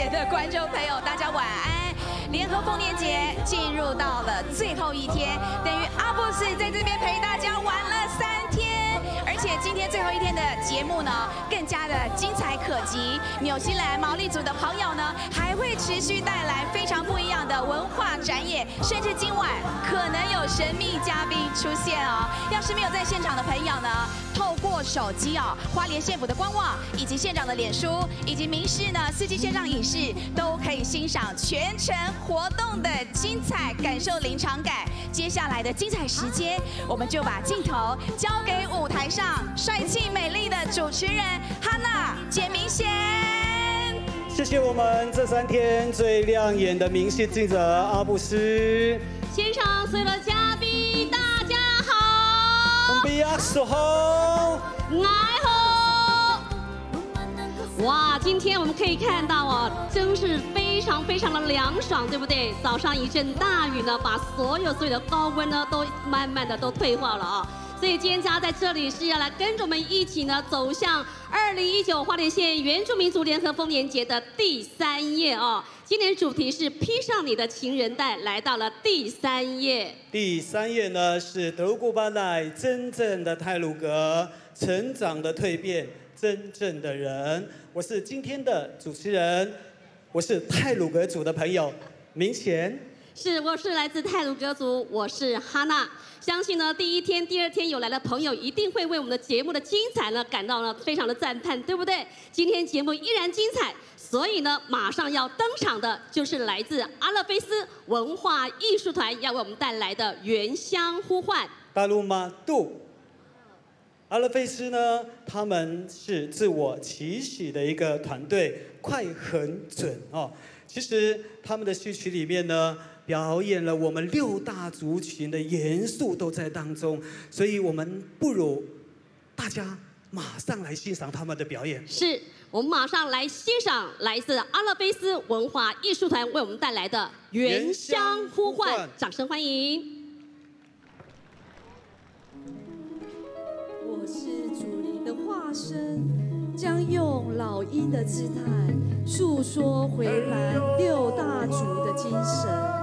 前的观众朋友，大家晚安。联合丰年节进入到了最后一天，等于阿布斯在这边陪大家玩了3天，而且今天最后一天的节目呢，更加的精彩可及。纽西兰毛利族的朋友呢，还会持续带来非常不一样的文化展演，甚至今晚可能有神秘嘉宾出现哦。要是没有在现场的朋友呢，透过手机哦，花莲县府的官网以及县长的脸书以及民视呢4季线上影视，都可以欣赏全程活动的精彩，感受临场感。接下来的精彩时间，我们就把镜头交给舞台上帅气美丽的主持人哈娜简明贤。谢谢我们这3天最亮眼的明星记者阿布斯。现场所有的嘉宾，大家好。比亚索好，爱好。哇，今天我们可以看到哦，真是非常的凉爽，对不对？早上一阵大雨呢，把所有的高温呢都慢慢的都退化了啊。所以今天大家在这里是要来跟着我们一起呢，走向2019花莲县原住民族联合丰年节的第3夜哦。今年主题是披上你的情人带，来到了第3夜。第3夜呢是德古巴奈真正的太鲁阁，成长的蜕变，真正的人。我是今天的主持人，我是太鲁阁族的朋友明贤。是，我是来自太鲁阁族，我是哈娜。相信呢，第1天、第2天有来的朋友，一定会为我们的节目的精彩呢感到呢非常的赞叹，对不对？今天节目依然精彩，所以呢，马上要登场的就是来自阿勒菲斯文化艺术团要为我们带来的《原乡呼唤》。大陆马杜，阿勒菲斯呢，他们是自我期许的一个团队，快很准哦。其实他们的序曲里面呢，表演了我们6大族群的元素都在当中，所以我们不如大家马上来欣赏他们的表演。是，我们马上来欣赏来自阿勒菲斯文化艺术团为我们带来的《原乡呼唤》，掌声欢迎。我是祖灵的化身，将用老鹰的姿态诉说回来6大族的精神。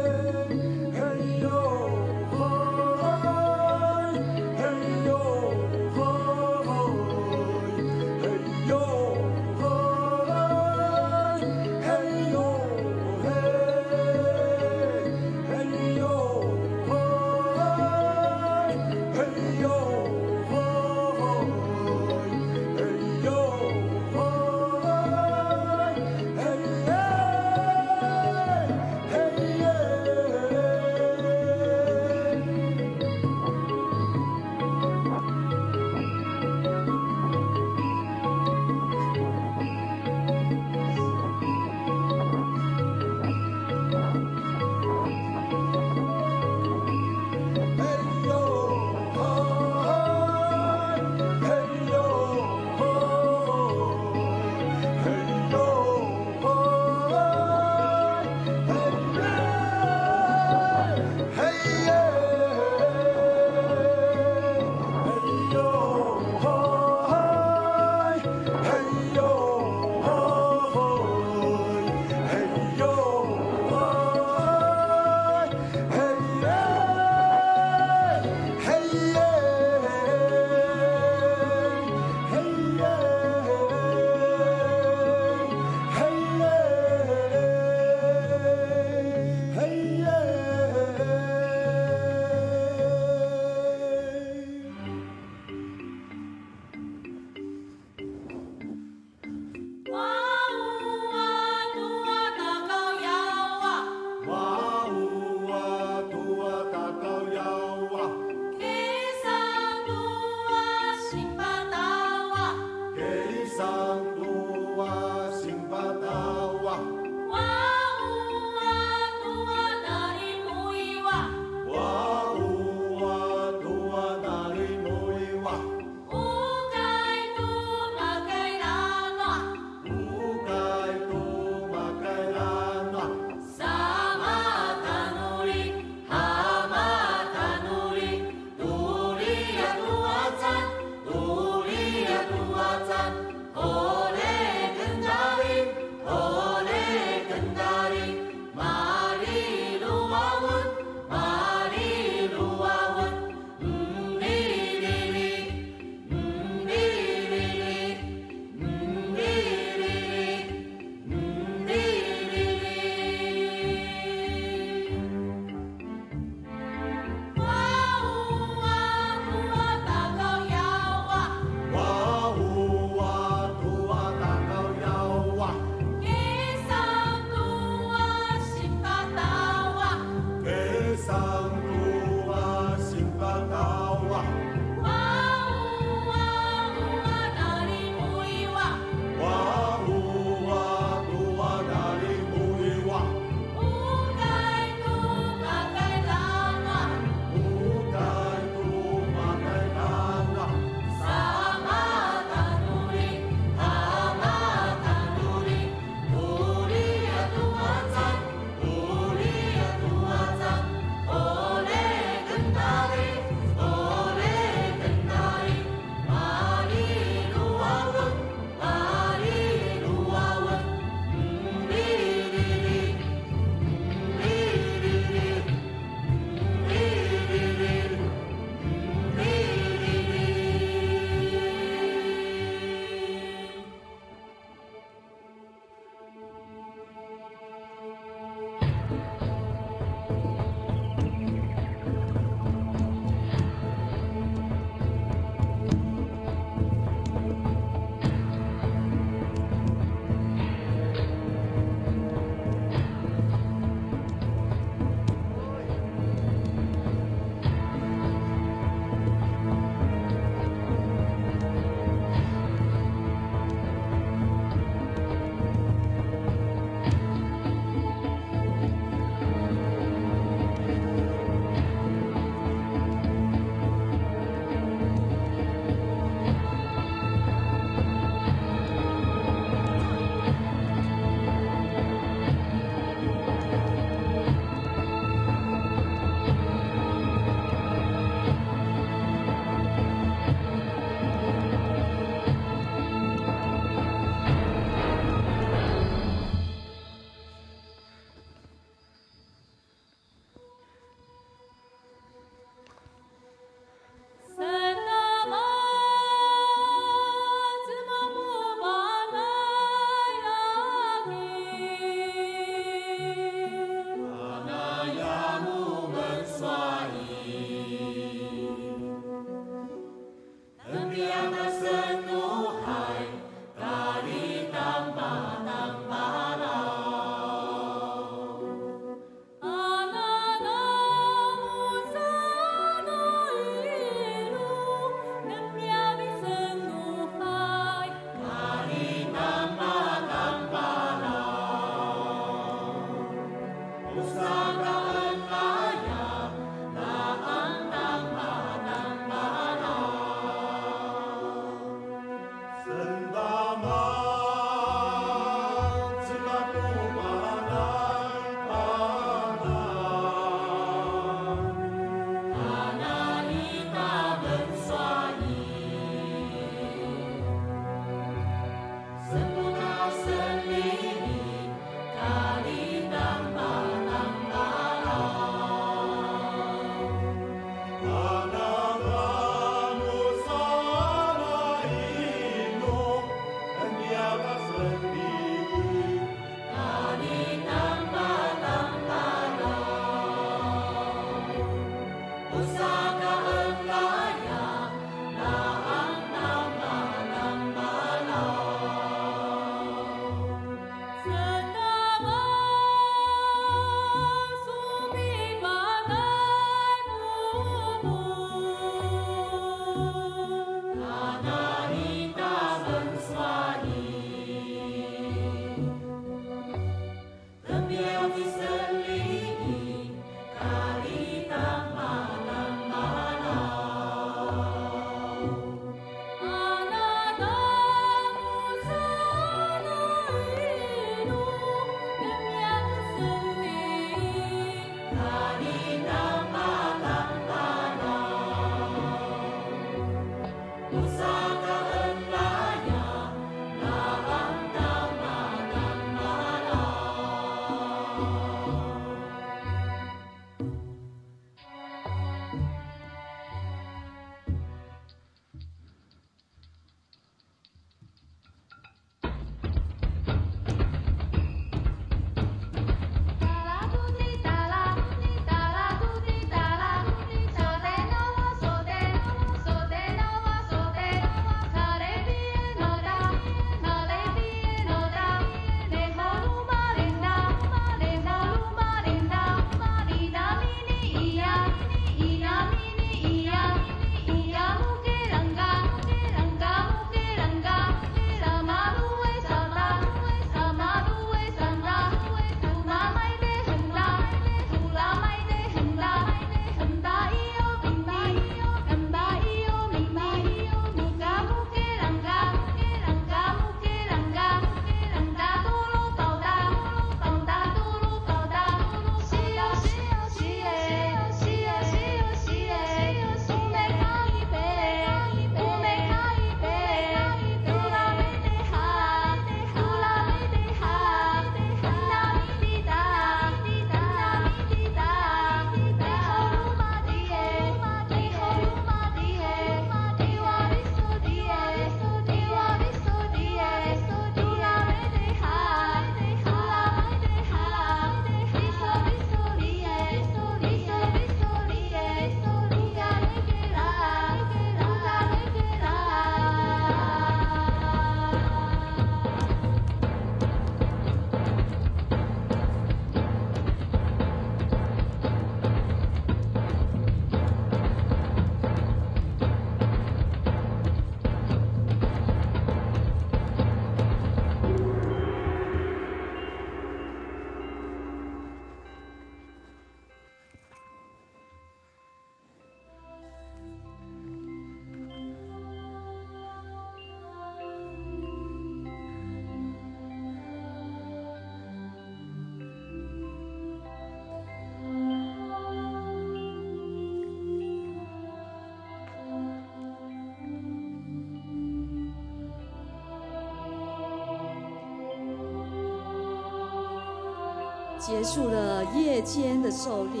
结束了夜间的狩猎，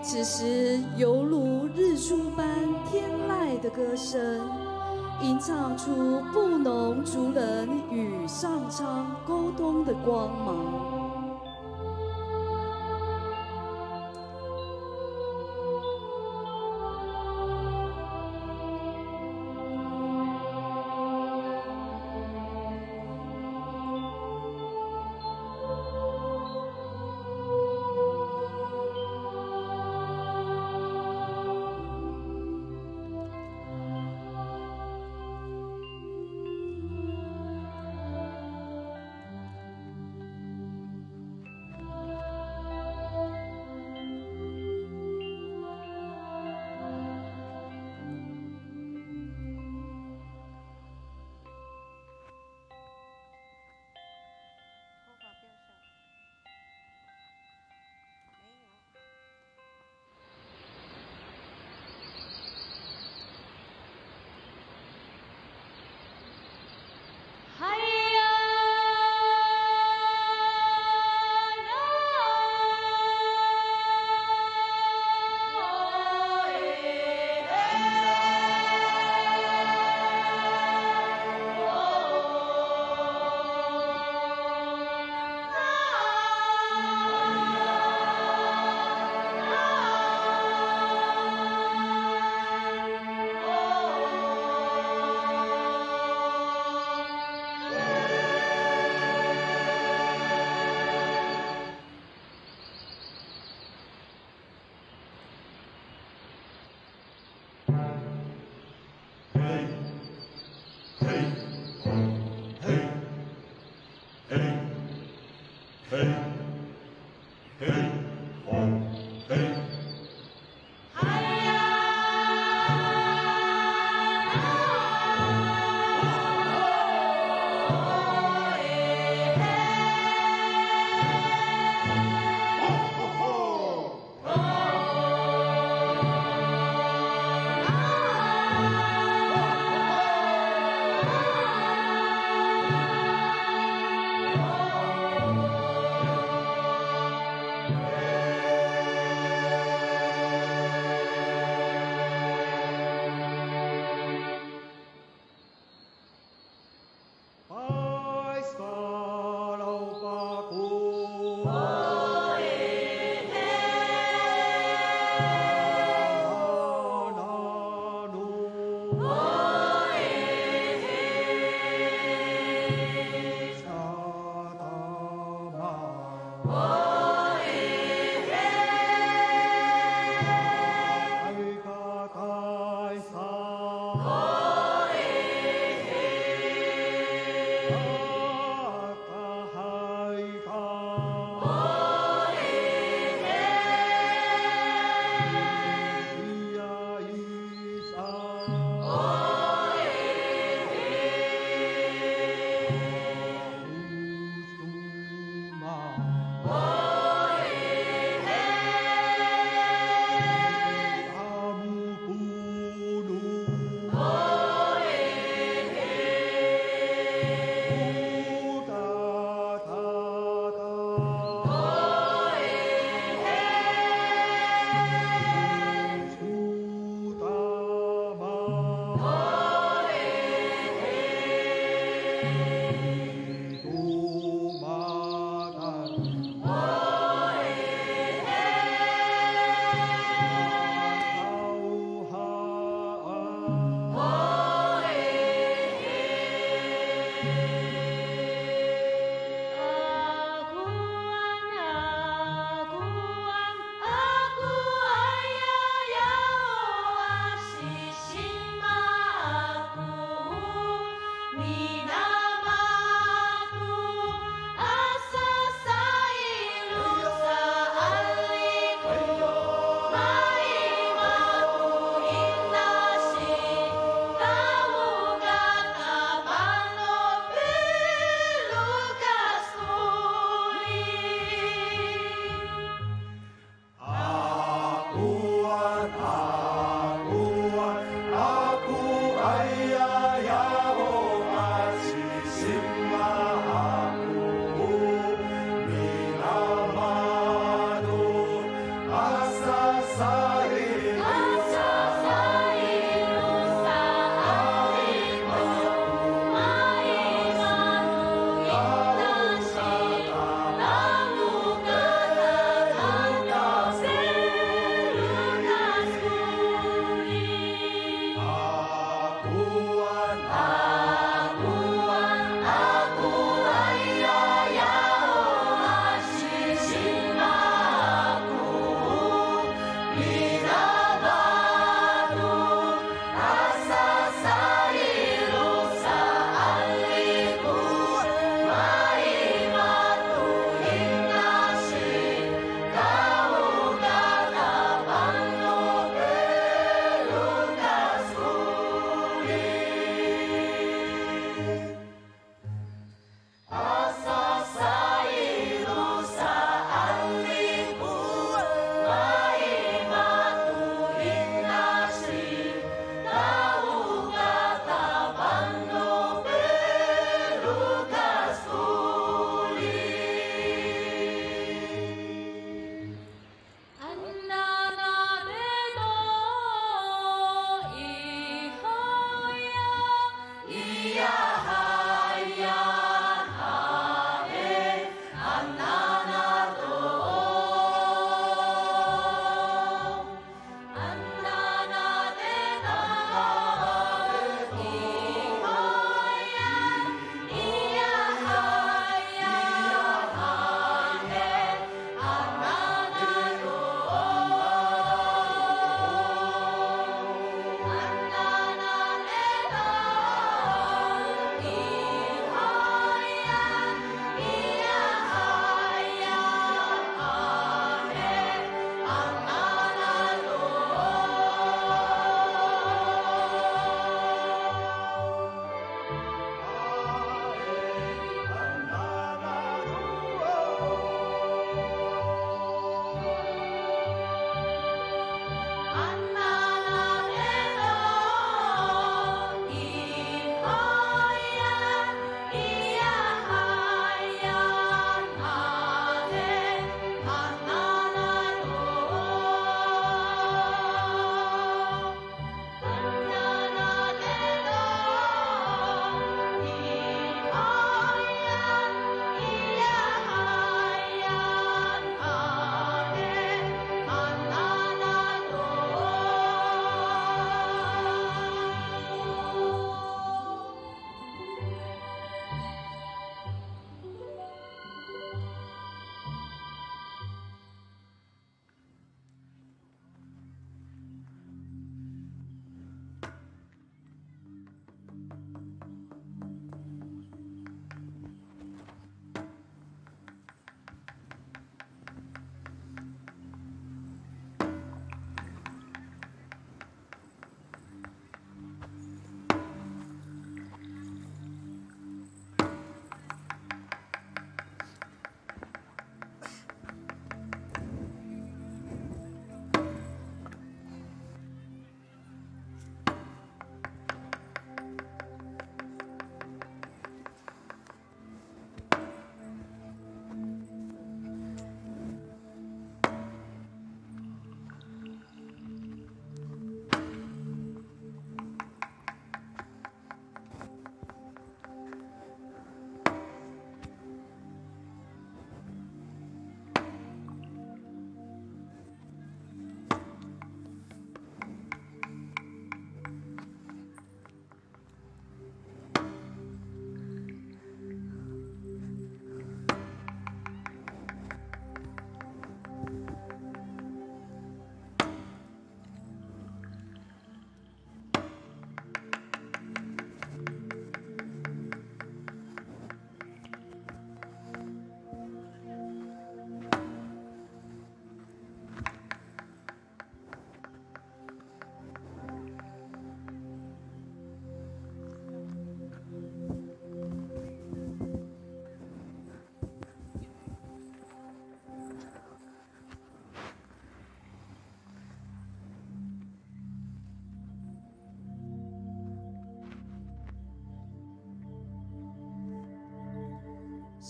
此时犹如日出般天籁的歌声，吟唱出布农族人与上苍沟通的光芒。Lukas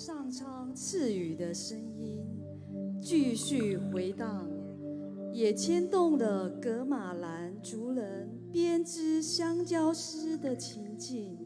上苍赐予的声音继续回荡，也牵动了噶玛兰族人编织香蕉丝的情景。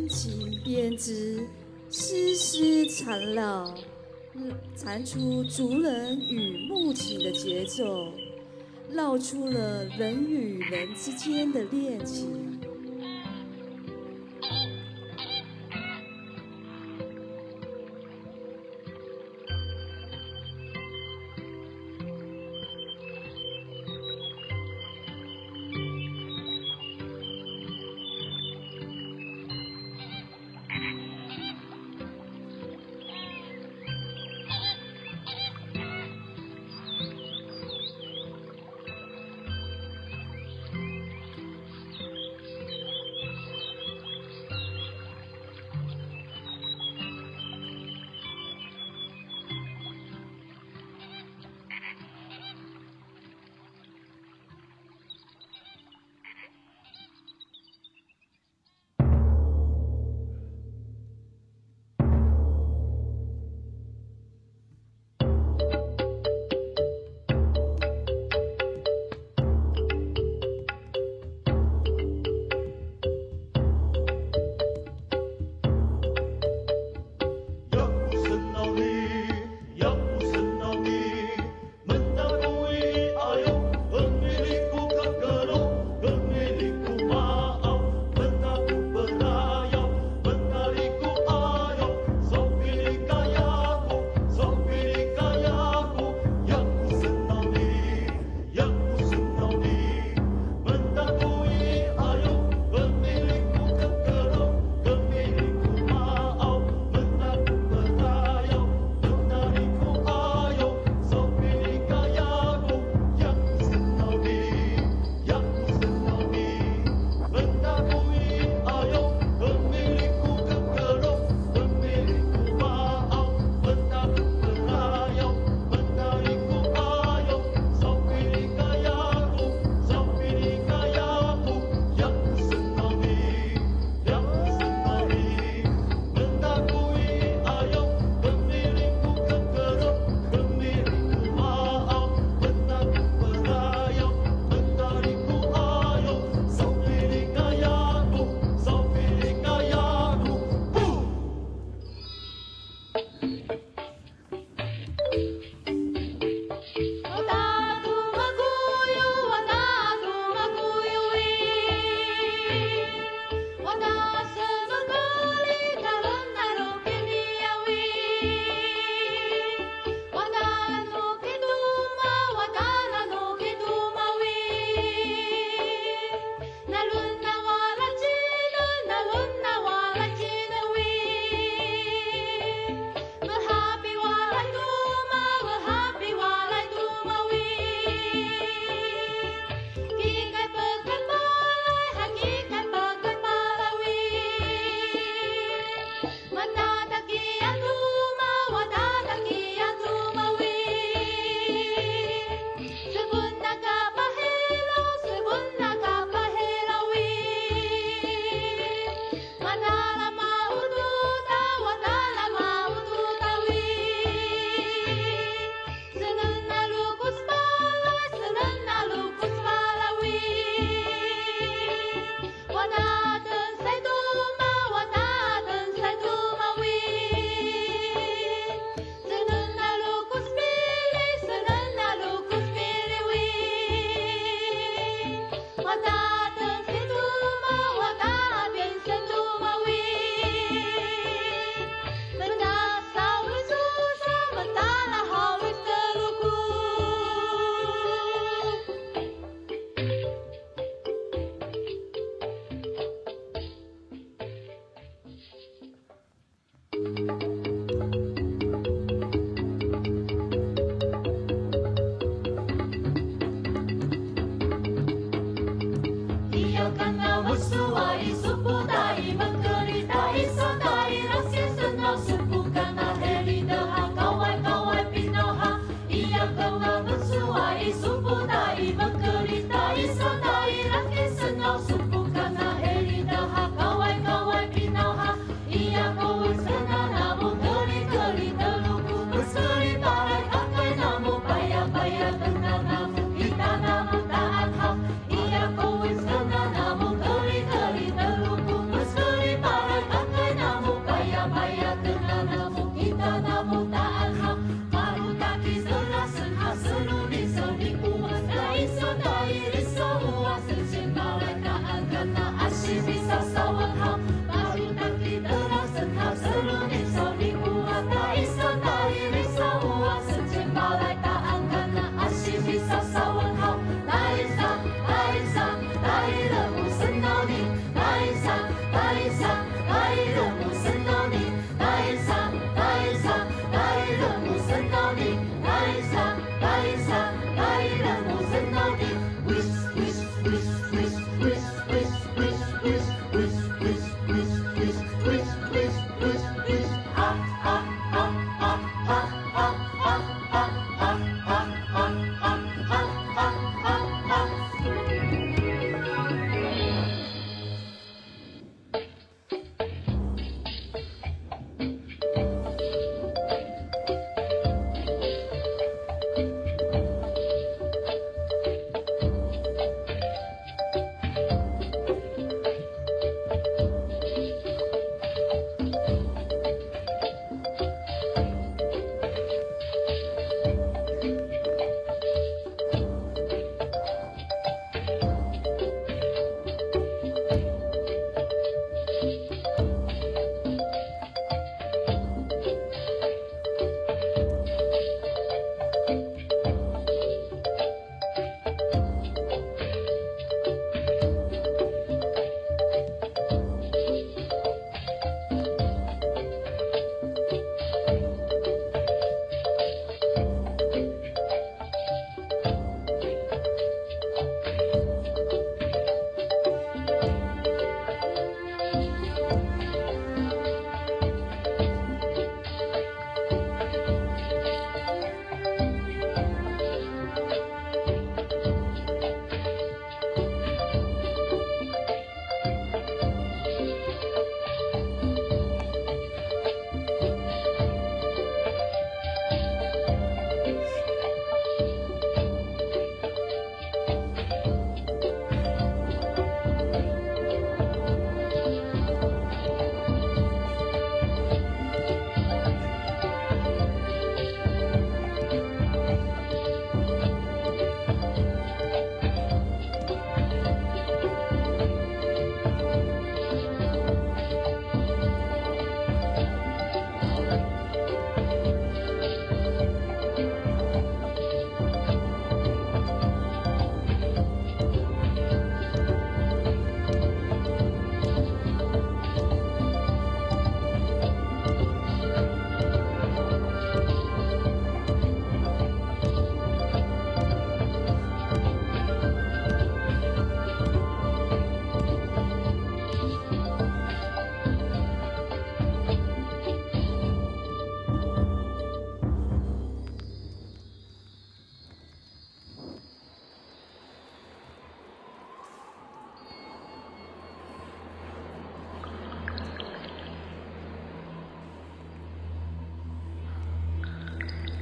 钢琴编织，丝丝缠绕，缠出族人与木琴的节奏，绕出了人与人之间的恋情。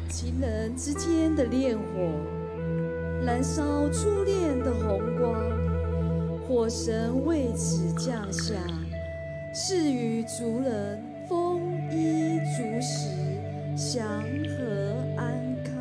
情人之间的烈火，燃烧初恋的红光，火神为此降下，赐予族人丰衣足食，祥和安康。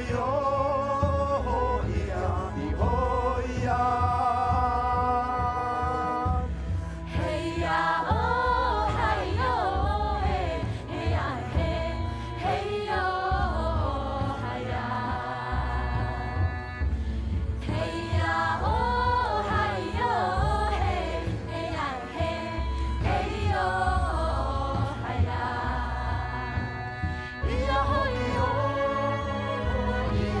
咿呀吼咿哟，咿呀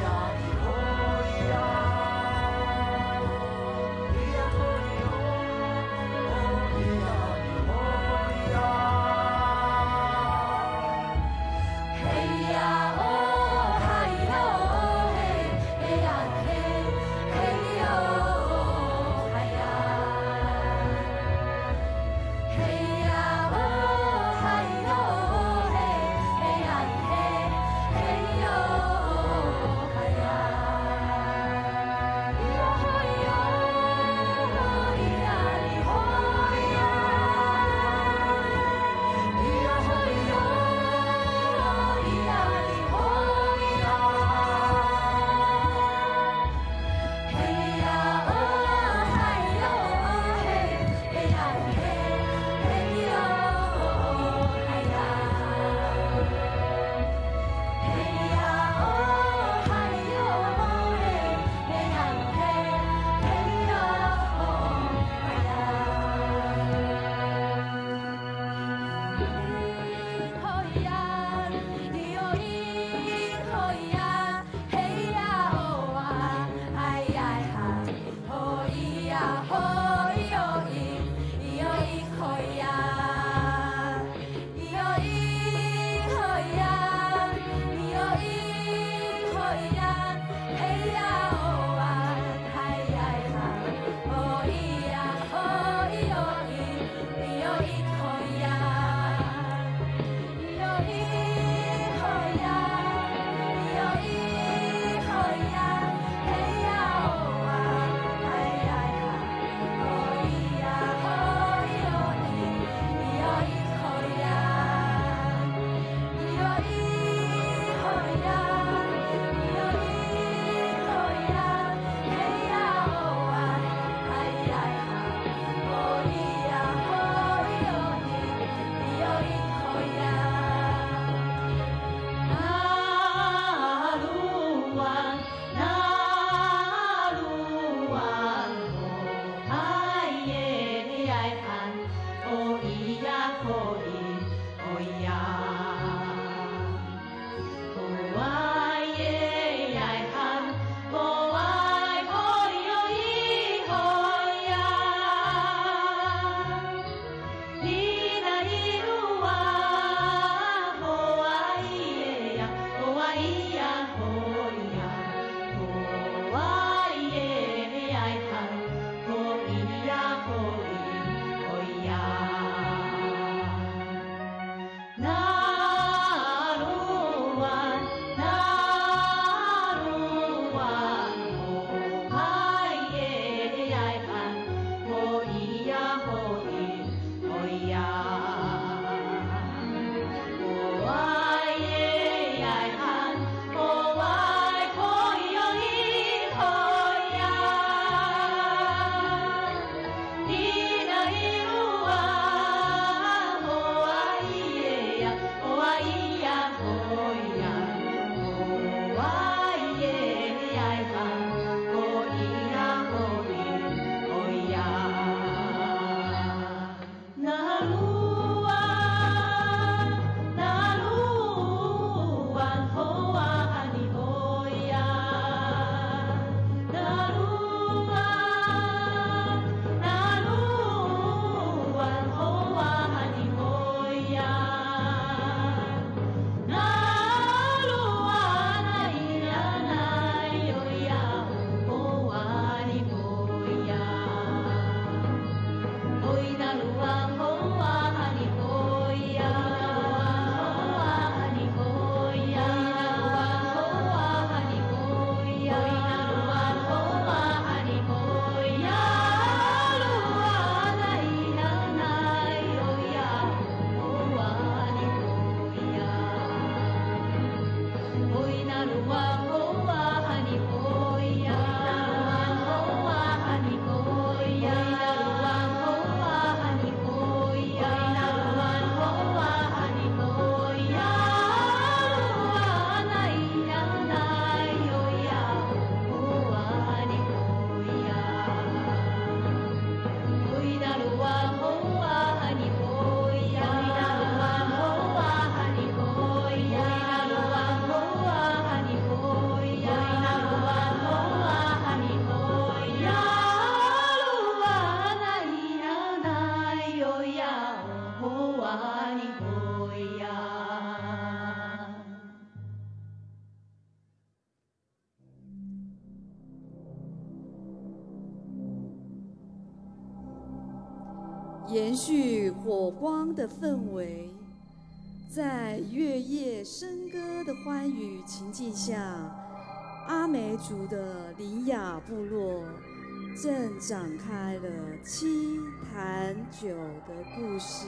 延续火光的氛围，在月夜笙歌的欢愉情境下，阿美族的林雅部落正展开了七坛酒的故事。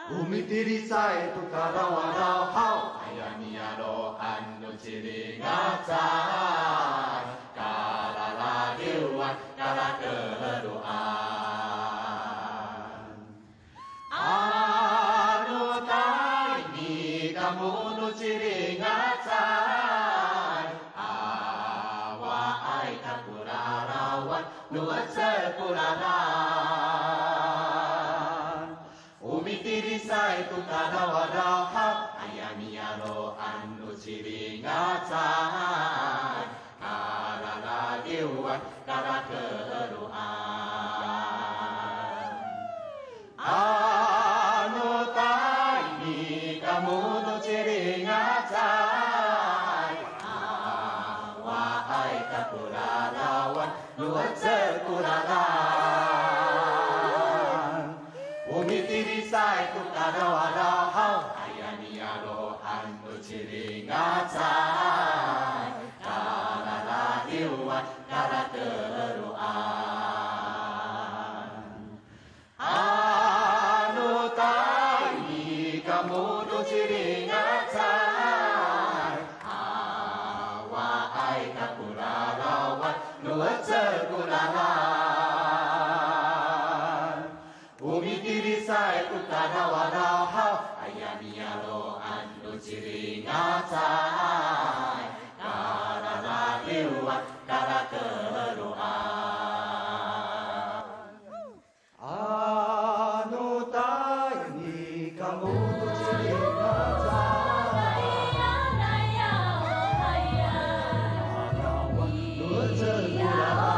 Umi tiri sai tu karawa rau hau ayani aro anu ciri ngacai kalala diwan kala keduaan anu taini kamu nu ciri ngacai awa ai kakurarawan nu sepuraran Umi tiri sai tu karawa rau hau ayami aro anu ciri ngacai kalala diwan kala keduaan anu taini kamu nu ciri ngacai awa ai kakurarawan nu sepuraran Umi tiri sai tu karawa rau hau ayani aro anu ciri ngacai kalala diwan kala keduaan anu taini kamu nu ciri ngacai awa ai kakurarawan nu sepuraran Umi tiri sai tu karawa rau hau ayani aro anu ciri ngacai kalala diwan kala keduaan anu taini kamu nu ciri ngacai kalala nu sepuraran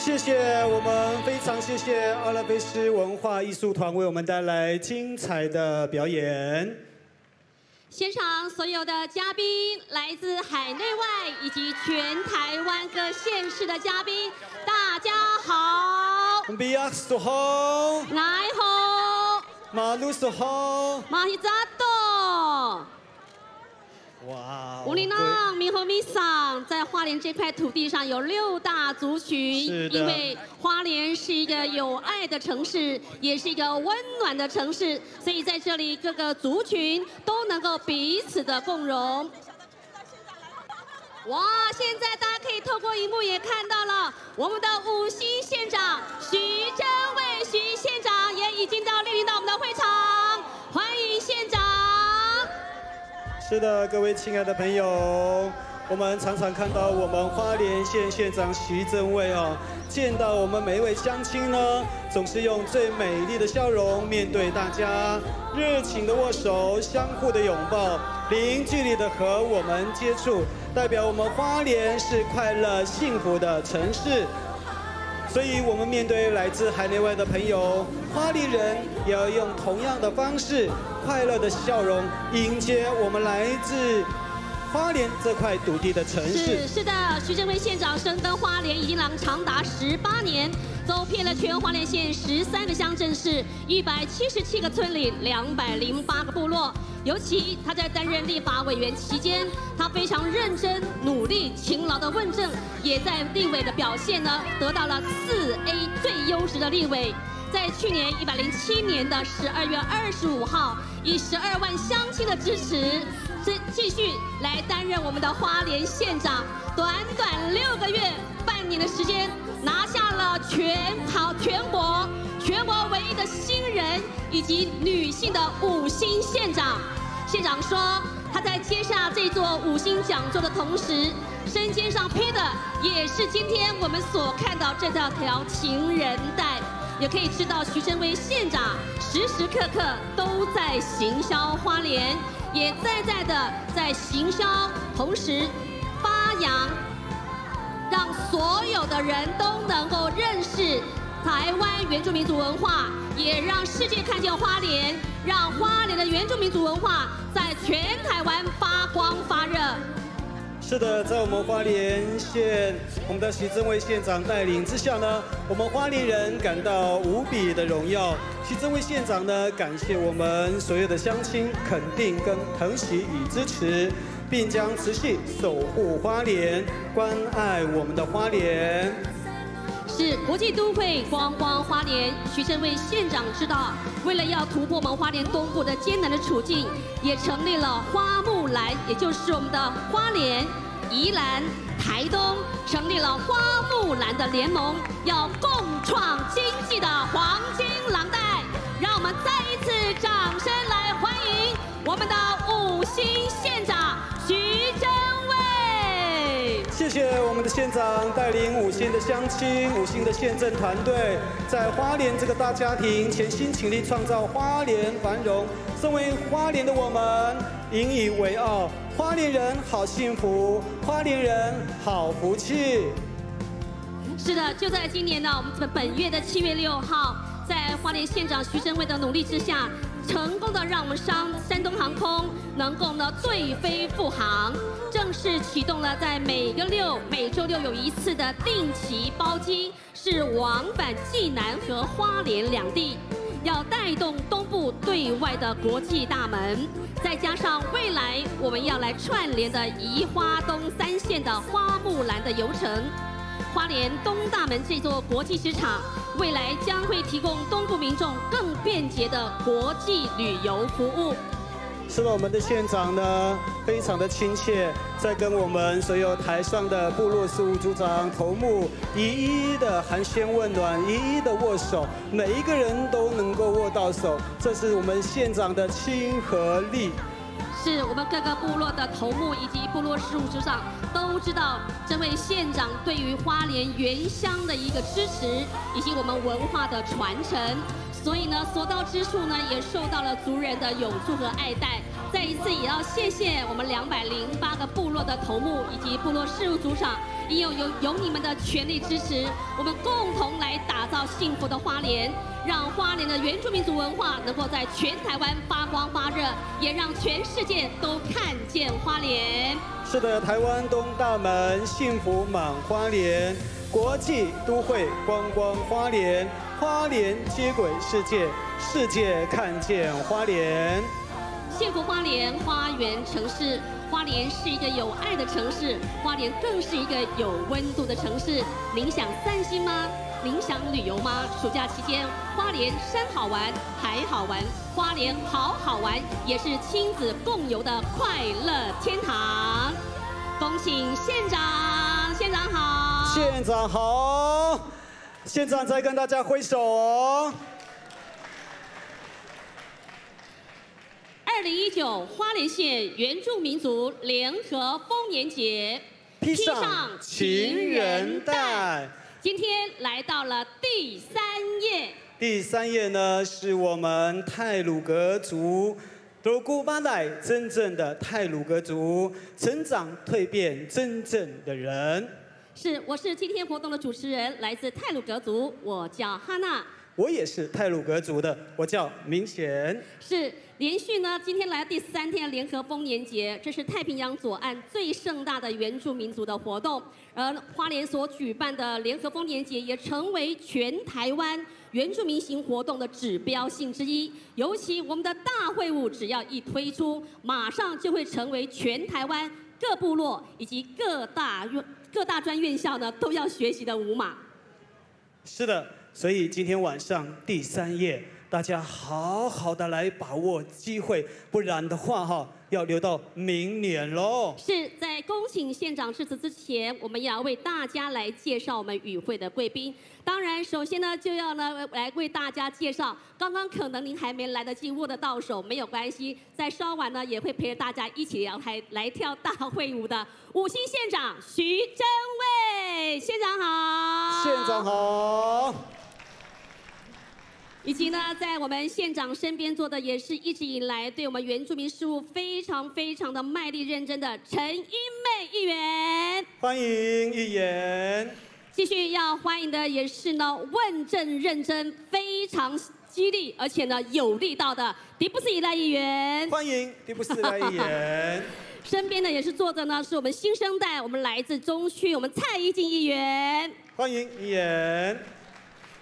谢谢，我们非常谢谢阿拉卑斯文化艺术团为我们带来精彩的表演。现场所有的嘉宾，来自海内外以及全台湾各县市的嘉宾，大家好。Biak suho， 来吼，马路suho， 马希扎多。哇。乌里浪、米和米桑在花莲这块土地上有6大族群，是的，因为花莲是一个有爱的城市，也是一个温暖的城市，所以在这里各个族群都能够彼此的共融。哇！现在大家可以透过荧幕也看到了我们的5星县长徐祯卫徐县长也已经莅临到我们的会场，欢迎县长。是的，各位亲爱的朋友，我们常常看到我们花莲县县长徐祯卫哦，见到我们每一位乡亲呢，总是用最美丽的笑容面对大家，热情的握手，相互的拥抱，零距离的和我们接触，代表我们花莲是快乐幸福的城市。所以，我们面对来自海内外的朋友，花莲人也要用同样的方式，快乐的笑容迎接我们来自花莲这块土地的城市。是的，徐祯卫县长深耕花莲已经长达18年，走遍了全花莲县13个乡镇市、177个村里、208个部落。尤其他在担任立法委员期间，他非常认真、努力、勤劳的问政，也在立委的表现呢得到了4A 最优质的立委。在去年107年的12月25号，以12万乡亲的支持，继续来担任我们的花莲县长。短短6个月、半年的时间，拿下了全国唯一的新人以及女性的5星县长。县长说，他在接下这座5星讲座的同时，身肩上披的也是今天我们所看到这条情人带。也可以知道徐祯卫县长时时刻刻都在行销花莲，也在的在行销，同时发扬，让所有的人都能够认识台湾原住民族文化，也让世界看见花莲，让花莲的原住民族文化在全台湾发光发热。是的，在我们花莲县，我们的徐祯卫县长带领之下呢，我们花莲人感到无比的荣耀。徐祯卫县长呢，感谢我们所有的乡亲肯定跟疼惜与支持，并将持续守护花莲，关爱我们的花莲。是国际都会观光花莲，徐祯卫县长知道，为了要突破我们花莲东部的艰难的处境，也成立了花木兰，也就是我们的花莲、宜兰、台东，成立了花木兰的联盟，要共创经济的黄金廊带。让我们再一次掌声来欢迎我们的5星县长徐祯卫。谢谢我们的县长带领5星的乡亲、5星的县政团队，在花莲这个大家庭全心全力创造花莲繁荣。身为花莲的我们，引以为傲，花莲人好幸福，花莲人好福气。是的，就在今年呢，我们本月的7月6号，在花莲县长徐祯卫的努力之下，成功的让我们山东航空能够呢对飞复航，正式启动了在每周六有一次的定期包机，是往返暨南和花莲2地，要带动东部对外的国际大门，再加上未来我们要来串联的宜花东3线的花木兰的游程。花莲东大门这座国际职场，未来将会提供东部民众更便捷的国际旅游服务。是的，我们的县长呢，非常的亲切，在跟我们所有台上的部落事务组长头目一一的寒暄问暖，一一的握手，每一个人都能够握到手，这是我们县长的亲和力。是我们各个部落的头目以及部落事务组长都知道，这位县长对于花莲原乡的一个支持，以及我们文化的传承，所以呢，所到之处呢，也受到了族人的拥护和爱戴。再一次也要谢谢我们208个部落的头目以及部落事务组长，因有你们的全力支持，我们共同来打造幸福的花莲，让花莲的原住民族文化能够在全台湾发光发热，也让全世界都看见花莲。是的，台湾东大门，幸福满花莲，国际都会观光花莲，花莲接轨世界，世界看见花莲。幸福花莲花园城市，花莲是一个有爱的城市，花莲更是一个有温度的城市。您想散心吗？您想旅游吗？暑假期间，花莲山好玩，海好玩，花莲好玩，也是亲子共游的快乐天堂。恭请县长，县长好，县长好，县长再跟大家挥手哦。2019花莲县原住民族联合丰年节披上情人带，今天来到了第3页。第3页呢，是我们太鲁阁族德古巴代真正的太鲁阁族成长蜕变真正的人。我是今天活动的主持人，来自太鲁阁族，我叫哈娜。我也是太鲁阁族的，我叫明贤。连续呢，今天来到第3天的联合丰年节，这是太平洋左岸最盛大的原住民族的活动。而花莲所举办的联合丰年节，也成为全台湾原住民行活动的指标性之一。尤其我们的大会舞，只要一推出，马上就会成为全台湾各部落以及各大专院校呢都要学习的舞码。是的，所以今天晚上第3页，大家好好的来把握机会，不然的话要留到明年喽。在恭请县长致辞之前，我们也要为大家来介绍我们与会的贵宾。当然，首先呢就要呢来为大家介绍，刚刚可能您还没来得及握得到手，没有关系，在稍晚呢也会陪着大家一起来跳大会舞的5星县长徐祯卫，县长好。县长好。以及呢，在我们县长身边坐的也是一直以来对我们原住民事务非常的卖力认真的陈英妹议员，欢迎议员。继续要欢迎的也是呢问政认真、非常激励而且呢有力道的迪布斯以赖议员，欢迎迪布斯以赖议员。身边呢也是坐着呢是我们新生代，我们来自中区我们蔡宜静议员，欢迎议员。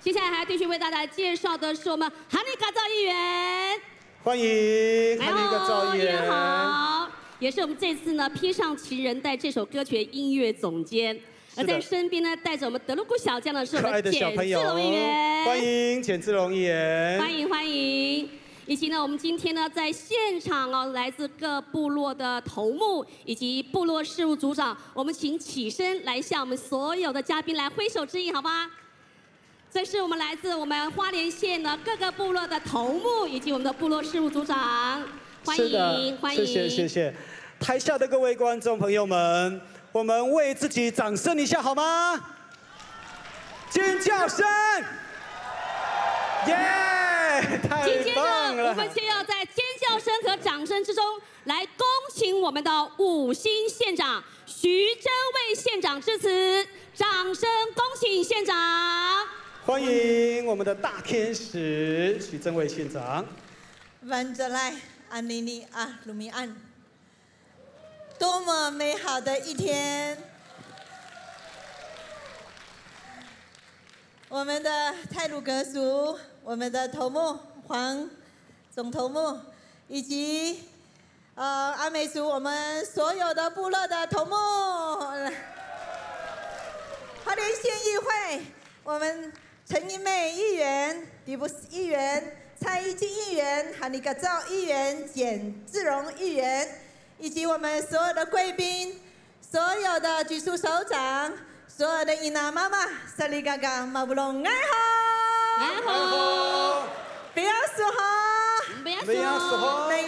接下来还继续为大家介绍的是我们哈尼嘎赵议员，欢迎哈尼嘎赵议员好，也是我们这次呢披上情人带这首歌曲的音乐总监。而在身边呢，带着我们德鲁古小将的是我们简志龙议员，欢迎简志龙议员，欢迎。以及呢，我们今天呢在现场来自各部落的头目以及部落事务组长，我们请起身来向我们所有的嘉宾来挥手致意，好吗？这是我们来自我们花莲县的各个部落的头目以及我们的部落事务组长，欢迎。谢谢。台下的各位观众朋友们，我们为自己掌声一下好吗？尖叫声！耶！太棒了！我们就要在尖叫声和掌声之中来恭请我们的5星县长徐祯卫县长致辞，掌声恭请县长。欢迎我们的大天使徐祯卫县长。晚着来，安妮妮啊，鲁米安，多么美好的一天！我们的太鲁阁族，我们的头目黄总头目，以及阿美族我们所有的部落的头目，花莲县议会，我们陈英妹议员、迪布斯议员、蔡宜静议员、哈尼嘎赵议员、简志荣议员，以及我们所有的贵宾、所有的局处首长、所有的姨妈妈妈，萨利嘎嘎马布隆，爱好，不要说好，没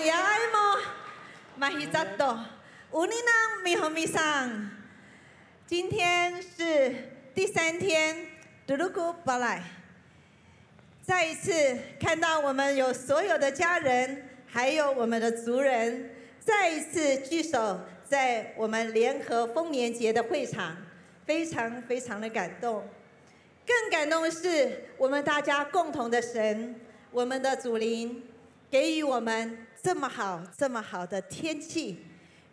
呀爱么，马希扎多，乌尼囊米和米桑，今天是第3天。德鲁古巴莱，再一次看到我们有所有的家人，还有我们的族人，再一次聚首在我们联合丰年节的会场，非常的感动。更感动的是，我们大家共同的神，我们的祖灵，给予我们这么好的天气，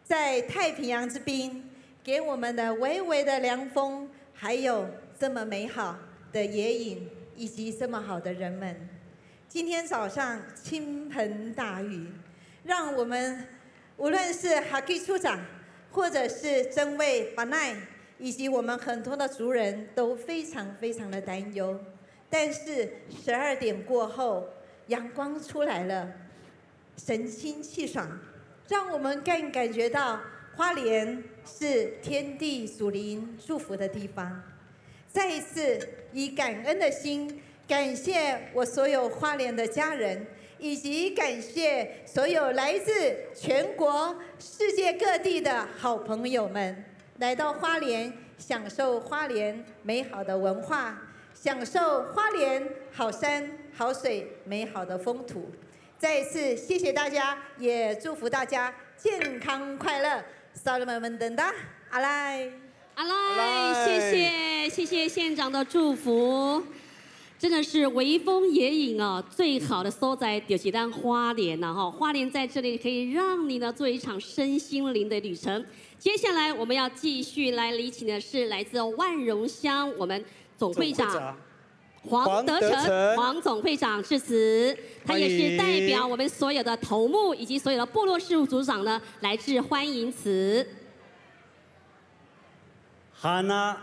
在太平洋之滨，给我们的微微的凉风，还有这么美好的野饮，以及这么好的人们。今天早上倾盆大雨，让我们无论是哈基处长，或者是真卫巴奈，以及我们很多的族人都非常非常的担忧。但是12点过后，阳光出来了，神清气爽，让我们更感觉到花莲是天地祖灵祝福的地方。再一次以感恩的心，感谢我所有花莲的家人，以及感谢所有来自全国、世界各地的好朋友们，来到花莲，享受花莲美好的文化，享受花莲好山好水美好的风土。再一次谢谢大家，也祝福大家健康快乐。萨拉们等的阿来。阿来，谢谢县长的祝福，真的是微风野影哦，最好的所在就是咱花莲呐哈，花莲在这里可以让你呢做一场身心灵的旅程。接下来我们要继续来礼请的是来自万荣乡我们总会长黄德成黄总会长致辞，他也是代表我们所有的头目以及所有的部落事务组长呢来致欢迎词。Hana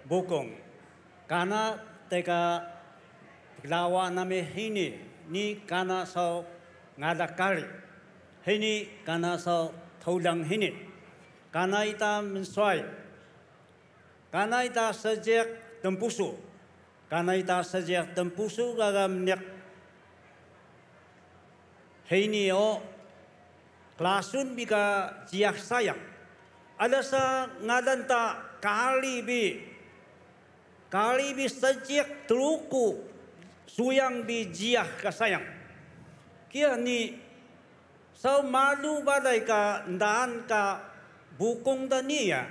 bukong kana teka lawa nami hini ni kana so ngadakari hini kana so thoudang hini kana ita menswai kana ita sejak tempusu kana ita sejak tempusu gagam nyak hini o klasun bika jiak sayang ada sa ngadanta kalibi sejak teruku suyang bi jiah kasayang kia ni sau malu badai ka ndaan ka bukong dania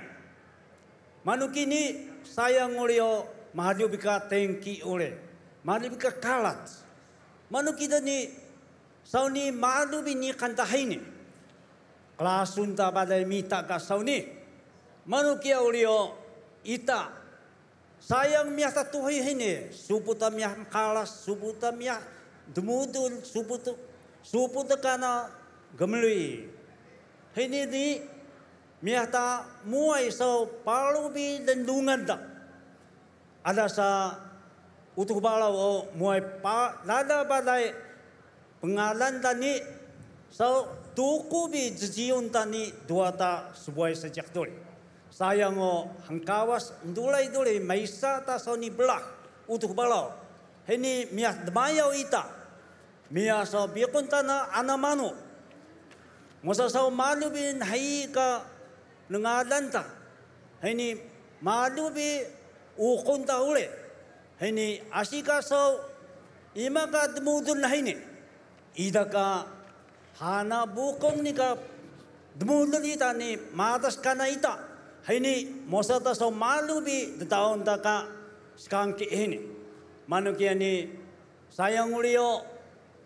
manuki ni sayang olio malu bika tengki ole malu bika kalat manuki dani sau ni malu bini kantahini Klasun ta badai mita ka sauni manukia ulio ita sayang miah tatuhi hini suputa miah kalas suputa miah demudul suputa kana gemeli hini di miah ta muai so palubi dendungan ta ada sa utuh balau o muai pa lada badai pengalan tani so tuku bi jijiun tani dua ta sebuah sejak dulu. Sayang o hangkawas dulai maisa ta soni belah utuh balau. Heni miah demayau ita. Miah so biakun tana anamanu. Masa so malu bin hai ka nengadan ta. Heni malu bi ukun ta ule. Heni asika so ima ka demudun hini. Ida ka Hana bukong ni ka demulun ita ni matas kana ita. Hini mosata so malubi detaon ta ka skangki hini. Manukia ni sayang ulio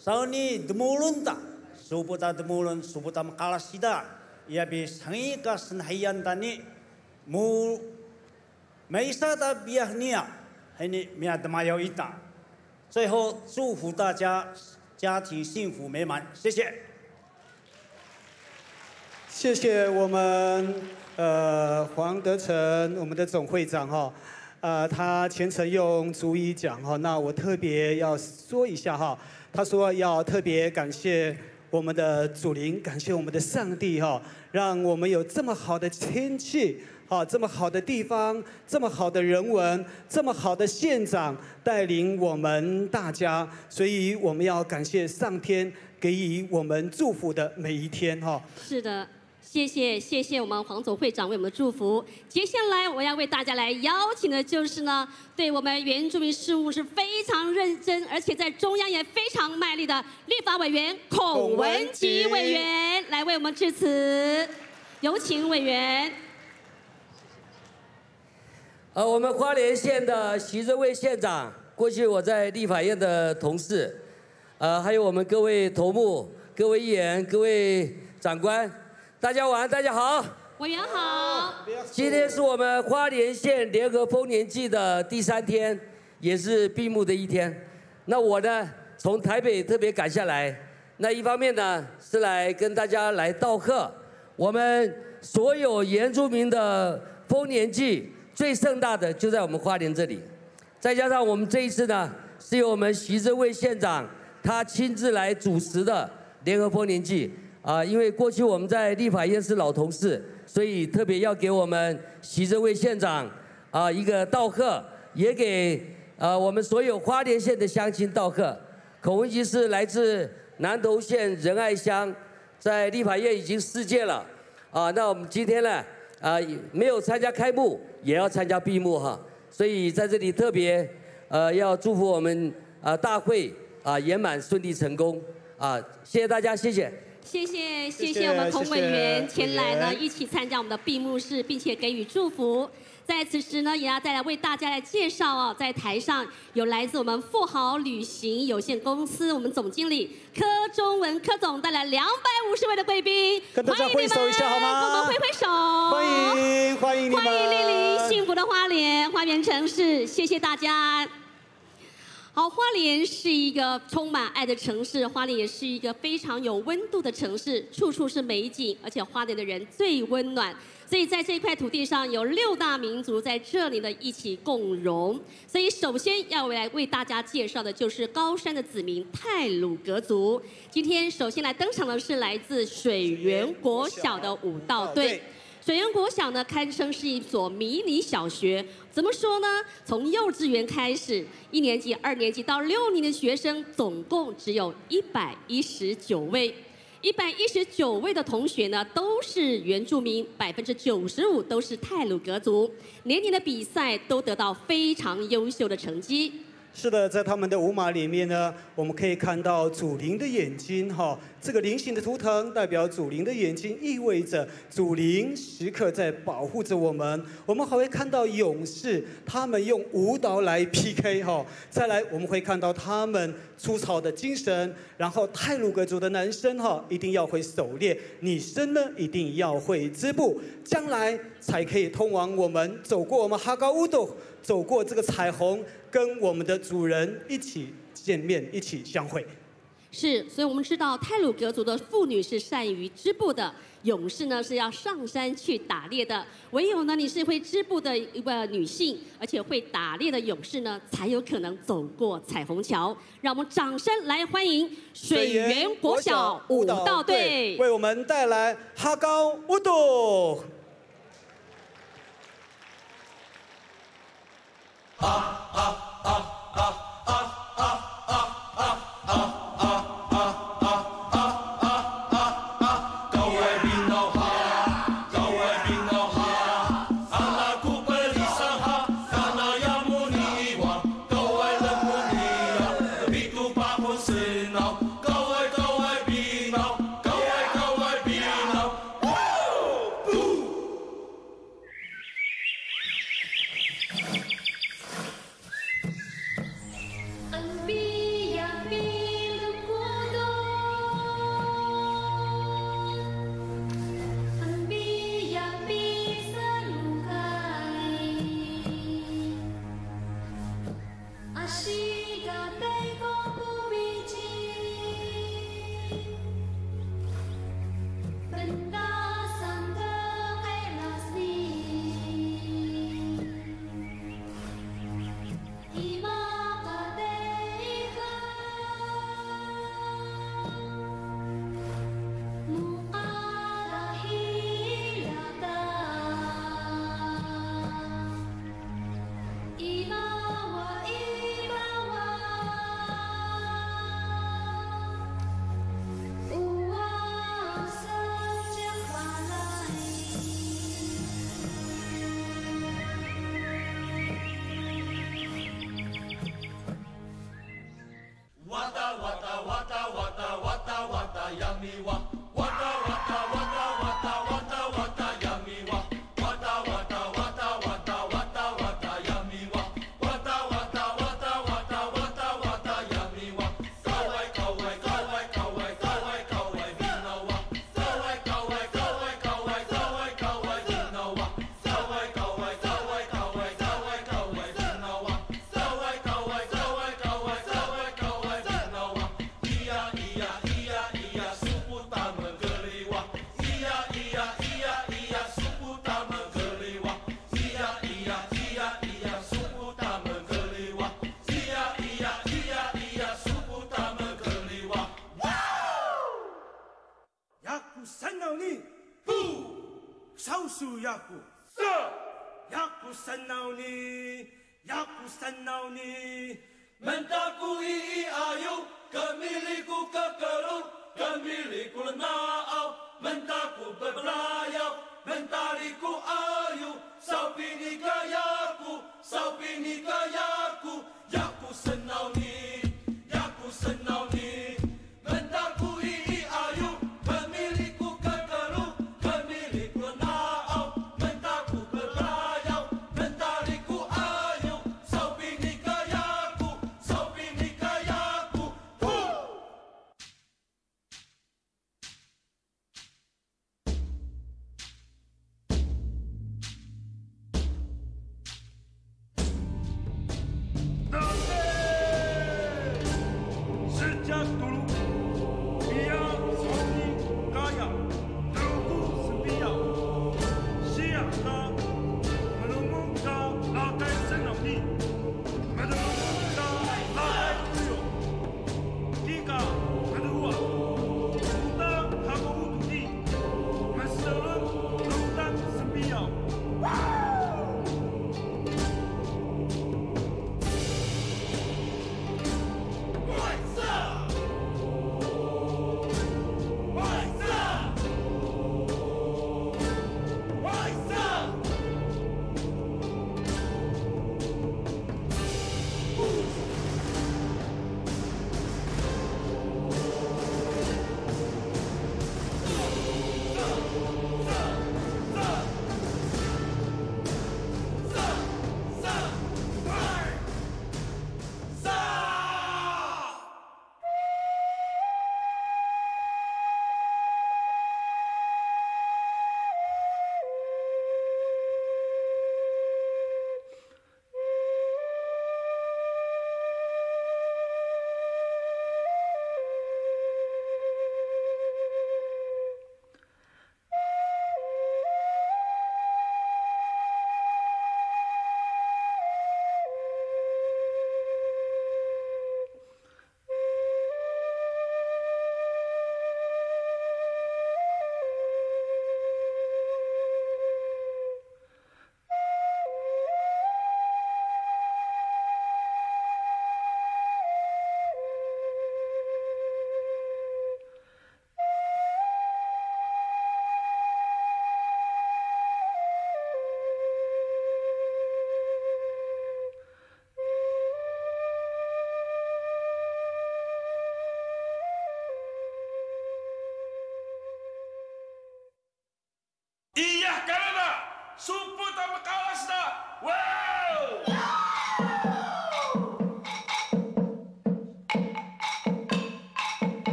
sauni demulun ta. Suputa demulun suputa makalas sida. Ia bis hangi ka senhayan tani mu maisa ta biah nia. Hini mia demayau ita. 最后祝福大家家庭幸福美满，谢谢。谢谢我们黄德成，我们的总会长哈，他全程用族语讲哈，那我特别要说一下哈，他说要特别感谢我们的祖灵，感谢我们的上帝哈，让我们有这么好的天气。这么好的地方，这么好的人文，这么好的县长带领我们大家，所以我们要感谢上天给予我们祝福的每一天哈。是的。谢谢我们黄总会长为我们的祝福。接下来我要为大家来邀请的就是呢，对我们原住民事务是非常认真，而且在中央也非常卖力的立法委员孔文吉委员来为我们致辞，有请委员。我们花莲县的徐正卫县长，过去我在立法院的同事，还有我们各位头目、各位议员、各位长官。大家晚安，大家好。委员好。今天是我们花莲县联合丰年祭的第3天，也是闭幕的一天。那我呢，从台北特别赶下来，那一方面呢是来跟大家来道贺，我们所有原住民的丰年祭最盛大的就在我们花莲这里，再加上我们这一次呢是由我们徐正卫县长他亲自来主持的联合丰年祭因为过去我们在立法院是老同事，所以特别要给我们徐正卫县长一个道贺，也给我们所有花莲县的乡亲道贺。孔文吉是来自南投县仁爱乡，在立法院已经4届了那我们今天呢没有参加开幕，也要参加闭幕哈，所以在这里特别要祝福我们大会圆满顺利成功谢谢大家，谢谢。谢谢我们孔委员前来呢一起参加我们的闭幕式，并且给予祝福。在此时呢，也要再来为大家来介绍在台上有来自我们富豪旅行有限公司我们总经理柯中文柯总带来250位的贵宾，跟大家挥手一下好吗？跟我们挥手，欢迎你们，欢迎莅临幸福的花莲花园城市，谢谢大家。好，花莲是一个充满爱的城市，花莲也是一个非常有温度的城市，处处是美景，而且花莲的人最温暖。所以在这一块土地上有6大民族在这里呢一起共荣。所以首先要来为大家介绍的就是高山的子民太鲁阁族。今天首先来登场的是来自水源国小的舞蹈队。水源国小呢，堪称是一所迷你小学。怎么说呢？从幼稚园开始，1年级、2年级到6年的学生，总共只有119位。119位的同学呢，都是原住民，95%都是太鲁阁族。年年的比赛都得到非常优秀的成绩。是的，在他们的舞马里面呢，我们可以看到祖灵的眼睛这个菱形的图腾代表祖灵的眼睛，意味着祖灵时刻在保护着我们。我们还会看到勇士，他们用舞蹈来 PK 再来我们会看到他们粗糙的精神，然后太鲁阁族的男生一定要会狩猎，女生呢一定要会织布，将来才可以通往我们走过我们哈高乌斗，走过这个彩虹，跟我们的主人一起见面，一起相会。是，所以我们知道太鲁阁族的妇女是善于织布的，勇士呢是要上山去打猎的。唯有呢你是会织布的一个女性，而且会打猎的勇士呢，才有可能走过彩虹桥。让我们掌声来欢迎水源国小舞蹈队为我们带来哈高乌斗。你，不，少数雅古，是，雅古神闹你，雅古神闹你，门大古一啊哟，格米里古格格鲁，格米里古了那奥，门大古不拉哟，门大里古啊哟，少比你个雅古，少比你个雅古，雅古神闹你，雅古神闹你。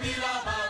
Bila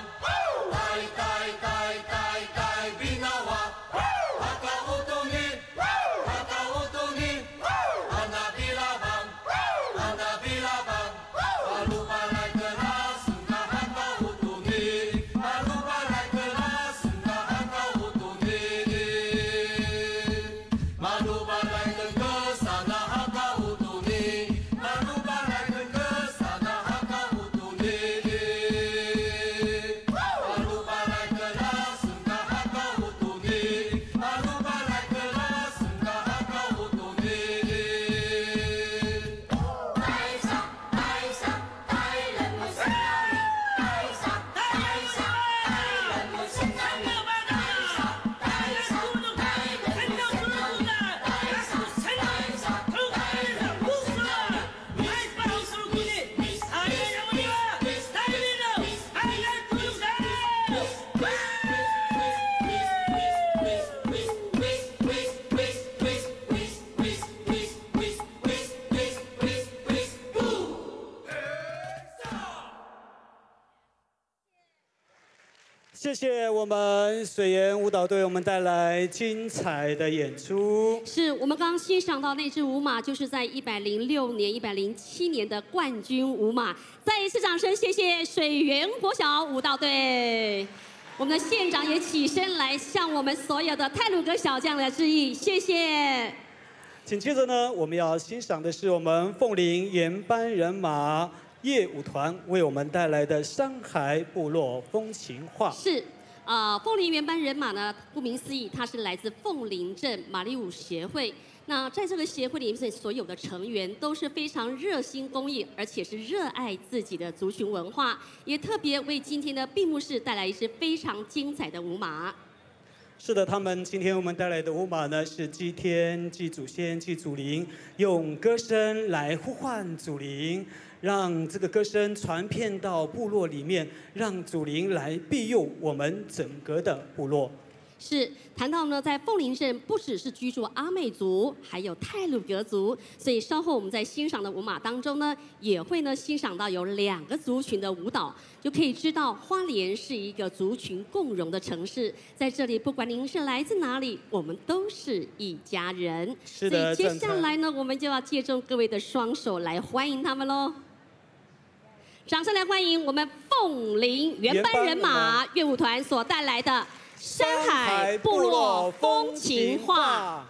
谢谢我们水源舞蹈队为我们带来精彩的演出。是我们刚刚欣赏到那支舞马，就是在106年、107年的冠军舞马。再一次掌声，谢谢水源国小舞蹈队。我们的县长也起身来向我们所有的太鲁阁小将来致意，谢谢。紧接着呢，我们要欣赏的是我们凤林原班人马夜舞团为我们带来的山海部落风情画。是，凤林原班人马呢，顾名思义，它是来自凤林镇马力舞协会。那在这个协会里面，所有的成员都是非常热心公益，而且是热爱自己的族群文化，也特别为今天的闭幕式带来一支非常精彩的舞马。是的，他们今天为我们带来的舞马呢，是祭天、祭祖先、祭祖灵，用歌声来呼唤祖灵，让这个歌声传遍到部落里面，让祖灵来庇佑我们整个的部落。是谈到呢，在凤林镇不只是居住阿美族，还有太鲁阁族，所以稍后我们在欣赏的舞马当中呢，也会呢欣赏到有2个族群的舞蹈，就可以知道花莲是一个族群共融的城市。在这里，不管您是来自哪里，我们都是一家人。是的，所以接下来呢，我们就要借助各位的双手来欢迎他们喽。掌声来欢迎我们凤林原班人马乐舞团所带来的山海部落风情画。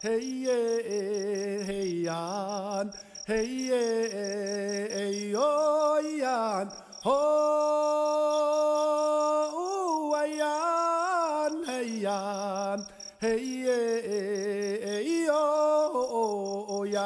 嘿耶嘿呀，嘿耶哎哟呀，哦哎呀嘿呀，嘿耶哎哟呀。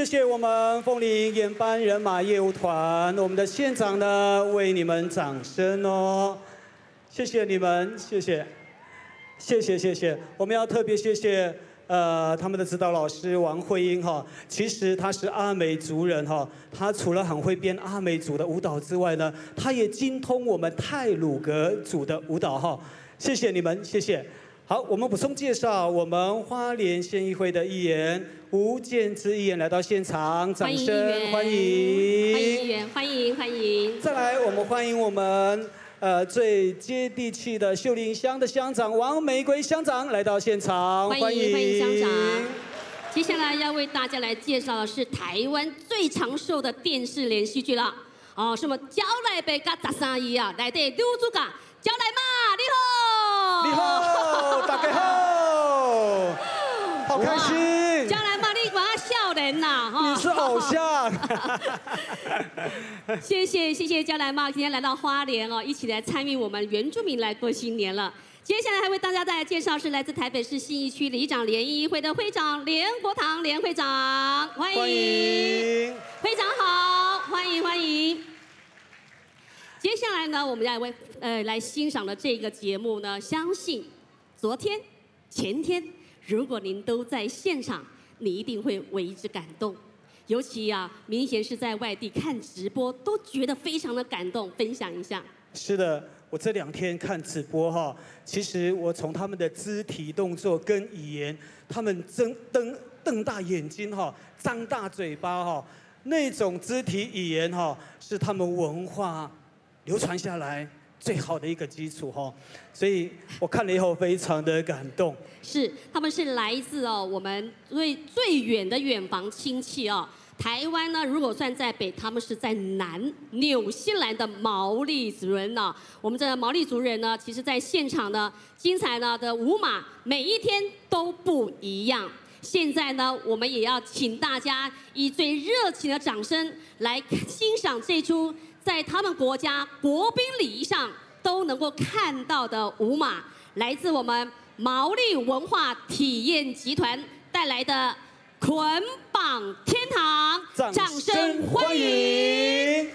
谢谢我们凤林研班人马业务团，我们的县长呢为你们掌声哦，谢谢你们，谢谢，谢谢。我们要特别谢谢他们的指导老师王慧英哈，其实她是阿美族人哈，她除了很会编阿美族的舞蹈之外呢，她也精通我们太鲁阁族的舞蹈哈。谢谢你们，谢谢。好，我们补充介绍我们花莲县议会的议员吴建之议员来到现场，掌声欢迎！欢迎议员，欢迎欢迎！再来，我们欢迎我们最接地气的秀林乡的乡长王玫瑰乡长来到现场，欢迎欢迎乡长。接下来要为大家来介绍的是台湾最长寿的电视连续剧了。哦，是我们焦来贝甲13姨啊，来对女主角焦来妈，你好！你好，大家好，好开心！焦来妈，你管他笑人呐，哈！你是偶像。谢谢焦来妈今天来到花莲哦，一起来参与我们原住民来过新年了。接下来还为大家带来介绍是来自台北市信义区里长联谊会的会长连国堂连会长，欢迎，会长好，欢迎欢迎。接下来呢，我们来欣赏的这个节目呢，相信昨天、前天，如果您都在现场，你一定会为之感动。尤其啊，明显是在外地看直播，都觉得非常的感动，分享一下。是的，我这2天看直播哈，其实我从他们的肢体动作跟语言，他们瞪大眼睛哈，张大嘴巴哈，那种肢体语言哈，是他们文化流传下来最好的一个基础哈，所以我看了以后非常的感动。是，他们是来自我们最远的远房亲戚哦。台湾呢，如果算在北，他们是在南，纽西兰的毛利族人呢。我们这毛利族人呢，其实在现场呢，精彩呢的舞马，每一天都不一样。现在呢，我们也要请大家以最热情的掌声来欣赏这出在他们国家国宾礼仪上都能够看到的舞马，来自我们毛利文化体验集团带来的捆绑天堂，掌声欢迎！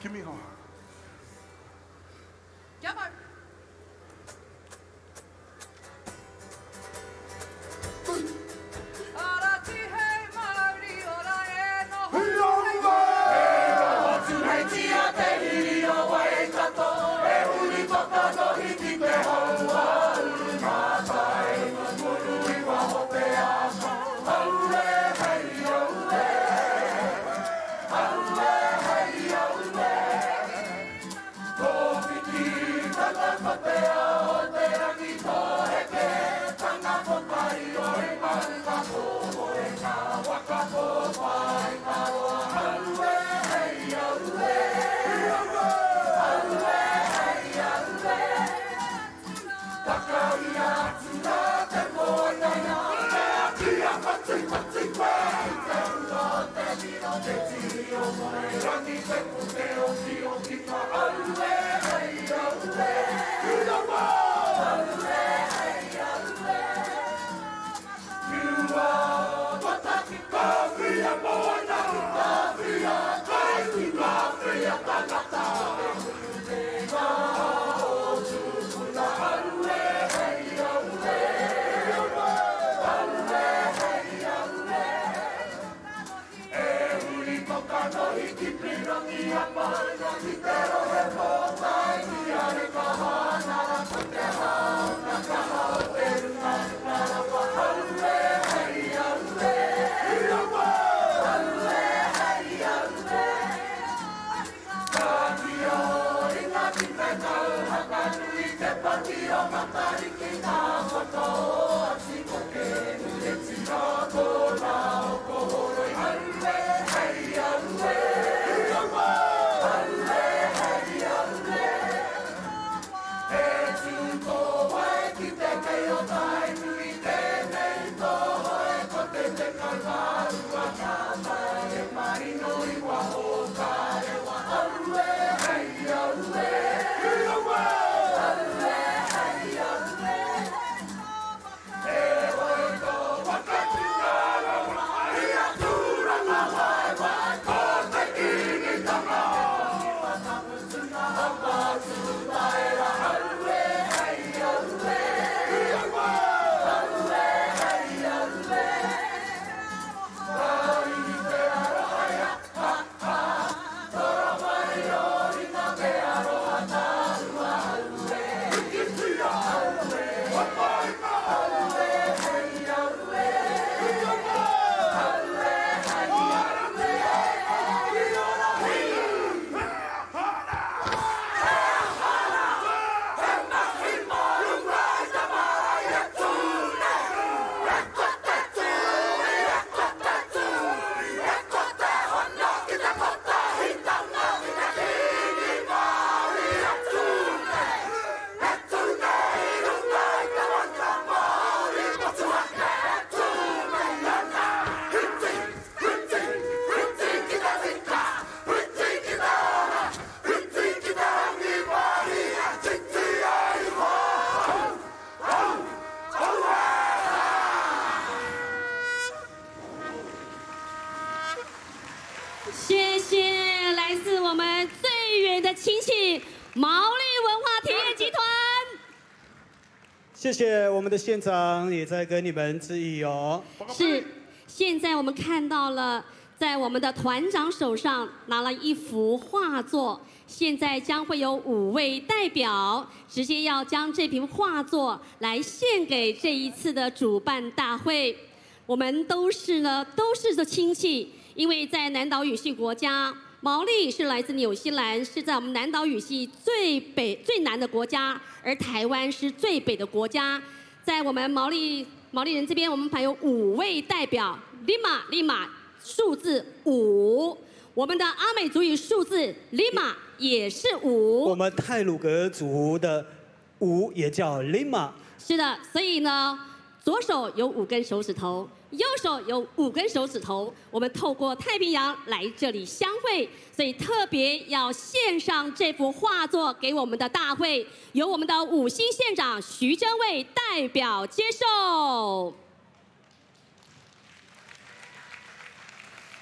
Give me hard. Come on. 谢谢来自我们最远的亲戚毛利文化田野集团。谢谢我们的县长也在跟你们致意哦。是，现在我们看到了，在我们的团长手上拿了一幅画作，现在将会有5位代表直接要将这幅画作来献给这一次的主办大会。我们都是亲戚，因为在南岛语系国家。毛利是来自纽西兰，是在我们南岛语系最南的国家，而台湾是最北的国家。在我们毛利人这边，我们还有5位代表，lima 数字5，我们的阿美族语数字 lima 也是5。我们太鲁阁族的5也叫 lima。是的，所以呢，左手有5根手指头。右手有5根手指头，我们透过太平洋来这里相会，所以特别要献上这幅画作给我们的大会，由我们的5星县长徐祯卫代表接受。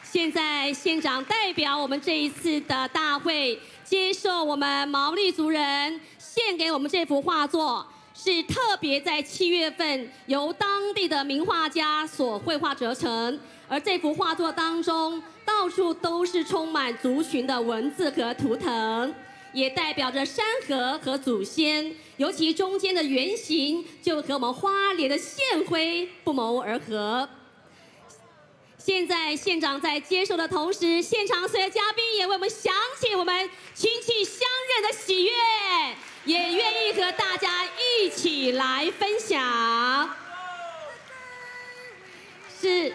现在县长代表我们这一次的大会，接受我们毛利族人献给我们这幅画作。是特别在7月份由当地的名画家所绘画折成，而这幅画作当中到处都是充满族群的文字和图腾，也代表着山河和祖先，尤其中间的圆形就和我们花莲的县徽不谋而合。现在县长在接受的同时，现场所有嘉宾也为我们响起我们亲戚相认的喜悦。也愿意和大家一起来分享。是。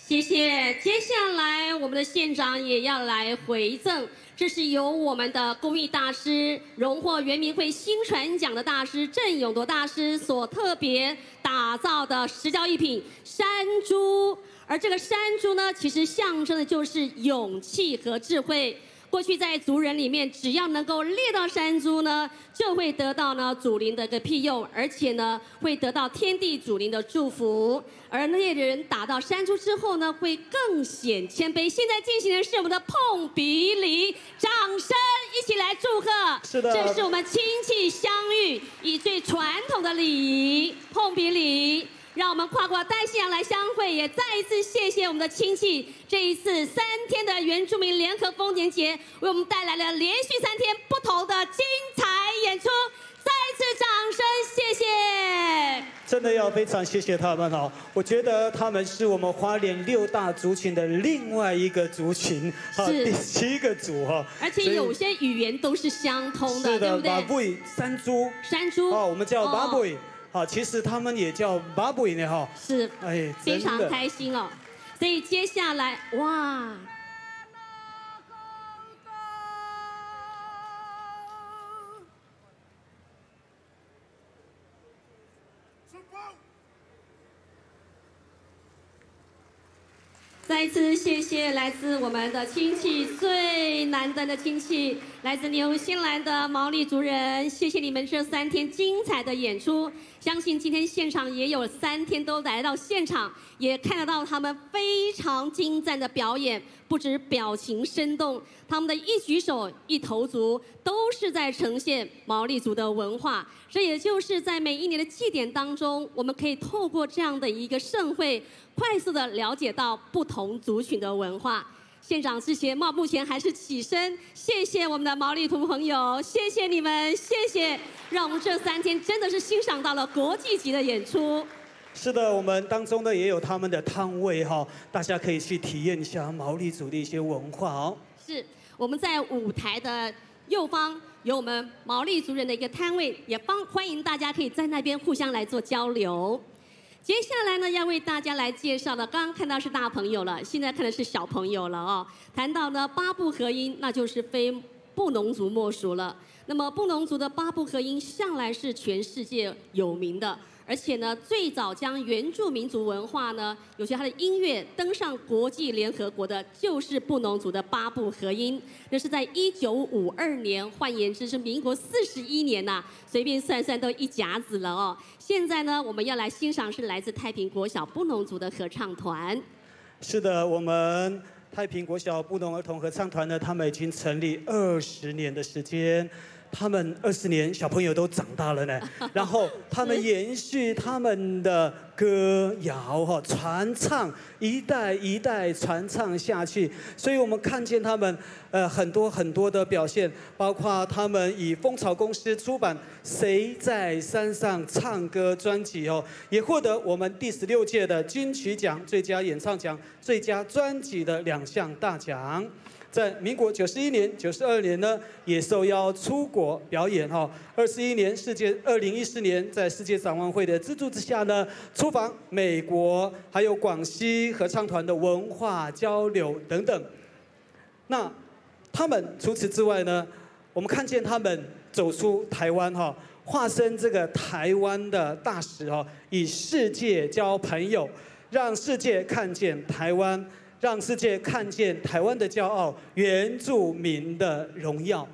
谢谢。接下来，我们的县长也要来回赠，这是由我们的公益大师、荣获原民会新传奖的大师郑永铎大师所特别打造的石雕艺品山猪。而这个山猪呢，其实象征的就是勇气和智慧。过去在族人里面，只要能够猎到山猪呢，就会得到呢祖灵的一个庇佑，而且呢会得到天地祖灵的祝福。而猎人打到山猪之后呢，会更显谦卑。现在进行的是我们的碰鼻礼，掌声一起来祝贺。是的，这是我们亲戚相遇以最传统的礼仪碰鼻礼。让我们跨过大西洋来相会，也再一次谢谢我们的亲戚，这一次3天的原住民联合丰年节，为我们带来了连续3天不同的精彩演出。再次掌声，谢谢！真的要非常谢谢他们哦，我觉得他们是我们花莲6大族群的另外一个族群，第7个族哈。而且有些语言都是相通的，对不对？巴布伊山猪，山猪哦，我们叫巴布伊。好，其实他们也叫巴布伊呢哈。是，哎，非常开心哦。所以接下来，哇！再一次谢谢来自我们的亲戚最难得的亲戚，来自纽西兰的毛利族人，谢谢你们这3天精彩的演出。相信今天现场也有3天都来到现场，也看得到他们非常精湛的表演，不止表情生动，他们的一举手一投足都是在呈现毛利族的文化。这也就是在每一年的祭典当中，我们可以透过这样的一个盛会，快速的了解到不同族群的文化。县长之前目前还是起身，谢谢我们的毛利族朋友，谢谢你们，谢谢，让我们这3天真的是欣赏到了国际级的演出。是的，我们当中呢也有他们的摊位哈，大家可以去体验一下毛利族的一些文化哦。是，我们在舞台的右方有我们毛利族人的一个摊位，也欢迎大家可以在那边互相来做交流。接下来呢，要为大家来介绍的，刚刚看到是大朋友了，现在看的是小朋友了哦。谈到呢八部合音，那就是非布农族莫属了。那么布农族的八部合音向来是全世界有名的。而且呢，最早将原住民族文化呢，有些它的音乐登上国际联合国的，就是布农族的八部合音。那是在1952年，换言之是民国41年呐、随便算算都一甲子了哦。现在呢，我们要来欣赏是来自太平国小布农族的合唱团。是的，我们太平国小布农儿童合唱团呢，他们已经成立20年的时间。他们20年小朋友都长大了呢，然后他们延续他们的歌谣哈，传唱一代一代传唱下去，所以我们看见他们很多的表现，包括他们以蜂巢公司出版《谁在山上唱歌》专辑哦，也获得我们第16届的金曲奖最佳演唱奖、最佳专辑的2项大奖。在民国91年、92年呢，也受邀出国表演哈。2014年在世界展望会的资助之下呢，出访美国，还有广西合唱团的文化交流等等。那他们除此之外呢，我们看见他们走出台湾哈，化身这个台湾的大使哈，以世界交朋友，让世界看见台湾。让世界看见台湾的骄傲，原住民的荣耀。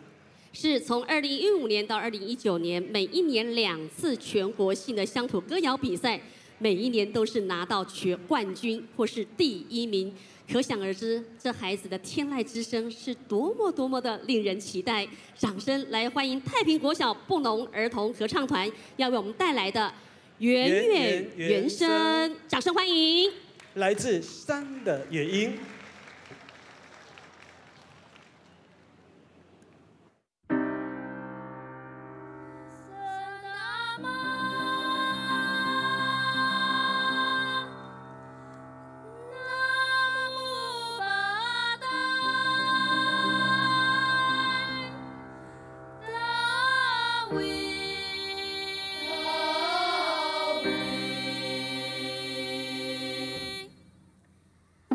是从2015年到2019年，每一年2次全国性的乡土歌谣比赛，每一年都是拿到冠军或是第1名。可想而知，这孩子的天籁之声是多么的令人期待。掌声来欢迎太平国小布农儿童合唱团要为我们带来的原声，掌声欢迎。来自山的原音。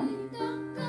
Ding dong.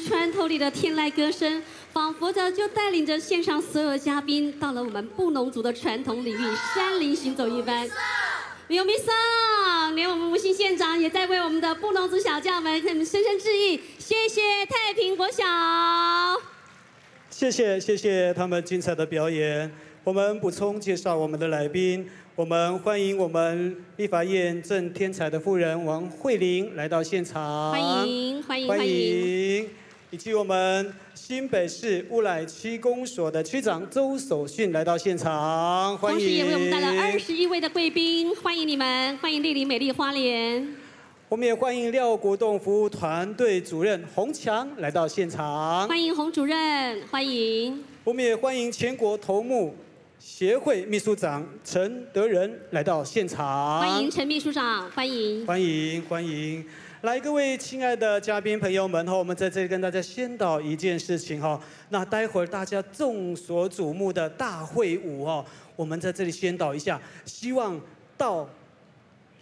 穿透力的天籁歌声，仿佛着就带领着线上所有嘉宾到了我们布农族的传统领域山林行走一般。有迷上，连我们吴姓县长也在为我们的布农族小将们深深致意，谢谢太平国小。谢谢他们精彩的表演。我们补充介绍我们的来宾，我们欢迎我们立法院正天才的夫人王慧玲来到现场，欢迎，以及我们新北市乌来区公所的区长周守训来到现场，欢迎。同时也为我们带来21位的贵宾，欢迎你们，欢迎莅临美丽花莲。我们也欢迎廖国栋服务团队主任洪强来到现场，欢迎洪主任，欢迎。我们也欢迎全国头目协会秘书长陈德仁来到现场，欢迎陈秘书长，欢迎。来，各位亲爱的嘉宾朋友们哈，我们在这里跟大家宣导一件事情哈。那待会儿大家众所瞩目的大会舞哈，我们在这里宣导一下，希望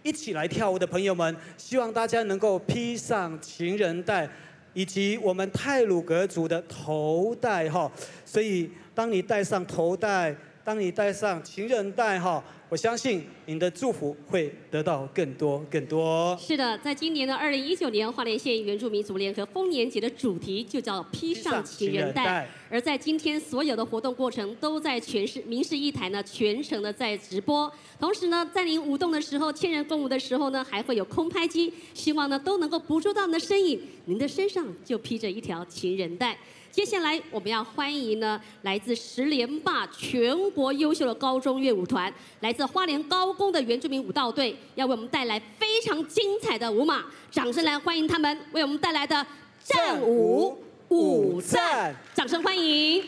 一起来跳舞的朋友们，希望大家能够披上情人带，以及我们太鲁阁族的头带哈。所以，当你戴上头带，当你戴上情人带哈，我相信您的祝福会得到更多。是的，在今年的2019年花莲县原住民族联合丰年节的主题就叫披上情人带，而在今天所有的活动过程都在民视一台呢全程的在直播，同时呢在您舞动的时候，千人共舞的时候呢还会有空拍机，希望呢都能够捕捉到您的身影，您的身上就披着一条情人带。接下来我们要欢迎呢来自10连霸全国优秀的高中乐舞团，来自花莲高工的原住民舞蹈队，要为我们带来非常精彩的舞马，掌声来欢迎他们为我们带来的战舞舞赞，掌声欢迎。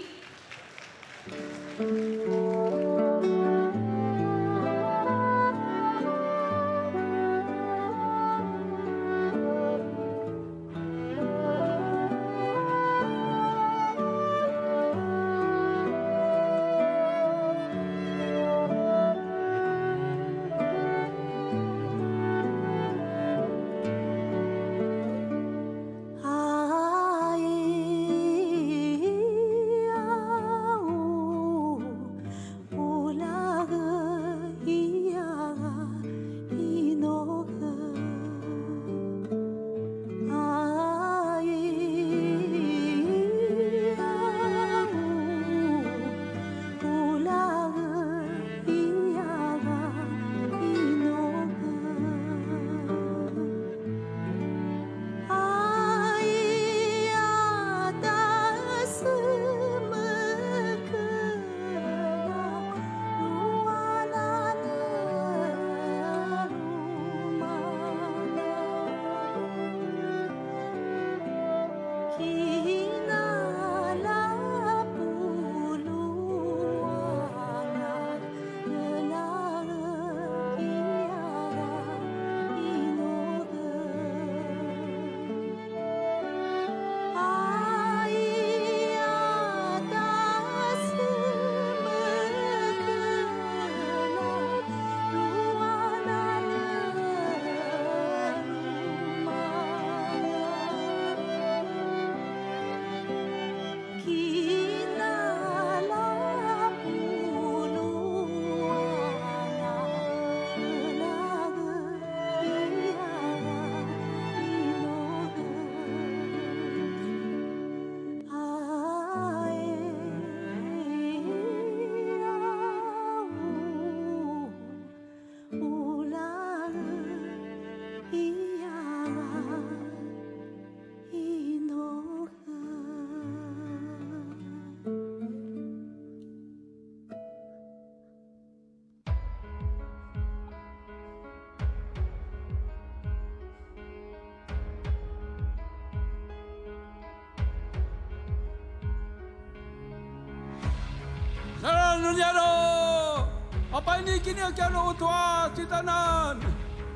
Nyaro, apa ini kini kano tua titanan.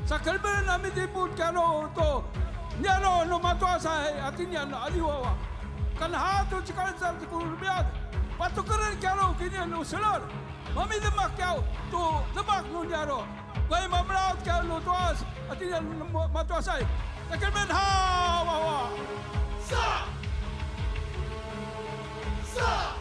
Sakalben namin diput kano to. Nyaro no matua sai atinya na aliwa. Kan hatu cikal sar kurbiat. Patukaran kano kini no selor. Mami demak kau tu demak no nyaro. Kau mamlaut kano tuas atinya matua sai. Sakalben ha wa. Sa. Sa.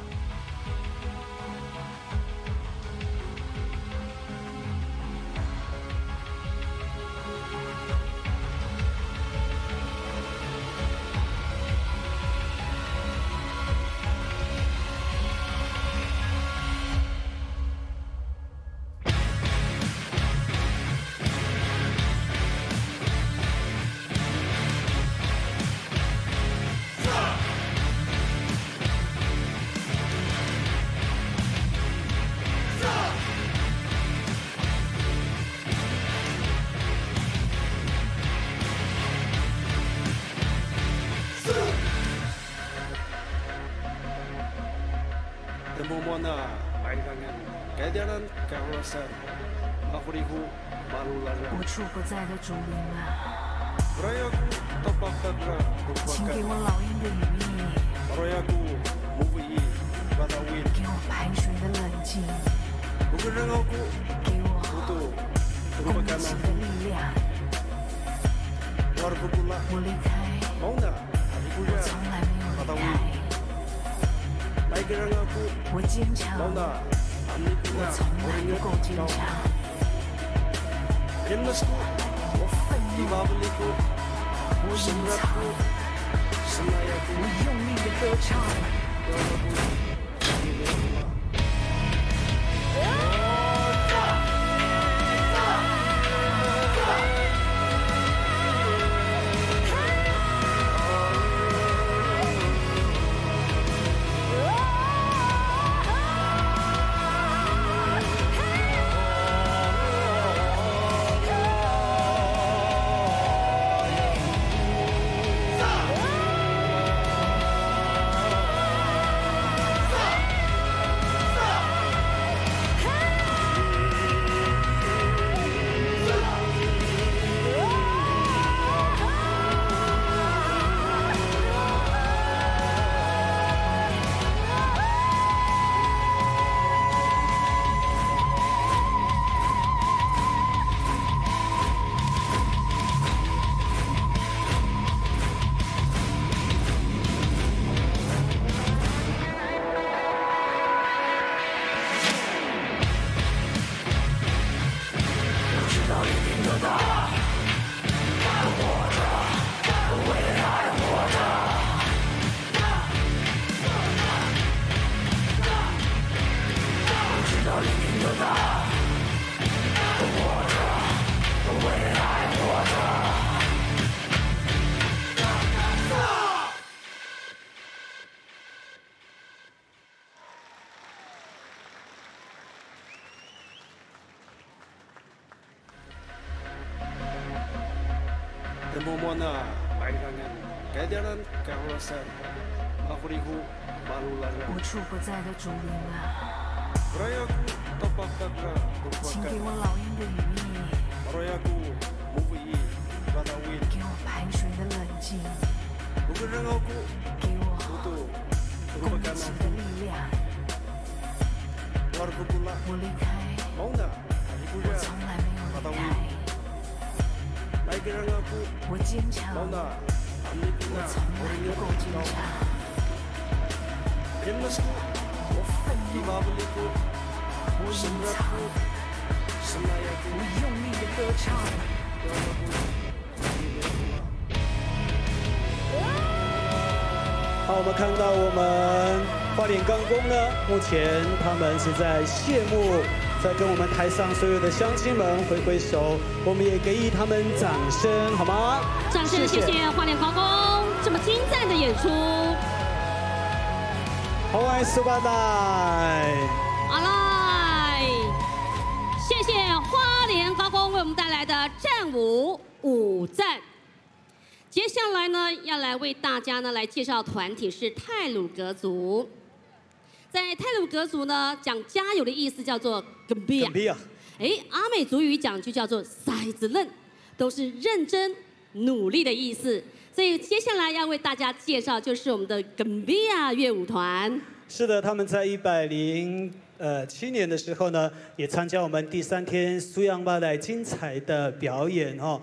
Temomona, Bairangan, Kadiaran, Karosan, Mahurihu, Malularan。无处不在的主灵啊， Rayaku, Topakadra, 请给我老鹰的羽翼， Rayaku, Mui, Badawin， 给我排水的冷静， Bukurangaku， 给我 Tutu， 攻击的力量。 Warbukula， 我离开， Mauna， 我从来没有离开。 我坚强，我从来不够坚强。我愤怒，我隐藏，我用力的歌唱。 Temomona, Bairangan, Kadiaran, Karosan, Mahurihu, Malularan。 无处不在的主灵啊， Rayaku, Topakadra， 请给我老鹰的羽翼， Rayaku, Mui, Badawin， 给我排水的冷静， Bukurangaku， 给我 Tutu， 攻击的力量。 Warbukula， 我离开， Mauna， 我从来没有离开。 我坚强，我从来不够坚强。我愤怒，我隐藏，我用力的歌唱。好，我们看到我们花莲钢工呢，目前他们是在谢幕。 在跟我们台上所有的乡亲们挥挥手，我们也给予他们掌声，好吗？掌声谢谢花莲高工这么精湛的演出。好，来苏巴代，好来，谢谢花莲高工为我们带来的战舞舞战。接下来呢，要来为大家呢来介绍团体是太鲁阁族。在太鲁阁族呢，讲加油的意思叫做 gembira。阿美族语讲就叫做骰子愣，都是认真努力的意思。所以接下来要为大家介绍就是我们的 gembira 乐舞团。是的，他们在107年的时候呢，也参加我们第3天苏央巴莱精彩的表演哦。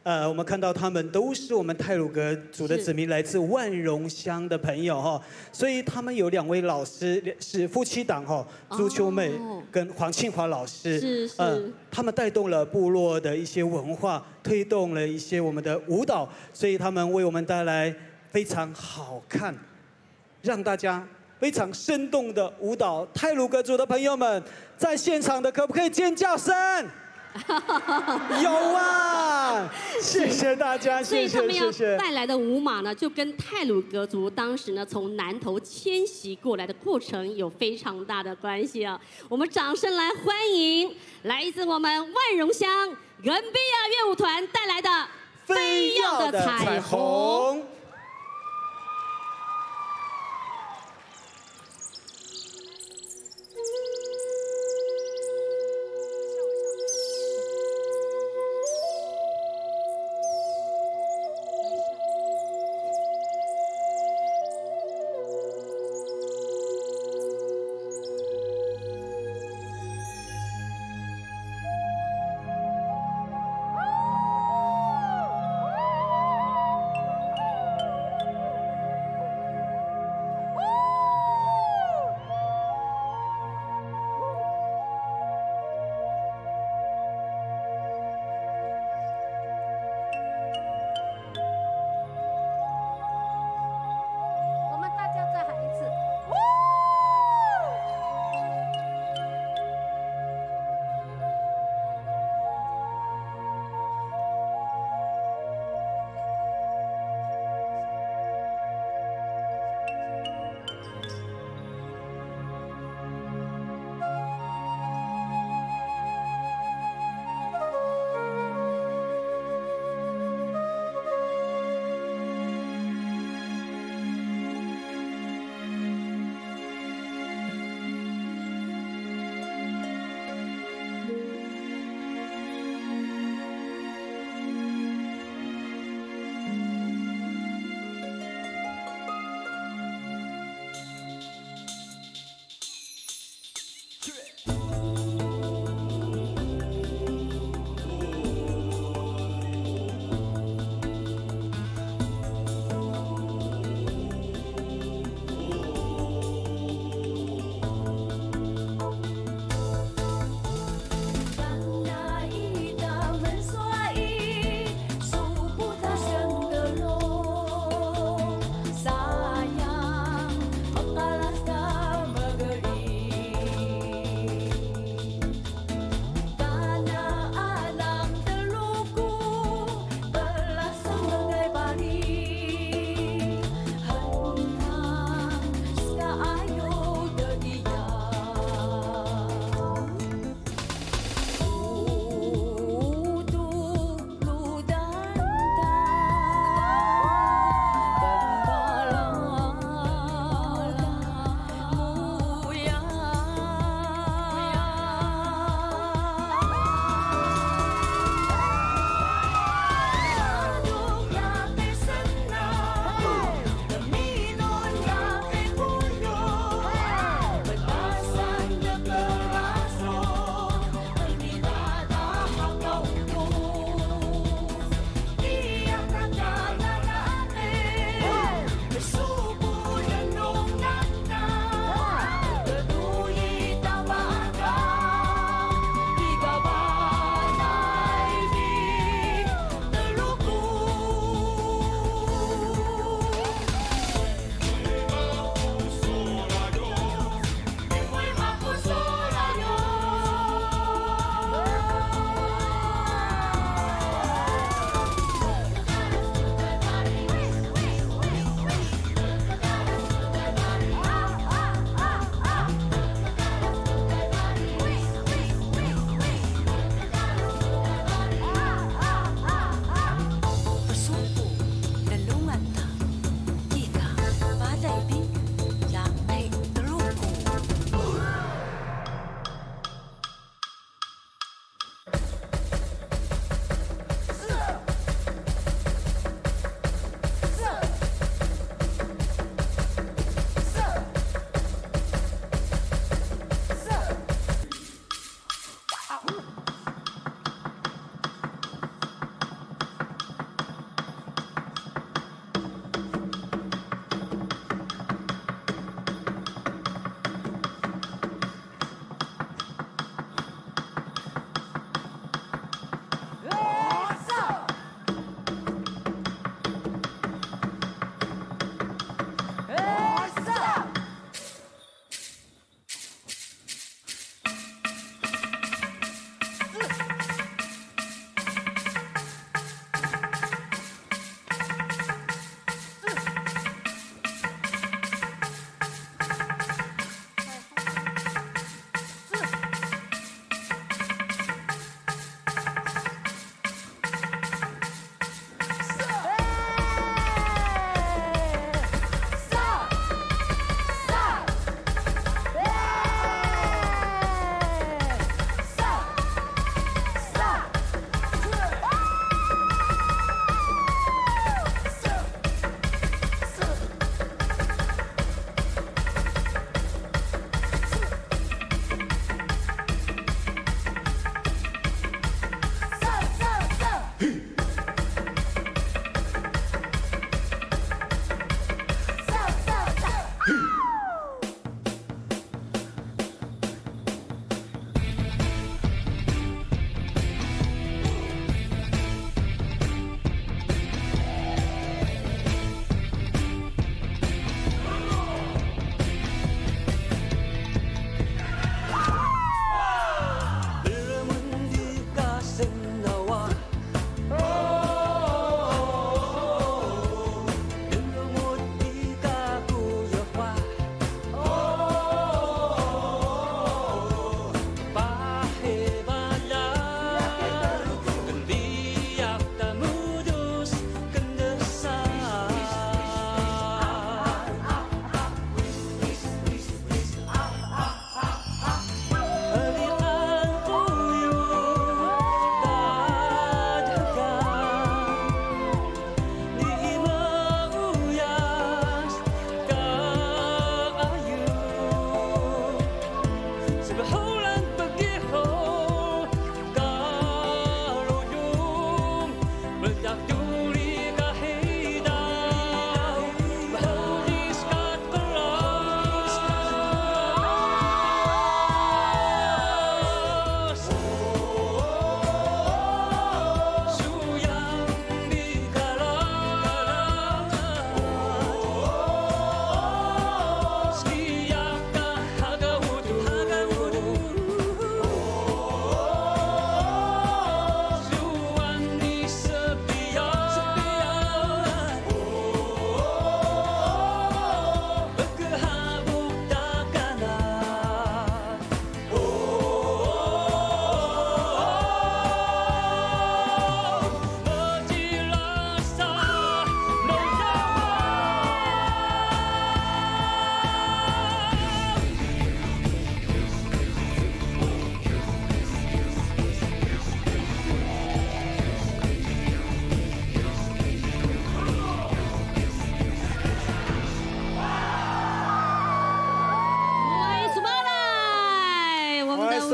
我们看到他们都是我们太鲁阁族的子民，来自万荣乡的朋友哈，所以他们有2位老师是夫妻档哈，朱秋妹跟黄庆华老师，他们带动了部落的一些文化，推动了一些我们的舞蹈，所以他们为我们带来非常好看，让大家非常生动的舞蹈。太鲁阁族的朋友们，在现场的可不可以尖叫声？有啊！谢谢大家，谢谢谢谢。所以他们要带来的舞马呢，就跟太鲁阁族当时呢从南投迁徙过来的过程有非常大的关系啊！我们掌声来欢迎来自我们万荣乡人比亚乐舞团带来的《飞耀的彩虹》。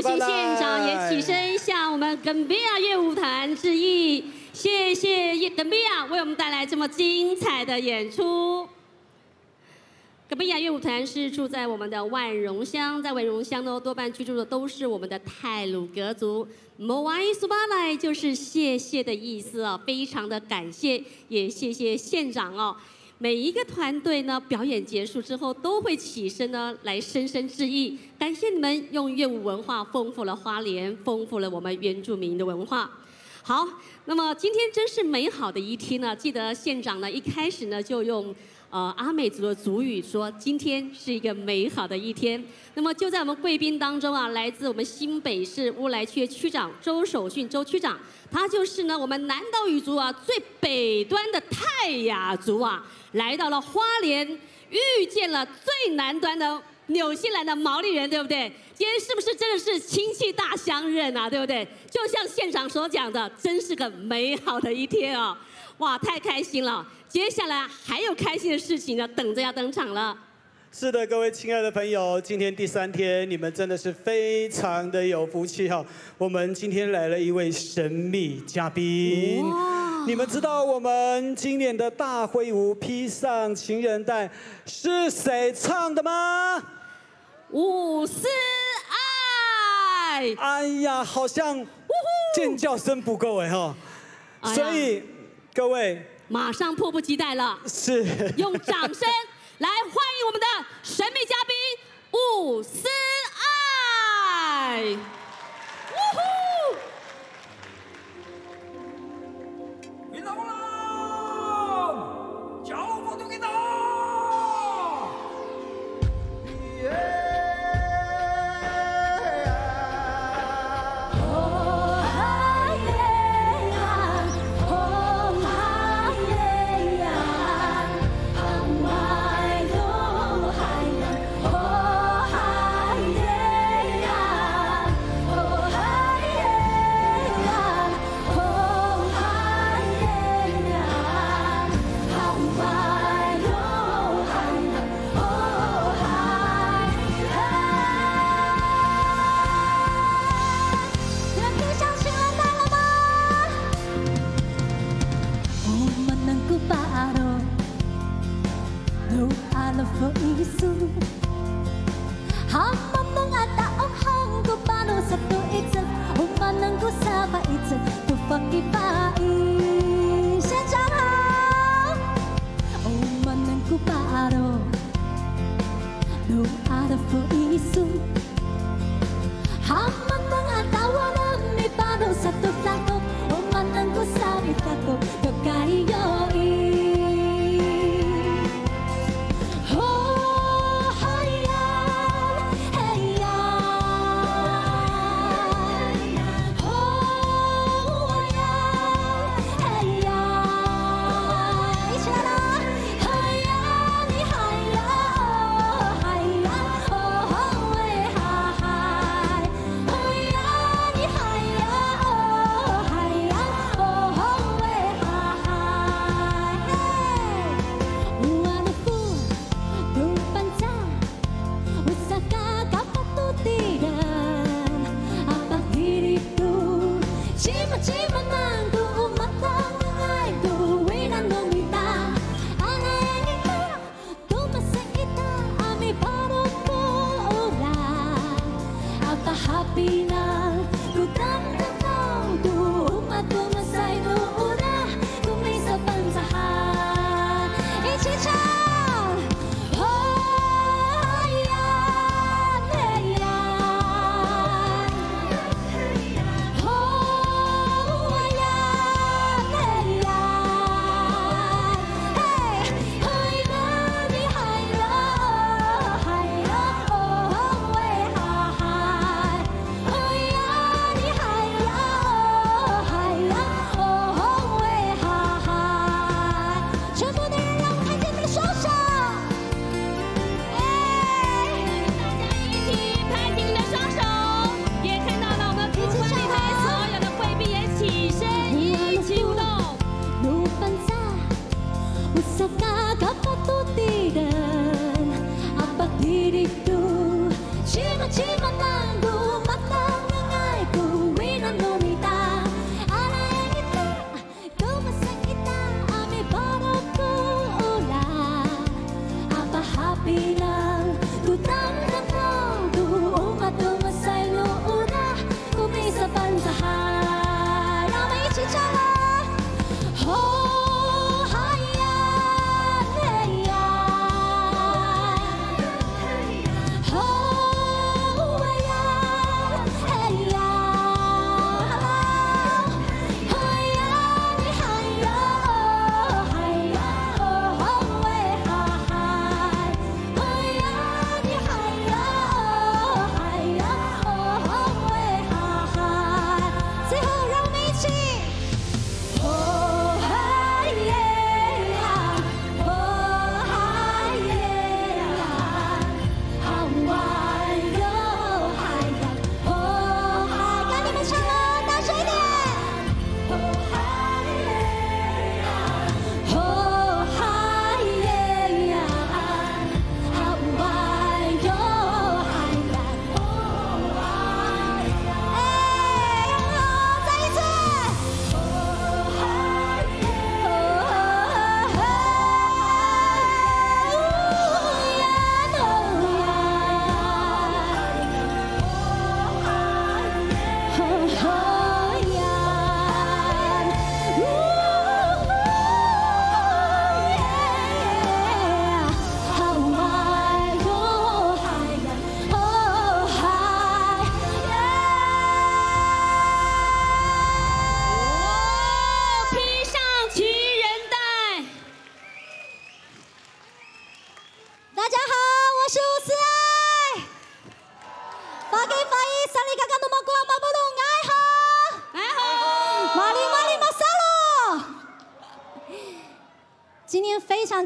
请县长也起身向我们耿比亚乐舞团致意，谢谢耿比亚为我们带来这么精彩的演出。耿比亚乐舞团是住在我们的万荣乡，在万荣乡呢，多半居住的都是我们的太鲁阁族。Moai Subalai 就是谢谢的意思哦，非常的感谢，也谢谢县长哦。每一个团队呢，表演结束之后都会起身呢，来深深致意，感谢你们用乐舞文化丰富了花莲，丰富了我们原住民的文化。好，那么今天真是美好的一天呢。记得县长呢一开始呢就用阿美族的族语说，今天是一个美好的一天。那么就在我们贵宾当中啊，来自我们新北市乌来区区长周守训周区长，他就是呢我们南岛语族啊最北端的泰雅族啊，来到了花莲，遇见了最南端的纽西兰的毛利人，对不对？今天是不是真的是亲戚大相认啊？对不对？就像县长所讲的，真是个美好的一天哦！哇，太开心了！接下来还有开心的事情呢，等着要登场了。是的，各位亲爱的朋友，今天第3天，你们真的是非常的有福气哈！我们今天来了一位神秘嘉宾。你们知道我们今年的大会舞披上情人带是谁唱的吗？伍思爱。哎呀，好像尖叫声不够哎哈，所以各位马上迫不及待了，是用掌声来欢迎我们的神秘嘉宾伍思爱。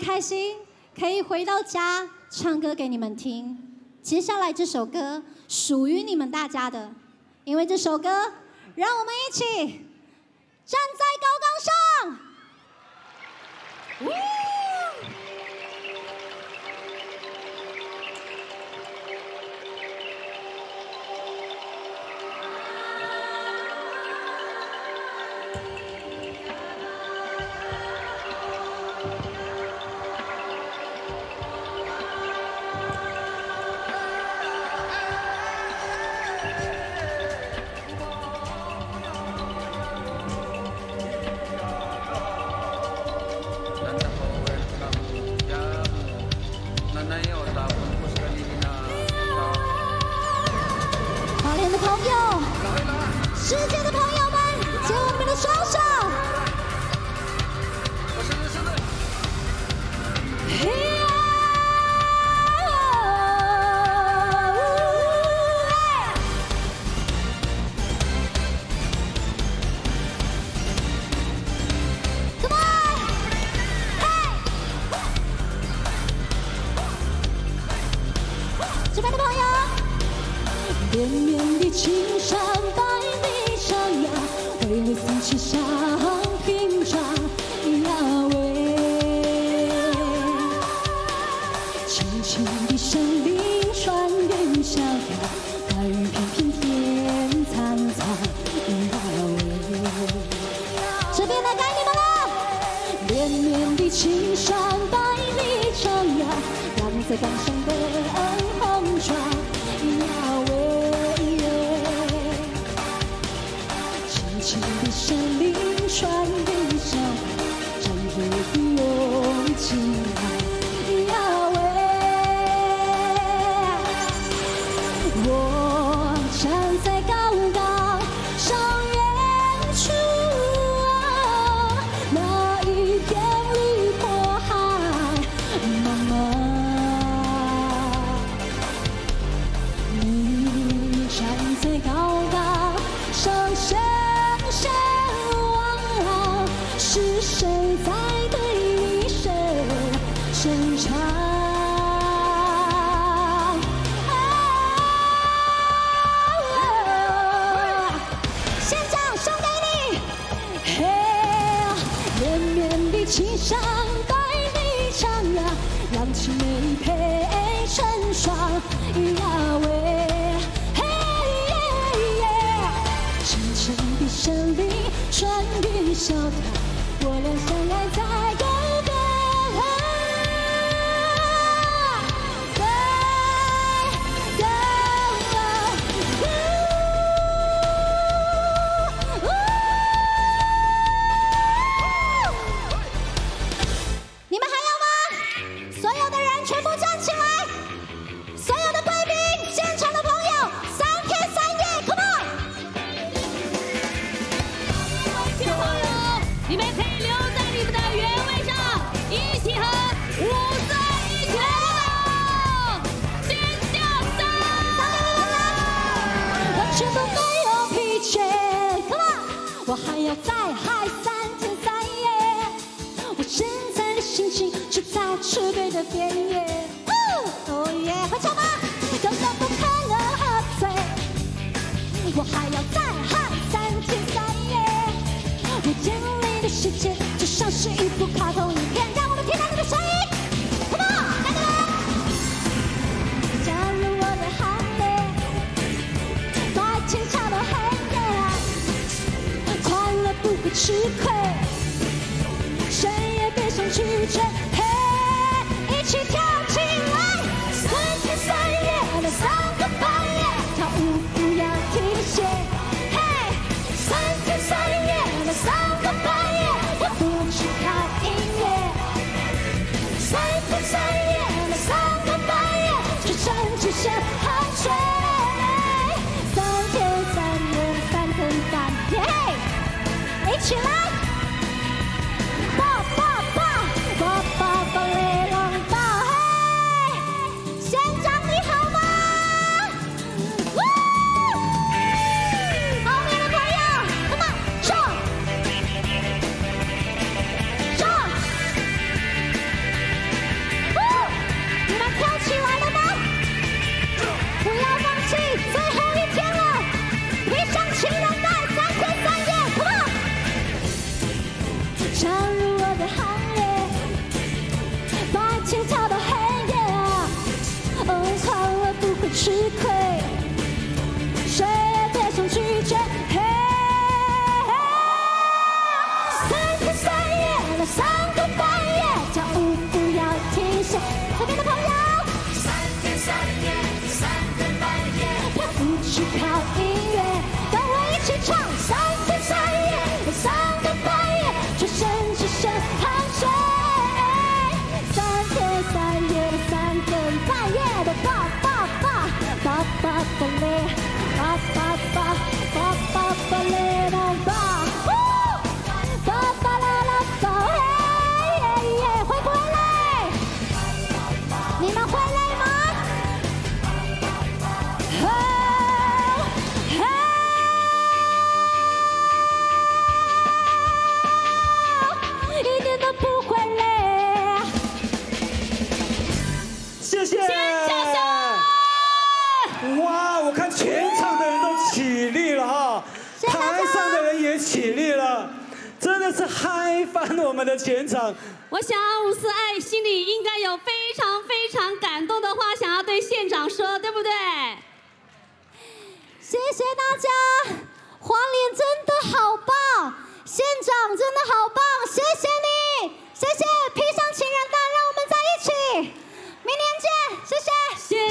开心，可以回到家唱歌给你们听。接下来这首歌属于你们大家的，因为这首歌让我们一起站在高岗上。花莲的朋友，世界的朋友们，借我们的双手。这边的朋友。连绵的青山百里长呀，巍巍四起像屏障呀喂。轻轻的声铃穿云霄呀，大雨片片天苍苍呀喂。这边来该你们了，连绵的青山百里长呀，浪在岗上的红妆呀喂。轻的声铃传云霄，战日的勇气呀喂！我站在高岗上远处啊，那一片绿波海茫茫。你站在高岗上深深望，是谁在对你声唱？县长送给你，嘿，连绵的青山百里长呀，浪起美配成双呀喂。轻的声铃传云霄呀，我俩相爱在高岗。你们还要吗？所有的人全部站起来，所有的贵宾、现场的朋友，3天3夜 ，Come on！你们可以留在你们的原位上，一起和5岁一起来尖叫声！完全都没有疲倦 ，Come on！ 我还要再嗨3天3夜，我现在的心情就在吃对的边缘。哦耶，会唱吗？根本不可能喝醉，我还要再嗨3天3夜。我眼里的世界就像是一部卡通影片，让我们听到你的声音。Come on， 来来来，加入我的行列，快进场的黑夜，快乐不会吃亏，谁也别想拒绝，嘿，一起跳起来，3天3夜的3个半夜，跳舞不要停歇，嘿，3天3夜。3个半夜，我不去看音乐。3天3夜的3个半夜，全身只剩汗水。3天3夜3更半夜，一起来！爸爸爸爸爸爸雷浪大嘿，县长你好吗？后面的朋友 ，Come on， 上！我看全场的人都起立了哈，台上的人也起立了，真的是嗨翻我们的全场。我想伍思爱心里应该有非常非常感动的话想要对县长说，对不对？谢谢大家，花莲真的好棒，县长真的好棒，谢谢你，谢谢披上情人带，让我们在一起，明年见，谢谢，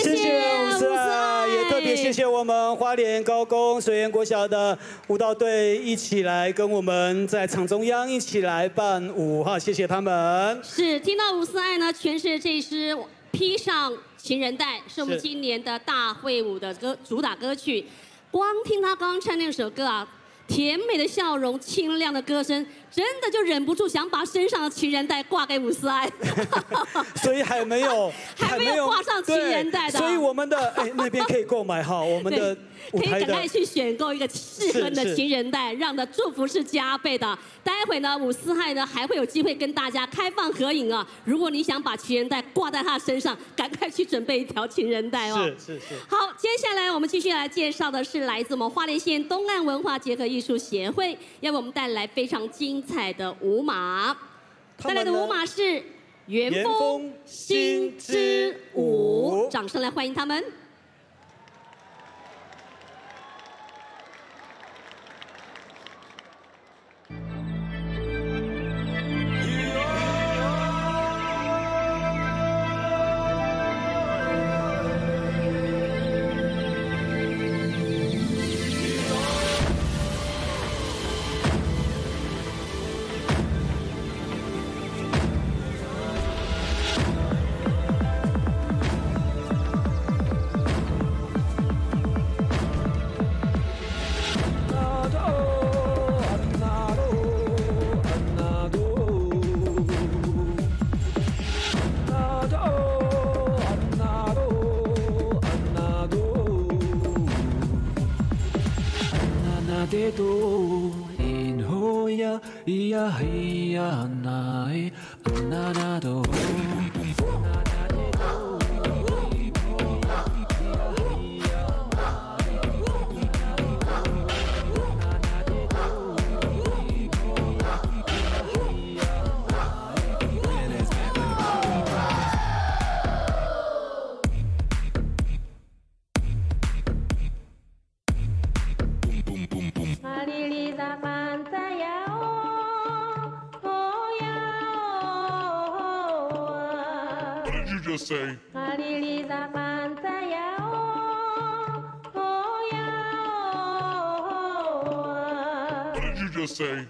谢谢伍思爱，也特别谢谢我们花莲高工水源国小的舞蹈队一起来跟我们在场中央一起来伴舞哈，谢谢他们。是听到伍思爱呢诠释这支披上情人带，是我们今年的大会舞的主打歌曲。光听他刚刚唱那首歌啊，甜美的笑容，清亮的歌声，真的就忍不住想把身上的情人带挂给伍思爱。所以还没有挂上情人带的，所以我们的那边可以购买哈，我们的舞台的可以赶快去选购一个适合你的情人带，让的祝福是加倍的。待会呢，伍思爱呢还会有机会跟大家开放合影啊。如果你想把情人带挂在他身上，赶快去准备一条情人带哦。是。好，接下来我们继续来介绍的是来自我们花莲县东岸文化结合艺术协会，要为我们带来非常精彩的舞马。带来的舞马是元丰新之舞，掌声来欢迎他们。Say. What did you just say?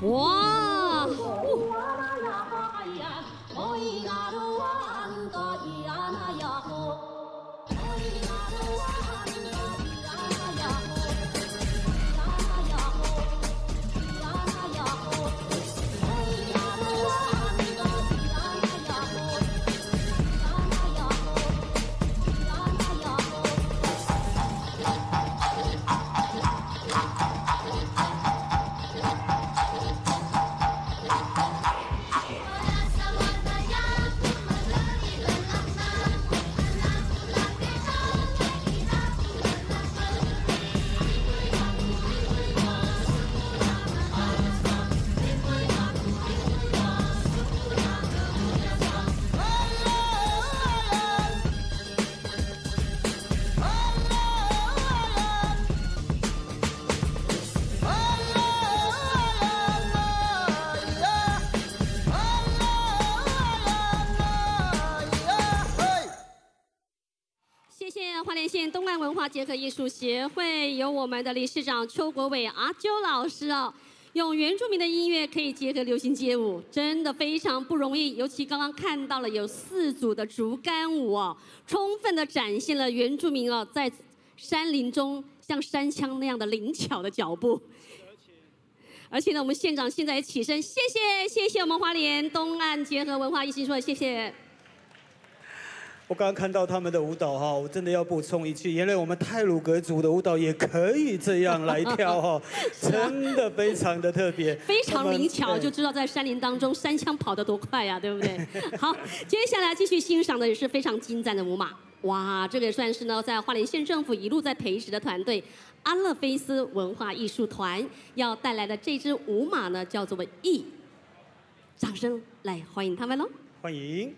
哇！花莲县东岸文化结合艺术协会由我们的理事长邱国伟阿啾老师哦，用原住民的音乐可以结合流行街舞，真的非常不容易。尤其刚刚看到了有4组的竹竿舞哦，充分的展现了原住民哦在山林中像山枪那样的灵巧的脚步。而且呢，我们县长现在也起身，谢谢我们花莲东岸结合文化艺术会，谢谢。我刚刚看到他们的舞蹈哈，我真的要补充一句，原来我们太鲁阁族的舞蹈也可以这样来跳哈，真的非常的特别，非常灵巧，就知道在山林当中山枪跑得多快呀，对不对？好，接下来继续欣赏的也是非常精湛的舞马，哇，这个也算是呢在花莲县政府一路在培植的团队。安乐菲斯文化艺术团要带来的这支舞马呢，叫做“翼”，掌声来欢迎他们喽！欢迎。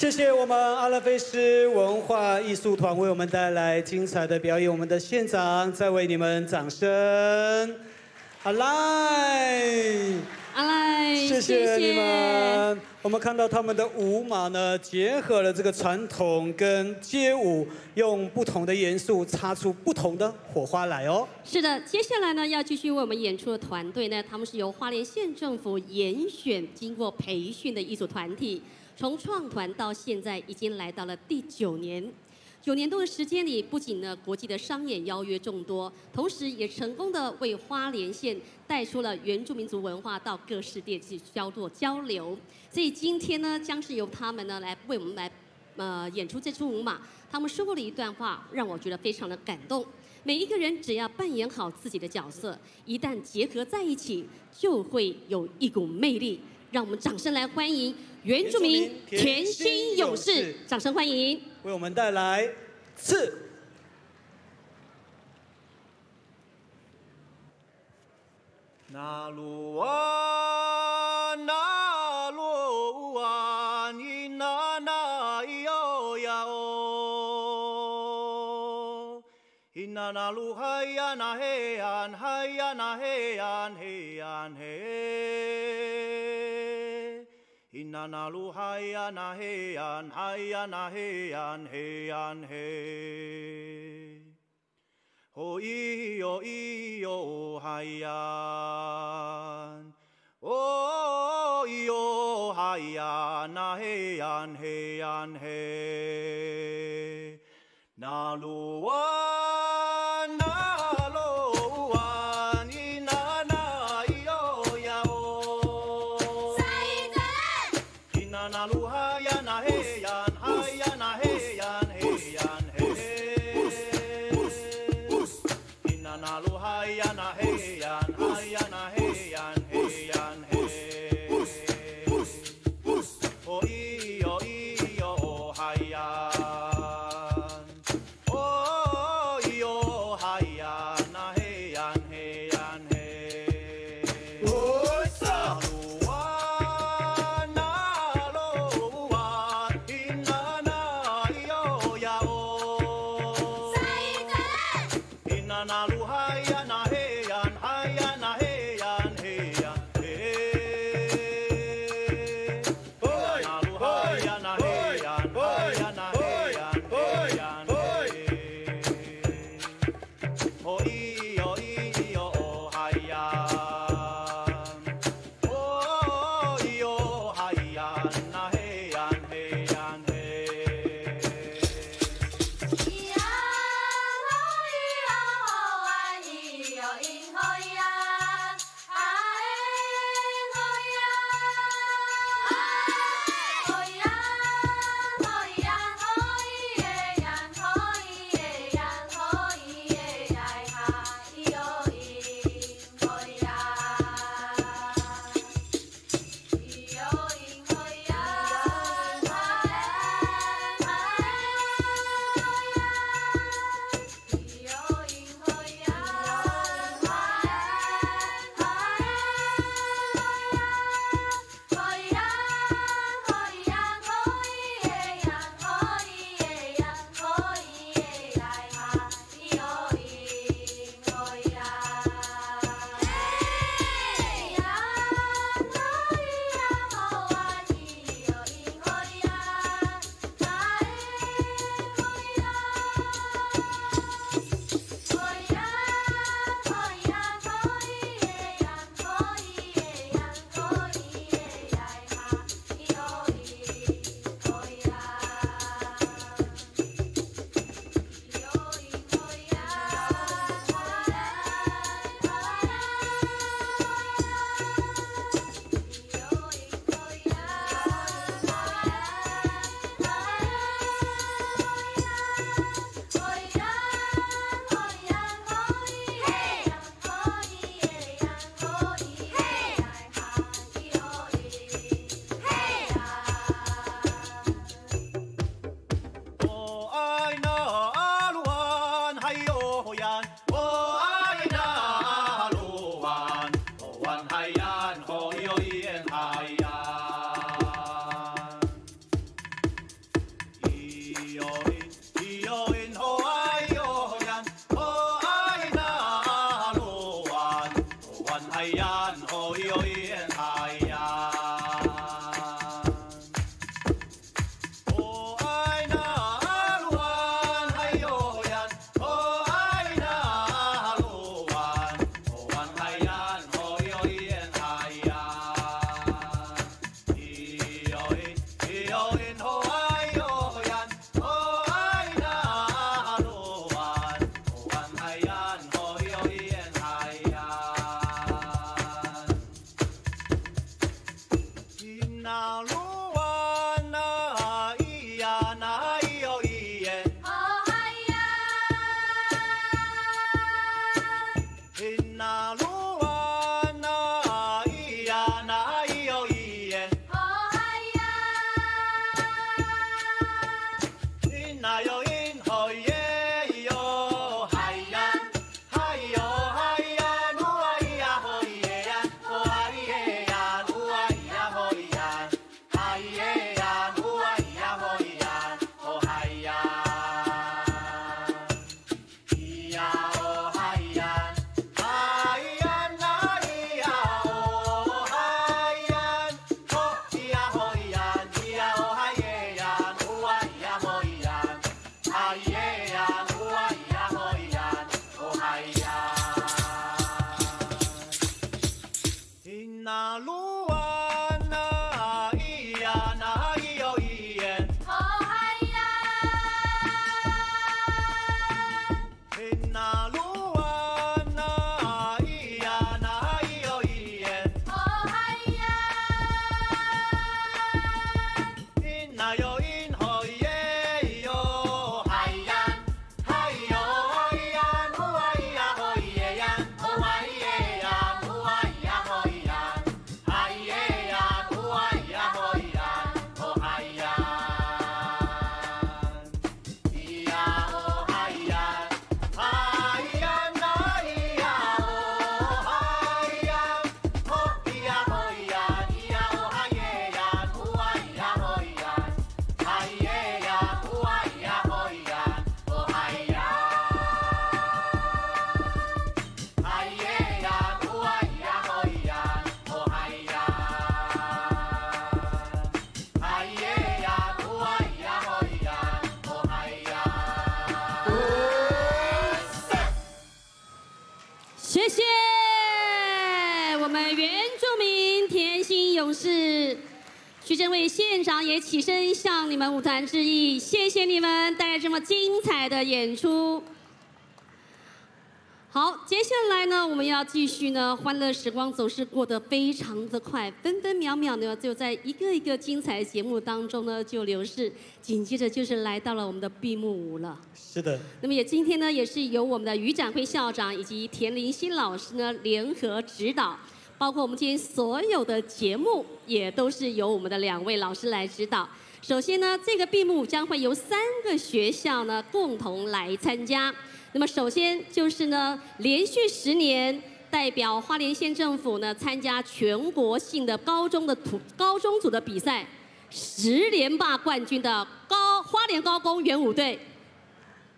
谢谢我们阿拉菲斯文化艺术团为我们带来精彩的表演，我们的县长再为你们掌声。阿赖，阿赖，谢谢你们。我们看到他们的舞马呢，结合了这个传统跟街舞，用不同的元素擦出不同的火花来哦。是的，接下来呢要继续为我们演出的团队呢，他们是由花莲县政府严选、经过培训的艺术团体，从创团到现在已经来到了第9年。9年多的时间里，不仅呢国际的商演邀约众多，同时也成功的为花莲县带出了原住民族文化到各世界去做交流。所以今天呢，将是由他们呢来为我们来演出这出舞马。他们说过了一段话，让我觉得非常的感动。每一个人只要扮演好自己的角色，一旦结合在一起，就会有一股魅力。让我们掌声来欢迎原住民甜心勇士，掌声欢迎，为我们带来刺。那鲁哇那鲁哇你那那哟呀哦，伊那那鲁嗨呀那嘿安嗨呀那嘿安嘿安嘿。Inna na lu haya na heyan heyan he. Ho iyo hayan. Oh iyo hayan na heyan he. Na lu 谢谢我们原住民甜心勇士徐正伟县长也起身向你们舞团致意，谢谢你们带来这么精彩的演出。好，接下来呢，我们要继续呢，欢乐时光总是过得非常的快，分分秒秒呢就在一个一个精彩的节目当中呢就流逝，紧接着就是来到了我们的闭幕舞了。是的。那么今天呢，也是由我们的于展辉校长以及田林新老师呢联合指导，包括我们今天所有的节目也都是由我们的2位老师来指导。首先呢，这个闭幕舞将会由3个学校呢共同来参加。那么首先就是呢，连续10年代表花莲县政府呢参加全国性的高中组的比赛，10连霸冠军的花莲高工元舞队。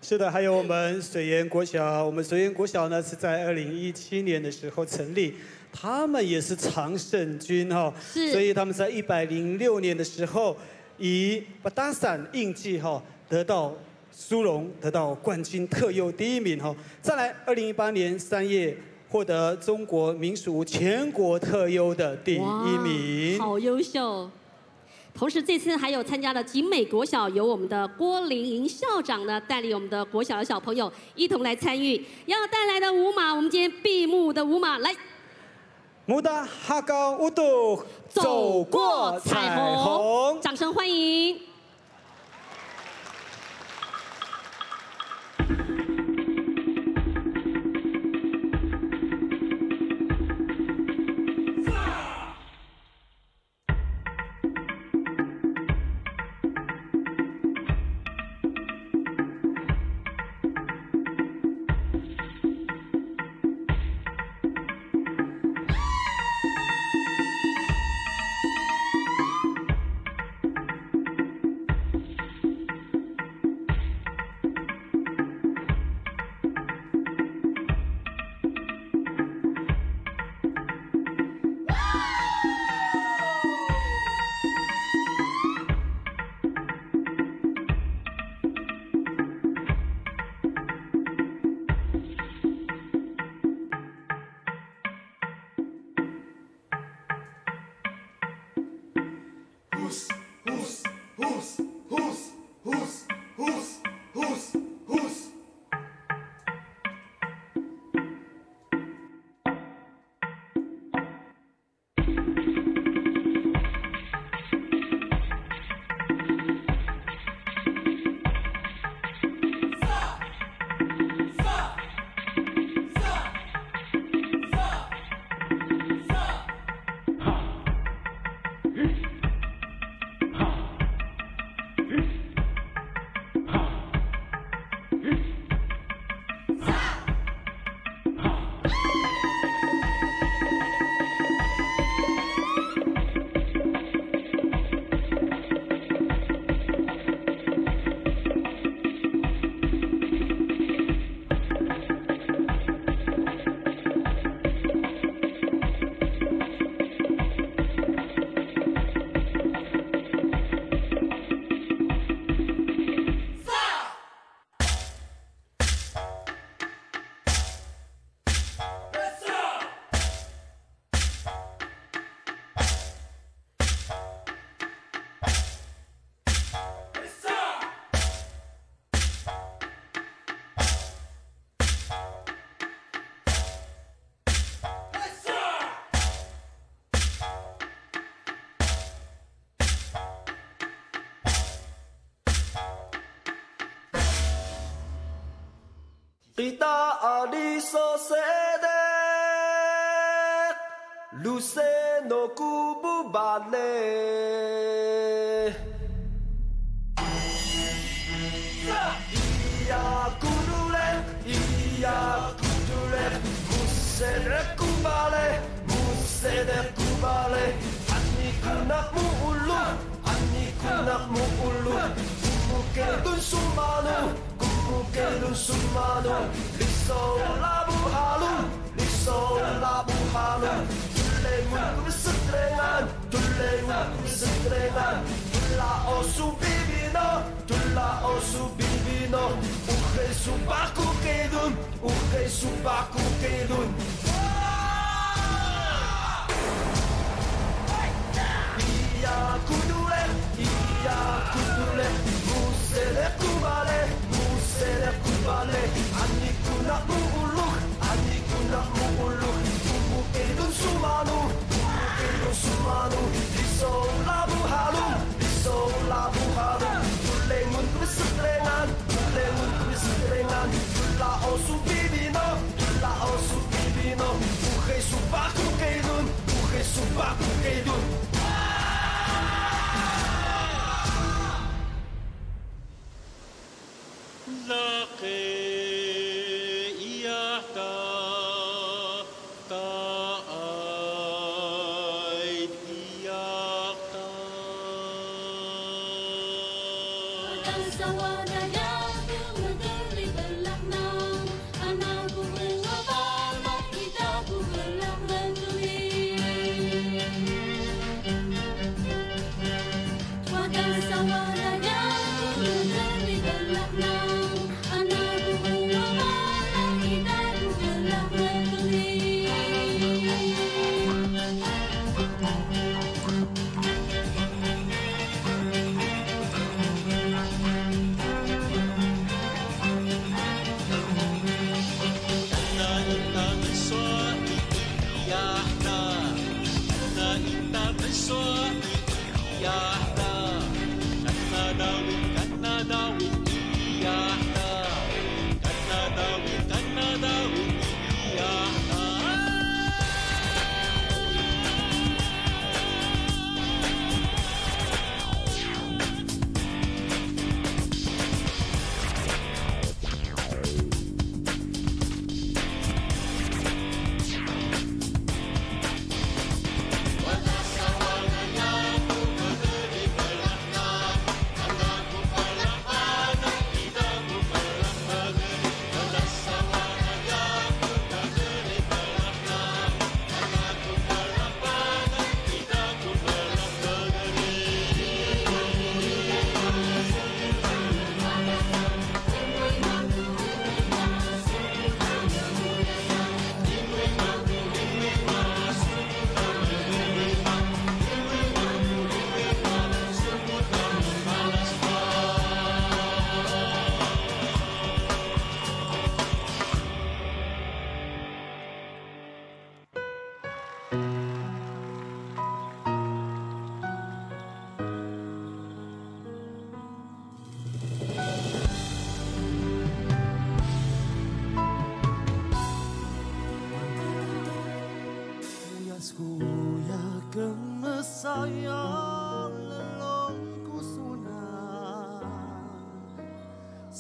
是的，还有我们水源国小，我们水源国小呢是在2017年的时候成立，他们也是常胜军哈，所以他们在106年的时候以巴达伞印记哈得到殊荣，得到冠军特优第1名哈。再来2018年3月获得中国民俗舞全国特优的第1名，好优秀。同时，这次还有参加了景美国小，由我们的郭玲莹校长呢带领我们的国小的小朋友一同来参与。要带来的舞码，我们今天闭幕的舞码来。木达哈高舞度走过彩虹，掌声欢迎。Kita ali sosede Luce no kubu bale Iya kudule Musede kubale Ani kunak mu ulu Kumukedun sumanu Liso labu halu Tulengun kusetrengan Tula osu bibino Uhe subaku kedun Iya kudule Musele kubale Ani kunak mu ulu Kumukedun sumanu Liso labu halu Tulengun kusetrengan Tula osu bibino Uhe subaku kedun Laki iyaka ta'aid iyaka Dan sawana yang menggeri belakna Anak bunga balak kita belak mentuli Dan sawana yang menggeri belakna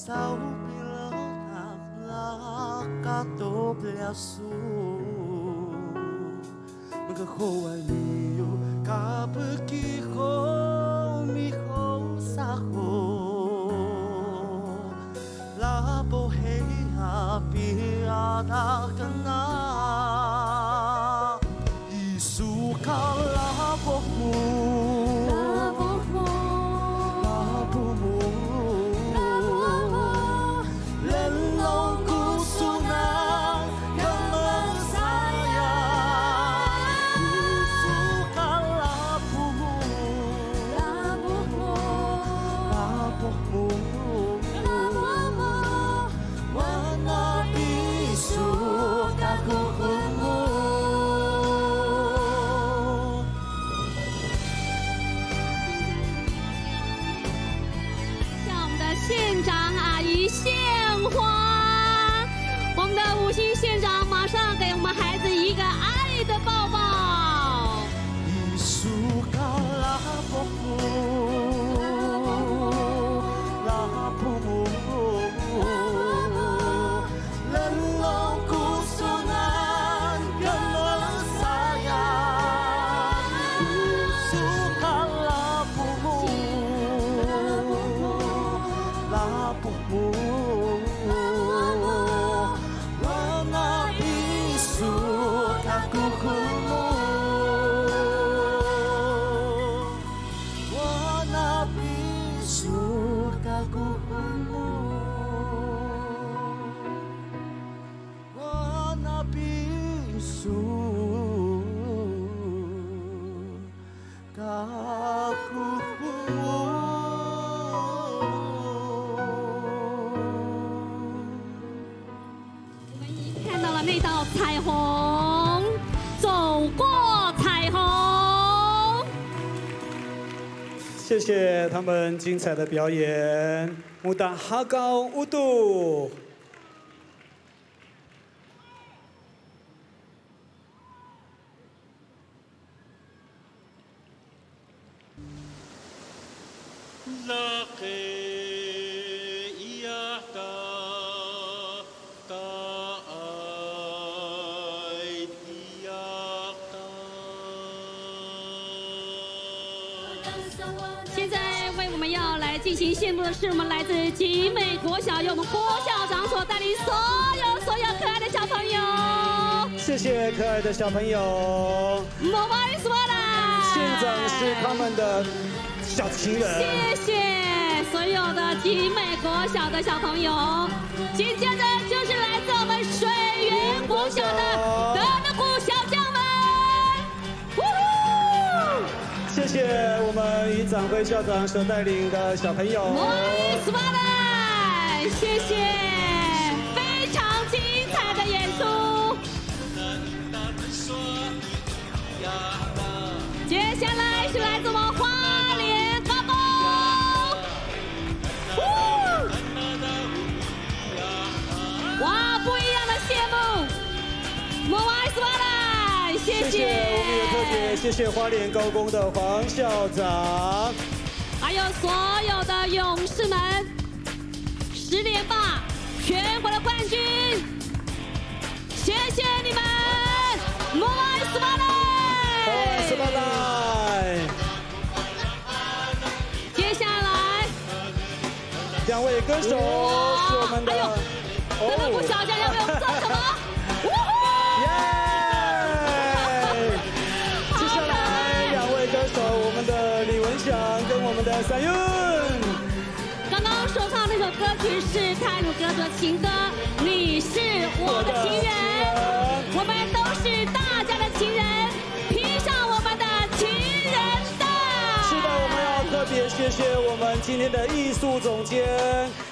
Sau pilotak lakato pliasu Magkakuha liyo kapaki ko miho sako Labo hey happy ada ka na Isuka labo mo Suka 那道彩虹，走过彩虹。谢谢他们精彩的表演，穆达哈高乌杜。现在为我们要来进行献幕的是我们来自集美国小，由我们郭校长所带领所有可爱的小朋友。谢谢可爱的小朋友。莫瓦伊斯瓦拉。县长是他们的小情人。谢谢所有的集美国小的小朋友。紧接着就是来自我们水源国小的德德古小将们。谢谢我们于长辉校长所带领的小朋友。谢谢，非常精彩的演出。接下来是来自我们花莲高工。哇，不一样的谢幕。谢谢，我们也特别谢谢花莲高工的黄校长，还有所有的勇士们，10连霸全国的冠军，谢谢你们，莫瓦斯巴莱，接下来2位歌手是我们的，德德古小将要为我们做什么？我们的李文祥跟我们的三韵，刚刚所唱那首歌曲是泰鲁格族的情歌，你是我的情人，我们都是大家的情人，披上我们的情人带。是的，我们要特别谢谢我们今天的艺术总监，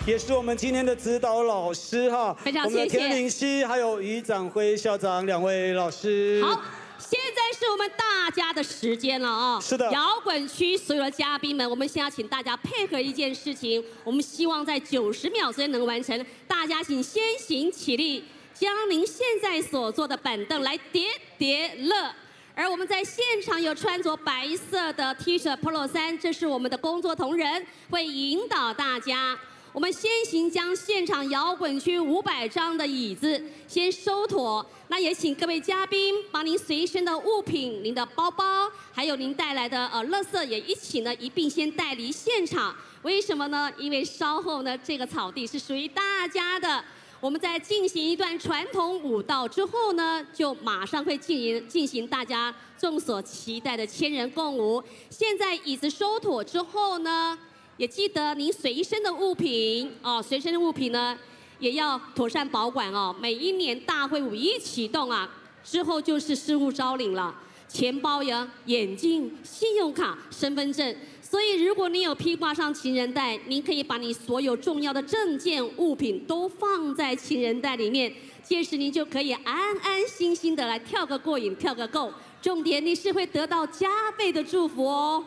也是我们今天的指导老师哈，非常谢谢我们的田林熙还有于长辉校长2位老师。好。现在是我们大家的时间了啊！是的，摇滚区所有的嘉宾们，我们先要请大家配合一件事情，我们希望在90秒之内能完成。大家请先行起立，将您现在所坐的板凳来叠叠乐。而我们在现场有穿着白色的 T 恤 Polo 衫，这是我们的工作同仁，会引导大家。我们先行将现场摇滚区500张的椅子先收妥，那也请各位嘉宾把您随身的物品、您的包包，还有您带来的垃圾也一起呢一并先带离现场。为什么呢？因为稍后呢这个草地是属于大家的。我们在进行一段传统舞蹈之后呢，就马上会进行大家众所期待的千人共舞。现在椅子收妥之后呢，也记得您随身的物品随身的物品呢，也要妥善保管哦。每一年大会5一启动啊，之后就是事务招领了，钱包呀、眼镜、信用卡、身份证。所以，如果你有披挂上情人带，您可以把你所有重要的证件物品都放在情人带里面，届时您就可以安安心心的来跳个过瘾，跳个够。重点，你是会得到加倍的祝福哦。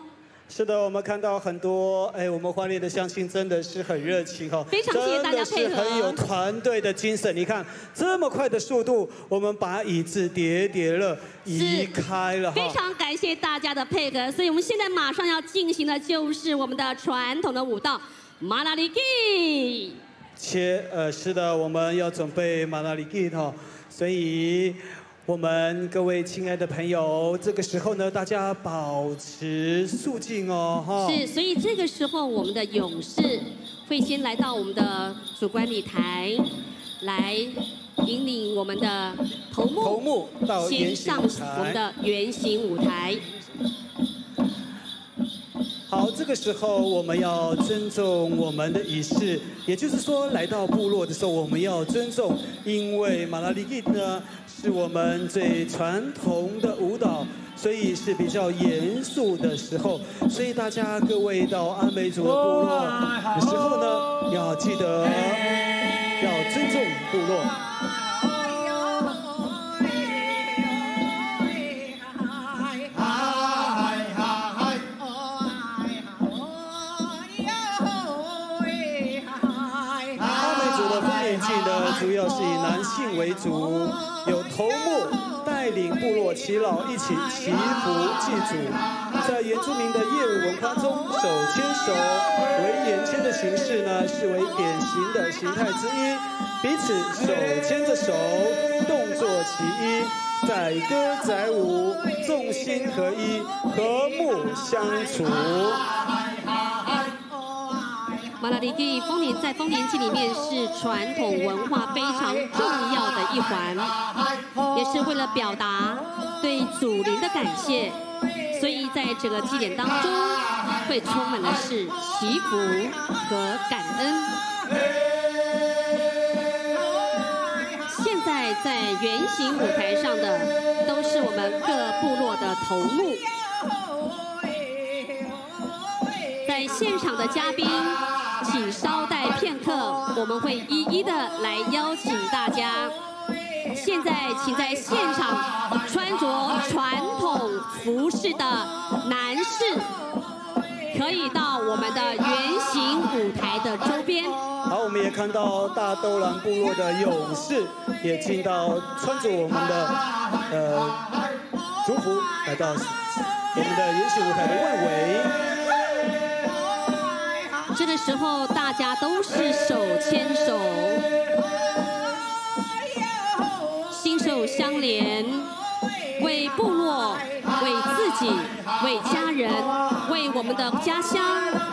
是的，我们看到很多，我们花莲的乡亲真的是很热情哦，非常谢谢大家配合，真的是很有团队的精神。你看这么快的速度，我们把椅子叠叠乐移开了，非常感谢大家的配合。所以我们现在马上要进行的就是我们的传统的舞蹈马拉里基。是的，我们要准备马拉里基哈，所以。我们各位亲爱的朋友，这个时候呢，大家保持肃静哦，哈。是，所以这个时候我们的勇士会先来到我们的主观礼台，来引领我们的头目到先上我们的圆形舞台。好，这个时候我们要尊重我们的仪式，也就是说，来到部落的时候，我们要尊重，因为马拉里基呢是我们最传统的舞蹈，所以是比较严肃的时候，所以大家各位到阿美族的部落的时候呢，要记得要尊重部落。男性为主，有头目带领部落耆老一起祈福祭祖。在原住民的业务文化中，手牵手为眼牵的形式呢，是为典型的形态之一。彼此手牵着手，动作其一，载歌载舞，众心合一，和睦相处。马拉里基丰年在丰年祭里面是传统文化非常重要的一环，也是为了表达对祖灵的感谢，所以在这个祭典当中会充满的是祈福和感恩。现在在圆形舞台上的都是我们各部落的头目，在现场的嘉宾请稍待片刻，我们会一一的来邀请大家。现在，请在现场穿着传统服饰的男士，可以到我们的圆形舞台的周边。好，我们也看到大兜兰部落的勇士也进到穿着我们的族服，来到我们的圆形舞台的外围。这个时候，大家都是手牵手，心手相连，为部落、为自己、为家人、为我们的家乡、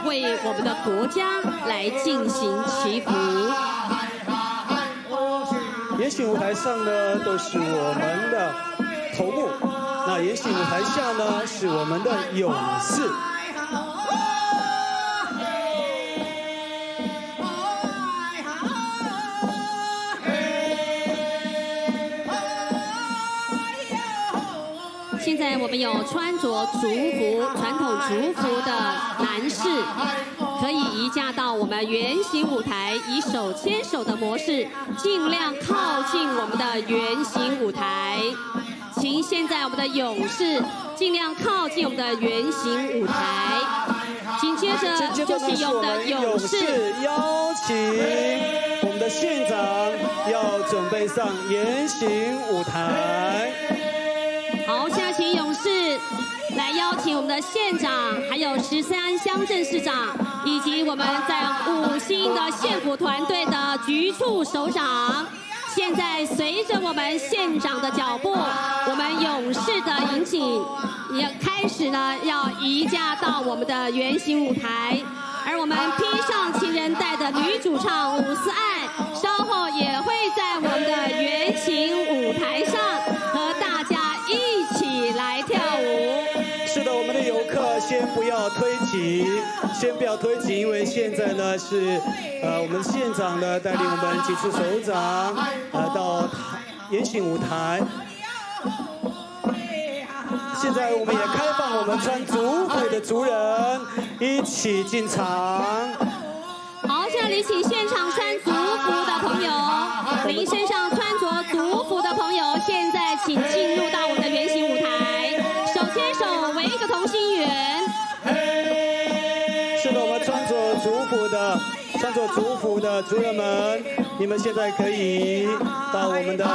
为我们的国家来进行祈福。圆形舞台上呢，都是我们的头目；那圆形舞台下呢，是我们的勇士。现在我们有穿着族服、传统族服的男士，可以移驾到我们圆形舞台，以手牵手的模式，尽量靠近我们的圆形舞台。请现在我们的勇士尽量靠近我们的圆形舞台。紧接着就是我们的勇士邀请我们的县长要准备上圆形舞台。好，现在请勇士来邀请我们的县长，还有13乡镇市长，以及我们在5星的县府团队的局处首长。现在随着我们县长的脚步，我们勇士的引领也开始呢，要移驾到我们的圆形舞台。而我们披上情人带的女主唱伍思爱，稍后也会在我们的圆形舞台上和大家一起来跳舞。是的，我们的游客先不要推挤，因为现在呢是我们县长呢带领我们几处首长到圆形舞台。现在我们也开放我们穿族服的族人一起进场。好，这里请现场穿族服的朋友，您身上穿着族服的朋友，现在请进入到我们的圆形舞台，手牵手围一个同心圆。是的，我们穿着族服的族人们，你们现在可以到我们的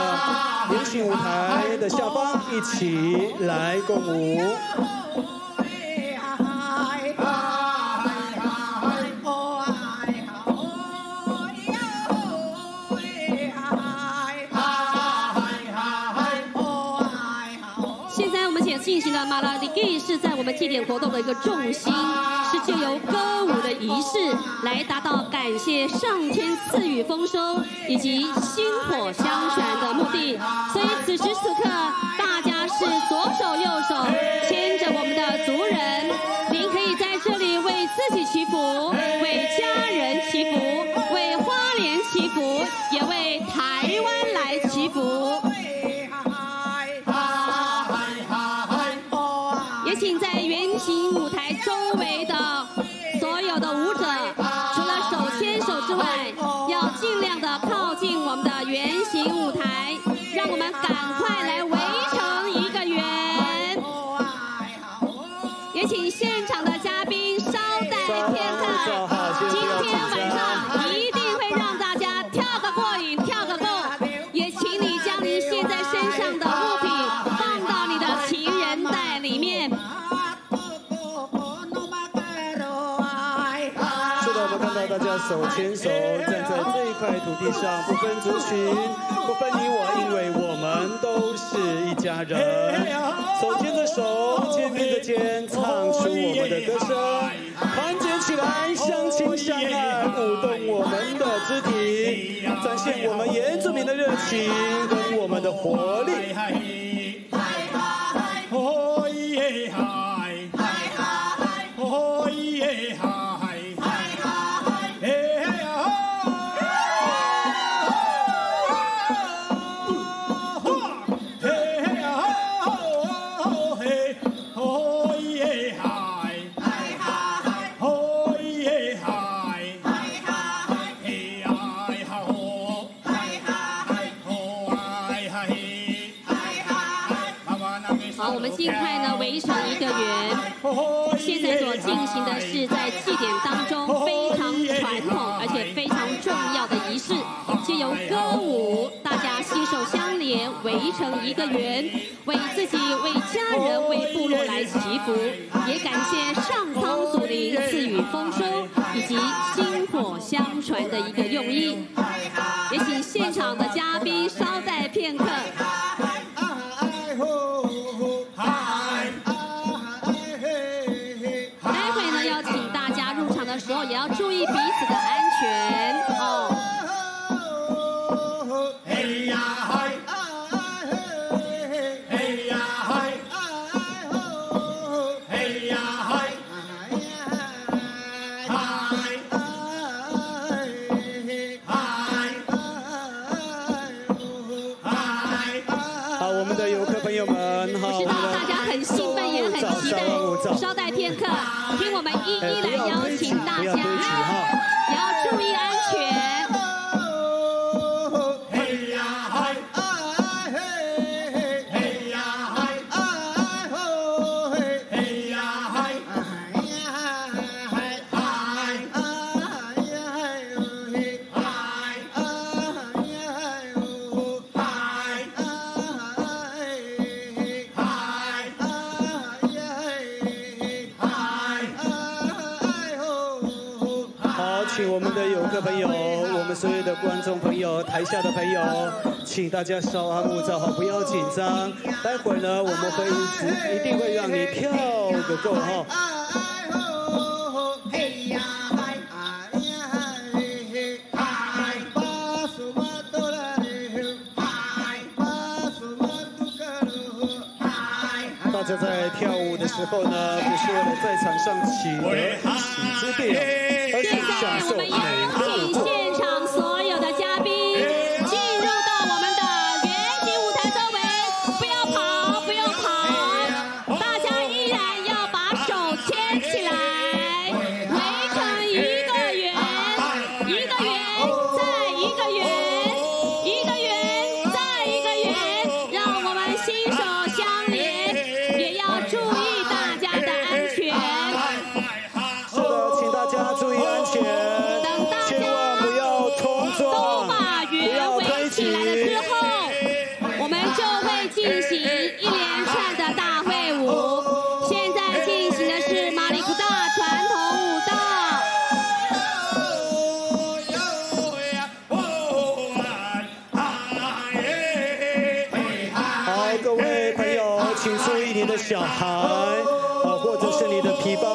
圆形舞台的下方一起来共舞。现在我们且进行的马拉里基是在我们祭典活动的一个重心，是就由歌舞的仪式来达到感谢上天赐予丰收以及薪火相传的目的。所以此时此刻，大家是左手右手牵着我们的族人，您可以在这里为自己祈福，为家人祈福，为花莲祈福，也为台湾来祈福。也请在圆形舞台周围的所有的舞者，除了手牵手之外，要尽量的靠近我们的圆形舞台，让我们赶快来围成一个圆。也请现场的嘉宾稍待片刻，今天晚上一定会让大家跳个过瘾，跳个够。也手牵手站在这一块土地上，不分族群，不分你我，因为我们都是一家人。手牵着手，肩并着肩，唱出我们的歌声，团结起来，相亲相爱，舞动我们的肢体，展现我们原住民的热情跟我们的活力。好，我们尽快呢围成一个圆。现在所进行的是在祭典当中非常传统而且非常重要的仪式，借由歌舞，大家携手相连，围成一个圆，为自己、为家人、为部落来祈福，也感谢上苍祖灵赐予丰收以及薪火相传的一个用意。也请现场的嘉宾稍待片刻。待会呢，要请大家入场的时候也要注意彼此的安全哦。好，我们的游客朋友们，好，我知道大家很兴奋，也很期待。稍待片刻，听我们一一来邀请大家，也要注意安全。请我们的游客朋友，我们所有的观众朋友，台下的朋友，请大家稍安勿躁，好，不要紧张。待会儿呢，我们会一定会让你跳个够哈。大家在跳舞的时候呢，不是为了在场上取得一席之地，而是享受每一个现场所有的嘉宾进入到我们的圆形舞台周围，不要跑，不用跑，大家依然要把手牵起来，围成一个圆，一个圆再一个圆，一个圆再一个圆，让我们心手相连，也要注意大家的安全。是的，请大家注意安全。千万不要冲撞，不要围起来了之后，我们就会进行一连串的大会舞。现在进行的是马里古大传统舞蹈。好，各位朋友，请注意你的小孩，或者是你的皮包，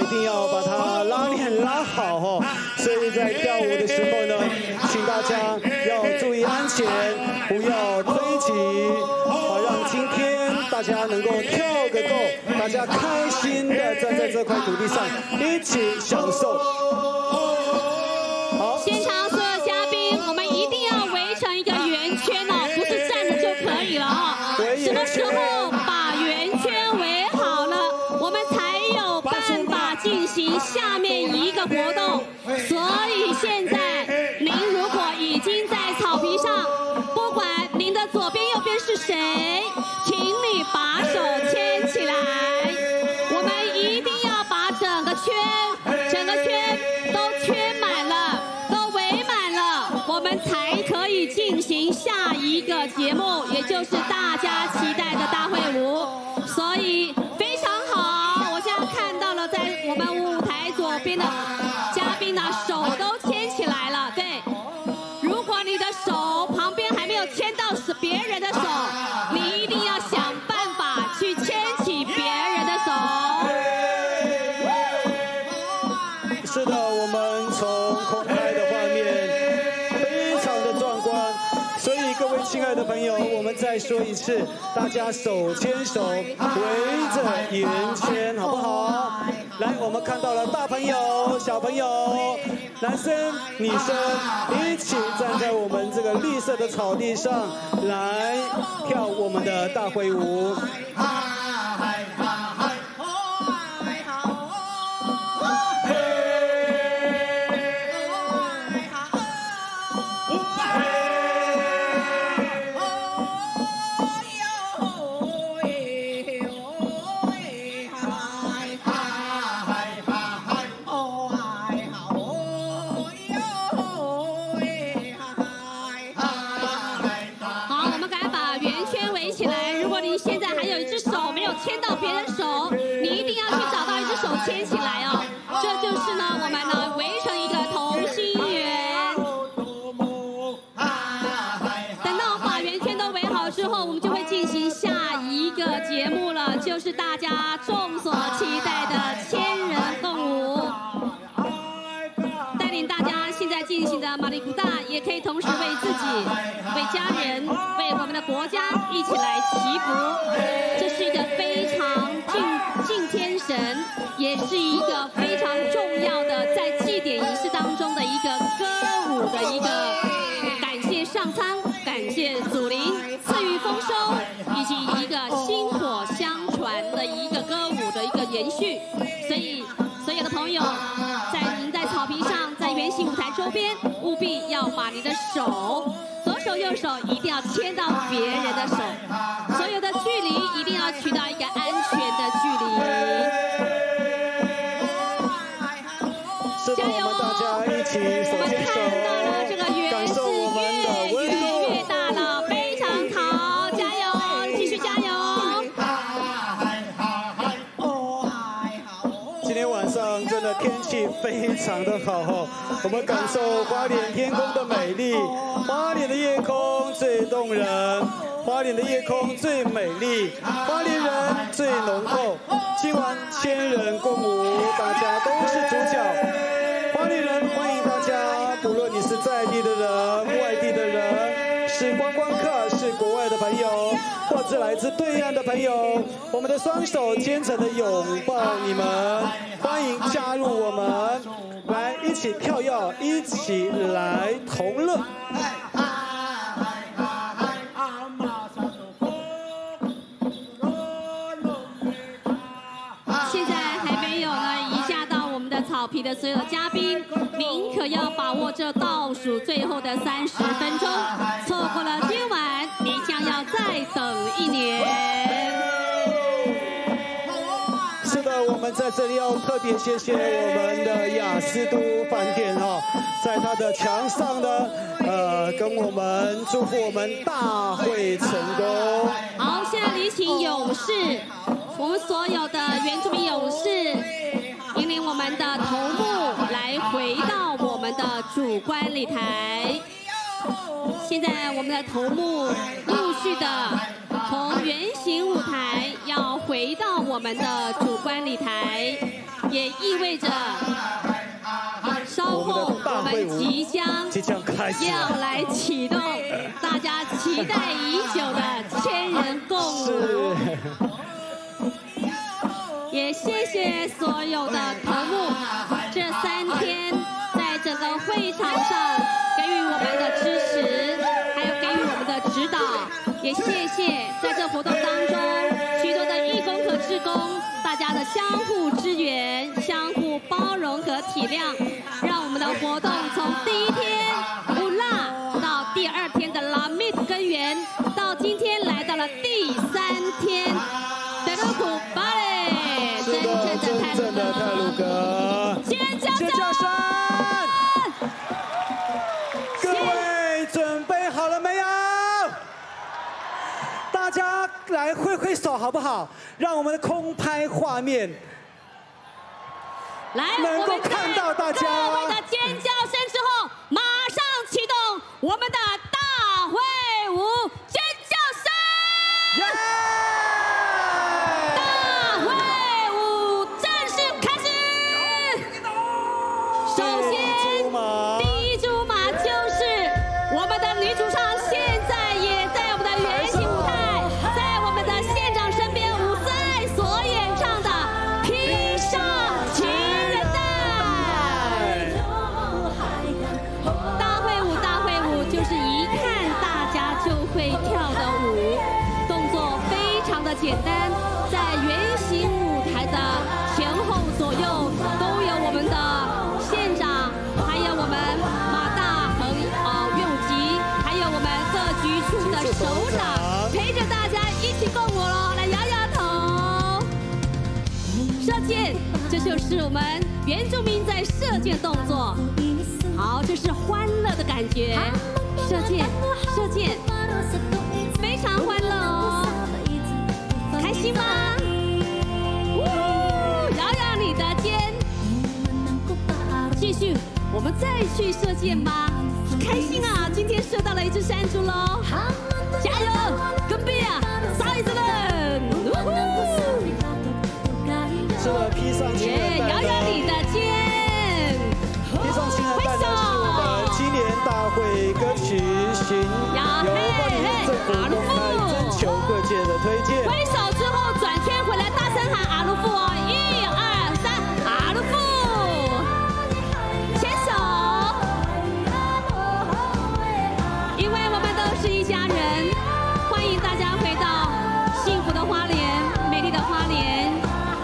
一定要把它拉链拉好哦。所以在跳舞的时候呢，请大家要注意安全，不要推挤，让今天大家能够跳个够，大家开心的站在这块土地上一起享受。好，现场所有嘉宾，我们一定要围成一个圆圈哦，不是站着就可以了哦。什么时候把圆圈围好了，我们才有办法进行下面一个活动。所以现在您如果已经在草皮上，不管您的左边右边是谁，请你把手牵起来。我们一定要把整个圈都圈满了，都围满了，我们才可以进行下一个节目，也就是大家期待的大会舞。所以非常好，我现在看到了在我们舞台左边的嘉宾呢，手亲爱的朋友，我们再说一次，大家手牵手围着圆圈，好不好？来，我们看到了大朋友、小朋友、男生、女生一起站在我们这个绿色的草地上来跳我们的大会舞。牵起来哦，这就是呢，我们呢围成一个同心圆。等到把圆圈都围好之后，我们就会进行下一个节目了，就是大家众所期待的千人共舞。带领大家现在进行的马里古大，也可以同时为自己、为家人、为我们的国家一起来祈福。这是一个非常敬天神。也是一个非常重要的在祭典仪式当中的一个歌舞的一个感谢上苍、感谢祖灵赐予丰收，以及一个薪火相传的一个歌舞的一个延续。所以，所有的朋友您在草坪上，在圆形舞台周边，务必要把你的手，左手右手一定要牵到别人的手，所有的距离一定要取到一个安全的距离。加油！我们大家一起手牵手，感受我们的温度越大了，非常好，加油，继续加油！今天晚上真的天气非常的好哦，我们感受花莲天空的美丽，花莲的夜空最动人，花莲的夜空最美丽，花莲人最浓厚。今晚千人共舞，大家都是主角。花莲人欢迎大家，不论你是在地的人、外地的人，是观光客、是国外的朋友，或者来自对岸的朋友，我们的双手虔诚的拥抱你们，欢迎加入我们，来一起跳跃，一起来同乐。草皮的所有的嘉宾，您可要把握这倒数最后的30分钟，错过了今晚，你将要再等1年。是的，我们在这里要特别谢谢我们的雅思都饭店哦，在它的墙上呢，跟我们祝福我们大会成功。好，现在礼请勇士，我们所有的原住民勇士。引领我们的头目来回到我们的主观礼台。现在我们的头目陆续的从圆形舞台要回到我们的主观礼台，也意味着稍后我们即将开始要来启动大家期待已久的千人共舞。也谢谢所有的头目，这3天在整个会场上给予我们的支持，还有给予我们的指导。也谢谢在这活动当中许多的义工和志工，大家的相互支援、相互包容和体谅，让我们的活动从第1天乌拉到第2天的拉密根源，到今天来到了第3天德鲁库巴雷。真正的太鲁阁，尖叫声！各位准备好了没有？大家来挥挥手好不好？让我们的空拍画面能够看到大家。各位的尖叫声之后，马上启动我们的大会舞，尖叫声！首先，第1组马就是我们的女主唱，现在也简单，在圆形舞台的前后左右都有我们的县长，还有我们马大恒乐舞集，还有我们各局处的首长，陪着大家一起共舞喽，来摇摇头。射箭，这就是我们原住民在射箭动作。好，这是欢乐的感觉。射箭，射箭，非常欢乐哦，开心吗？摇摇你的肩，继续，我们再去射箭吧，开心啊！今天射到了一只山猪喽，加油，跟壁啊，杀一只人！是的，披上情人带的，摇摇你的肩，披上情人带的是我们今年大会歌曲由花莲政府公开征求各界的推荐。挥手之后转圈回来，大声喊阿鲁富哦！1、2、3，阿鲁富！牵手，因为我们都是一家人，欢迎大家回到幸福的花莲，美丽的花莲，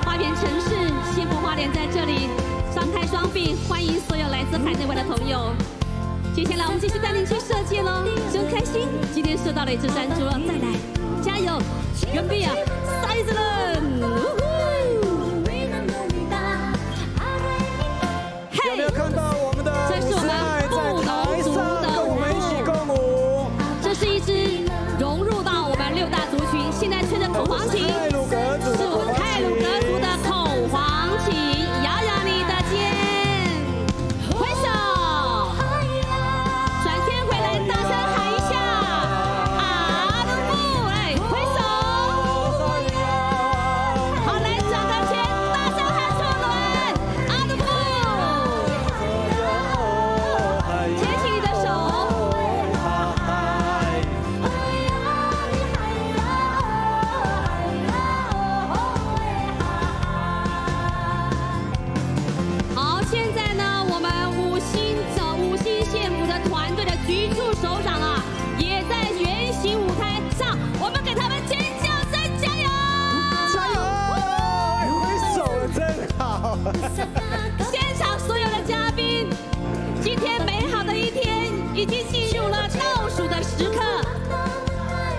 花园城市，幸福花莲在这里，张开双臂，欢迎所有来自海内外的朋友。接下来我们继续带您去射箭喽，真开心！今天射到了一只山猪了，再来，加油！跟壁啊，杀一只人！有没有看到我们的舞狮爱在台上跟我们一起共舞？这是一只融入到我们6大族群，现在吹着口簧琴，是我们太鲁阁族的口簧琴，摇摇你的肩，挥手。大声喊一下，阿鲁富，来挥手，好，来转个圈，大声喊错轮，阿鲁富，牵起你的手，好，现在呢，我们五星县府的团队的局处首长啊，也在圆形舞台上，我们给他们尖叫声，加油！加油！挥手真好。现场所有的嘉宾，今天美好的一天已经进入了倒数的时刻。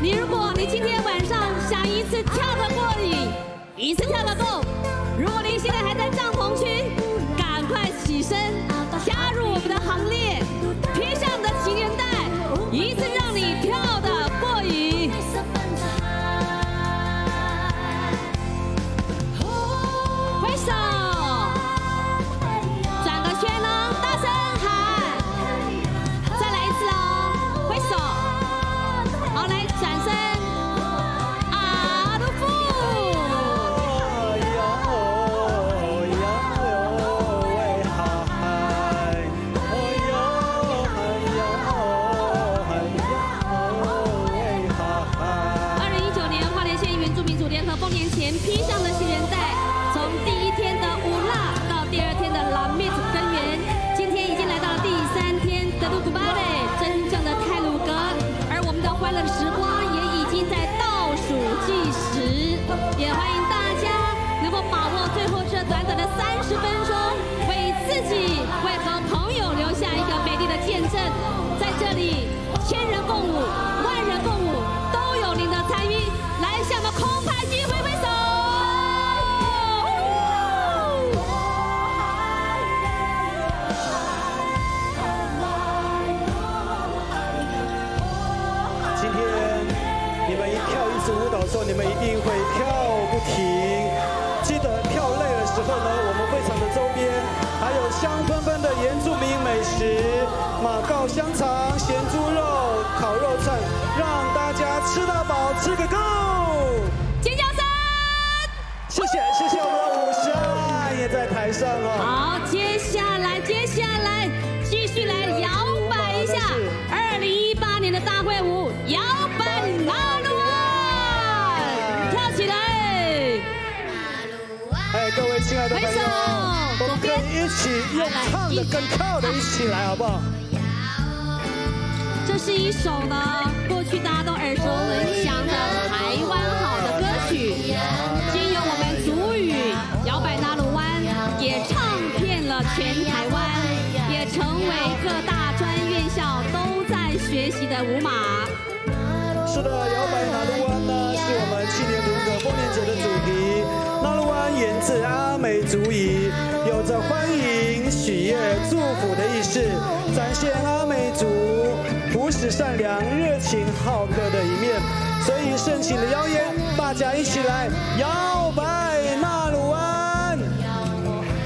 如果你今天晚上想一次跳得过瘾，一次跳得够，如果您现在还在帐篷区，赶快起身加入我们的行列。披上你的情人带，一次让你跳得过瘾。挥手，转个圈哦，大声喊，再来一次哦，挥手，好，来转身，阿鲁富。披上了情人带，从第1天的舞蜡到第2天的拉密子根源，今天已经来到了第3天的鲁古巴勒，真正的太鲁阁，而我们的欢乐的时光也已经在倒数计时，也欢迎大家能够把握最后这短短的30分钟，为自己、为和朋友留下一个美丽的见证。在这里，1000人共舞，10000人共舞，都有您的参与。来，向我们空拍机挥挥手。今天你们一跳一支舞蹈的时候，你们一定会跳不停。记得跳累的时候呢，我们会场的周边还有香喷喷的原住民美食，马告香肠、咸猪肉、烤肉串，让大家吃到饱，吃个够。尖叫声！谢谢我们的舞狮爱也在台上哦。好，接下来继续来摇摆一下2018年的大会舞，摇摆马鲁湾，跳起来！哎，各位亲爱的朋友，我们可以一起用唱的跟跳的一起来，好不好？这是一首呢，过去大家都耳熟能详的台湾好的歌曲。自阿美族裔，有着欢迎、喜悦、祝福的意识，展现阿美族朴实善良、热情好客的一面。所以盛情的邀约，大家一起来摇摆纳鲁湾。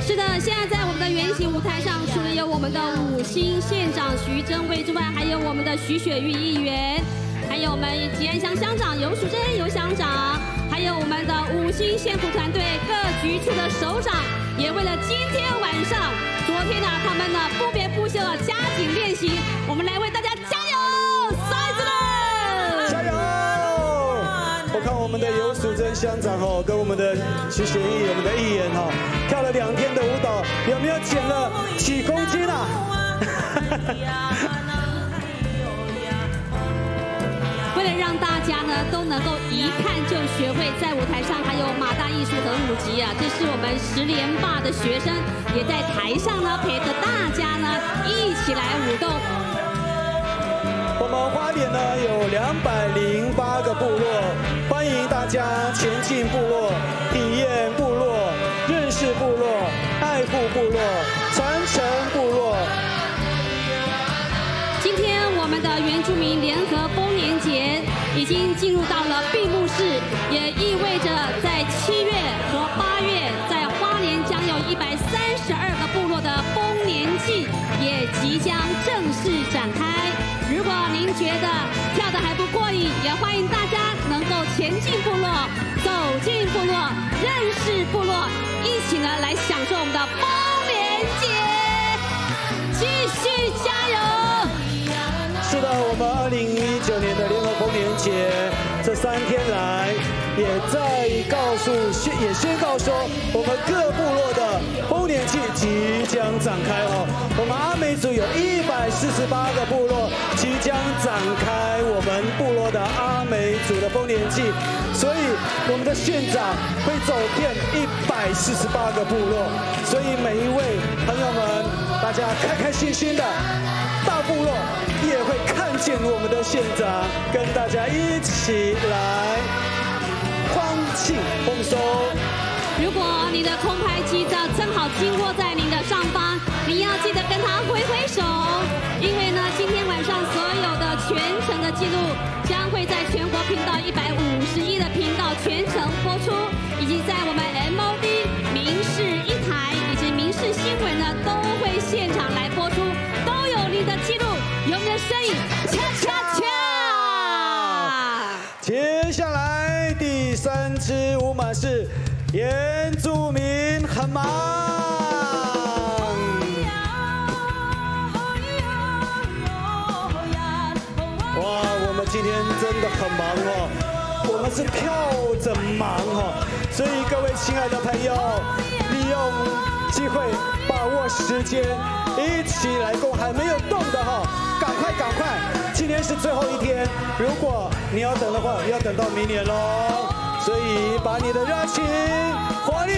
是的，现在在我们的圆形舞台上，除了有我们的5星县长徐祯威之外，还有我们的徐雪玉议员，还有我们吉安乡乡长游淑珍游乡长，还有我们的5星县府团队各局处的首长，也为了今天晚上，昨天呢，他们呢不眠不休的加紧练习，我们来为大家加油，赛子们，加油！我看我们的游淑珍乡长跟我们的徐贤义、我们的议员跳了2天的舞蹈，有没有减了几公斤啊？为了让大家呢都能够一看就学会，在舞台上还有马大艺术和舞集啊，这是我们10连霸的学生也在台上呢陪着大家呢一起来舞动。我们花莲呢有208个部落，欢迎大家前进部落，体验部落，认识部落，爱护部落，传承部落。今天我们的原住民联合丰年节已经进入到了闭幕式，也意味着在7月和8月，在花莲将有132个部落的丰年祭也即将正式展开。如果您觉得跳得还不过瘾，也欢迎大家能够前进部落，走进部落，认识部落，一起呢来享受我们的丰年节，继续加油！是的，我们2019年的联合丰年节这3天来，也宣告说，我们各部落的丰年祭即将展开我们阿美族有148个部落即将展开我们部落的阿美族的丰年祭，所以我们的县长会走遍148个部落，所以每一位朋友们，大家开开心心的。大部落也会看见我们的县长，跟大家一起来欢庆丰收。如果你的空拍机照正好经过在您的上方，你要记得跟他挥挥手，因为呢，今天晚上所有的全程的记录将会在全国频道151的频道全程播出，以及在我们 MOD 民视1台以及民视新闻呢都会现场来播出。你的记录，有你的身影，恰恰恰。接下来第3支舞马是原住民很忙。哇，我们今天真的很忙我们是跳着忙所以各位亲爱的朋友，利用机会，把握时间。一起来攻，还没有动的赶快，今天是最后一天，如果你要等的话，要等到明年喽。所以把你的热情、活力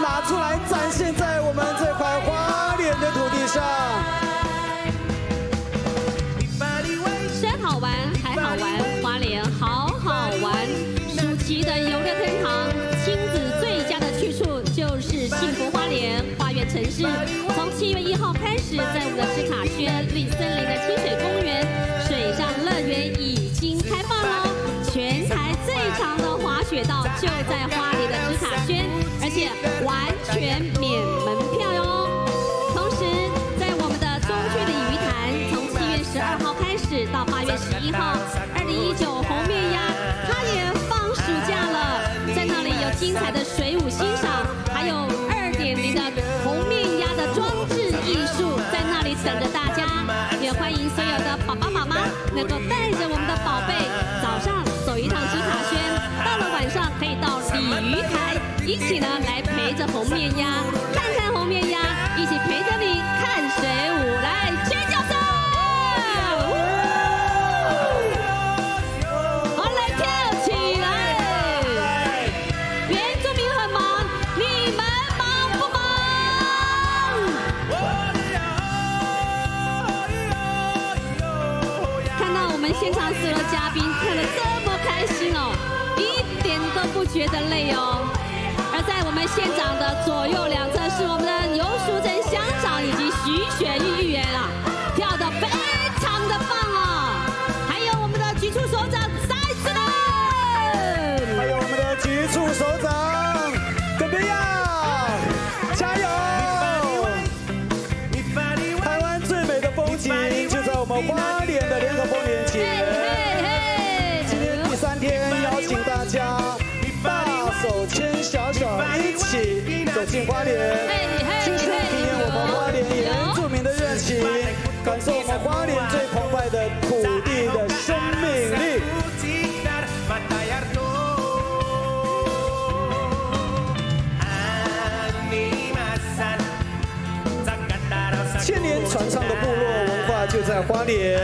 拿出来，展现在我们这块花莲的土地上。真好玩，还好玩，花莲好好玩。暑期的游乐天堂，亲子最佳的去处就是幸福花莲花园城市。从7月1号开始，在我们的芝卡轩绿森林的清水公园水上乐园已经开放喽！全台最长的滑雪道就在花莲的芝卡轩，而且完全免门票哟。同时，在我们的中区的鱼潭，从7月12号开始到8月11号，2019红面鸭它也放暑假了，在那里有精彩的水舞欣赏，还有2.0的红面鸭的装置艺术在那里等着大家。也欢迎所有的爸爸妈妈能够带着我们的宝贝，早上走一趟芝卡轩，到了晚上可以到鲤鱼台，一起呢来陪着红面鸭，看看红面鸭，一起陪着你看水舞，来尖叫声！好，来跳起来！原住民很忙，你们忙不忙？看到我们现场所有嘉宾看得这么开心哦，一点都不觉得累哦。而在我们现场的左右两侧是我们的尤淑珍乡长以及徐雪玉议员啊，跳得非常的棒啊！还有我们的局处首长赛子人，还有我们的局处首长葛贝亚，加油！台湾最美的风景就在我们花莲的联合丰年节。今天第3天，邀请大家大手牵小手，一起走进花莲，亲身体验我们花莲原住民的热情，感受我们花莲最澎湃的土地的生命力。千年传唱的部落文化就在花莲，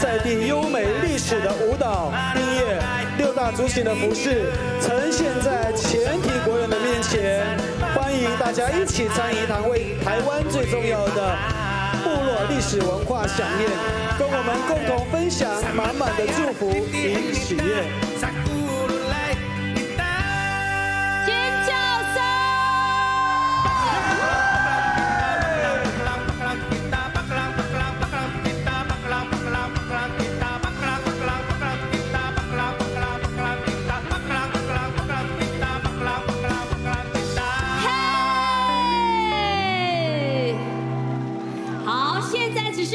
在地优美历史的舞蹈、音乐、6大族群的服饰，呈现在全体国人的面前。欢迎大家一起参与一堂为台湾最重要的部落历史文化飨宴，跟我们共同分享满满的祝福与喜悦。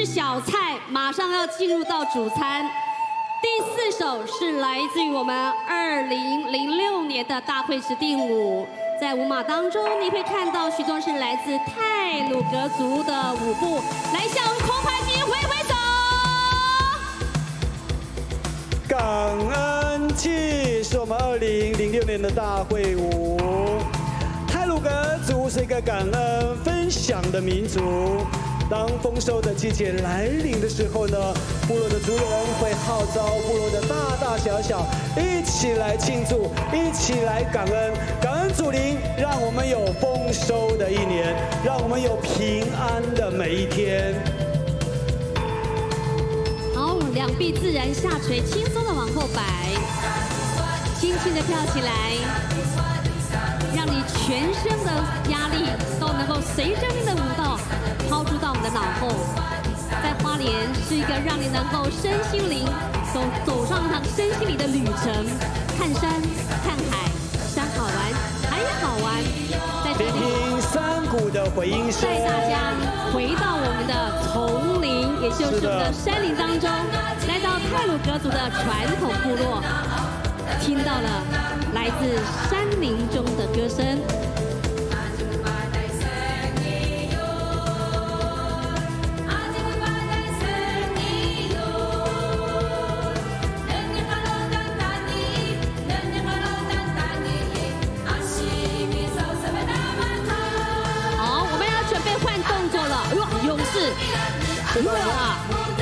小菜马上要进入到主餐，第4首是来自于我们2006年的大会指定舞，在舞马当中你会看到许多是来自太鲁阁族的舞步，来向空拍机挥挥手。感恩祭是我们2006年的大会舞，太鲁阁族是一个感恩分享的民族。当丰收的季节来临的时候呢，部落的族人会号召部落的大大小小一起来庆祝，一起来感恩，感恩祖灵，让我们有丰收的一年，让我们有平安的每一天。好，两臂自然下垂，轻松的往后摆，轻轻的跳起来，让你全身的压力都能够随着你的舞蹈抛出到我们的脑后。在花莲是一个让你能够身心灵走上一趟身心灵的旅程，看山看海，山好玩，海也好玩。在这里听山谷的回音声，带大家回到我们的丛林，也就是我们的山林当中，来到太鲁阁族的传统部落，听到了来自山林中的歌声。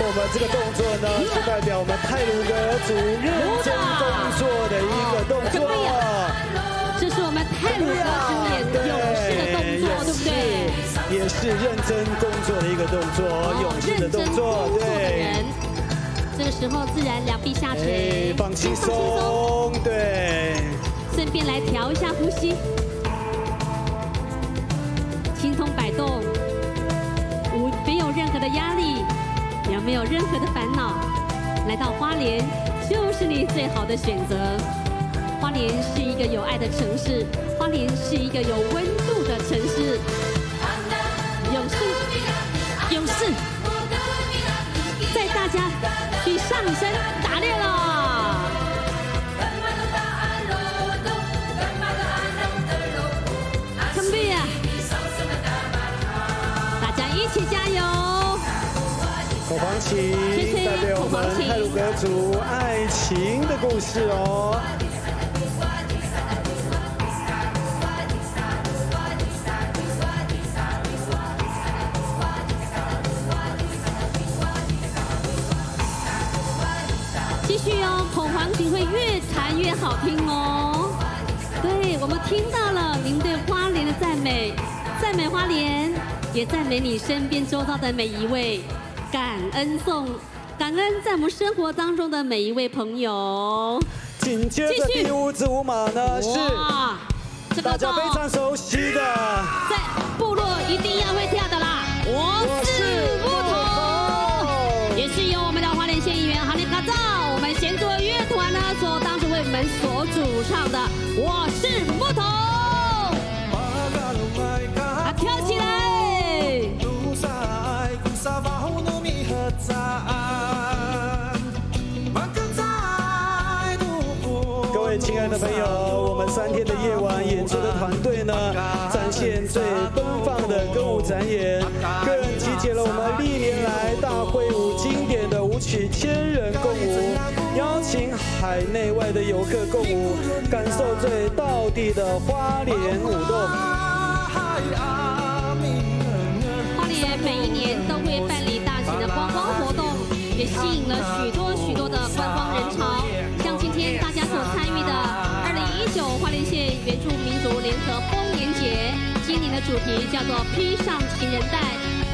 我们这个动作呢，是代表我们太鲁阁族认真工作的一个动作。这是我们太鲁阁族勇士的动作，对不对？也是认真工作的一个动作，勇士的动作，对。这个时候自然两臂下垂，放轻松，对。顺便来调一下呼吸，轻松摆动，没有任何的压力。有没有任何的烦恼？来到花莲就是你最好的选择。花莲是一个有爱的城市，花莲是一个有温度的城市。勇士，勇士，带大家去上山打猎了！准备啊！大家一起加油！口簧琴代表我们太鲁阁族爱情的故事哦。继续哦，口簧琴会越弹越好听哦。对，我们听到了您对花莲的赞美，赞美花莲，也赞美你身边周遭的每一位。感恩颂，感恩在我们生活当中的每一位朋友。紧接着第5支舞码呢是这个大家非常熟悉的，在部落一定要会跳的啦。我是木头，也是由我们的花莲县议员哈利卡照，我们贤作乐团呢所当时为我们所主唱的。我是木头，啊，跳起来！各位亲爱的朋友，我们3天的夜晚演出的团队呢，展现最奔放的歌舞展演，个人集结了我们历年来大会舞经典的舞曲1000人共舞，邀请海内外的游客共舞，感受最道地的花莲舞动。花莲每一年都会办理大型的观光活动，也吸引了许多的观光人潮。像今天大家所参与的2019花莲县原住民族联合丰年节，今年的主题叫做披上情人带，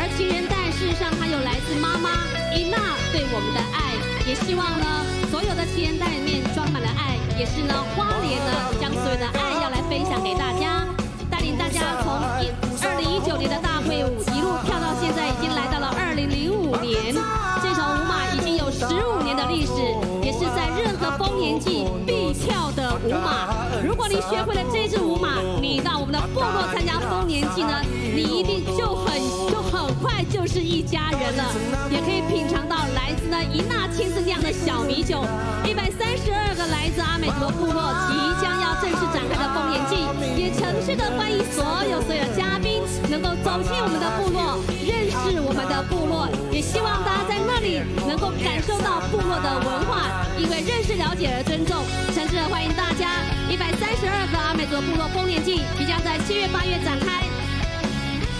而情人带事实上它有来自妈妈伊娜对我们的爱，也希望呢所有的情人带里面装满了爱，也是呢花莲呢将所有的爱要来分享给大家，带领大家从2019年的大会舞一路跳到现在已经来到了2005年，这首舞马已经有15年的历史，也是在任何丰年祭必跳的舞马。如果你学会了这支舞马，你到我们的部落参加丰年祭呢，你一定就很快就是一家人了，也可以品尝到来自呢伊娜亲自酿的小米酒。132个来自阿美族的部落即将要正式展开的丰年祭，也诚挚的欢迎所有的嘉宾能够走进我们的部落，认识我们的部落，也希望大家在那里能够感受到部落的文化，因为认识了解而尊重。诚挚的欢迎大家，132个阿美族部落丰年祭即将在7月8月展开。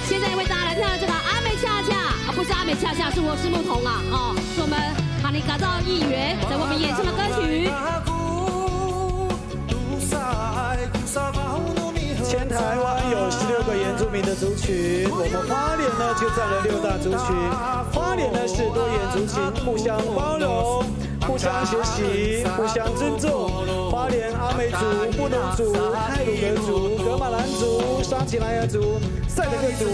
现在为大家来跳的这个阿美恰恰啊，不是阿美恰恰，是我是牧童啊，哦，是我们哈尼嘎造议员在我们演唱的歌曲。全台湾有16个原住民的族群，我们花莲呢就占了6大族群。花莲呢是多元族群，互相包容，互相学习，互相尊重。花莲阿美族、布农族、太鲁阁族、噶玛兰族、沙奇莱雅族、赛德克族，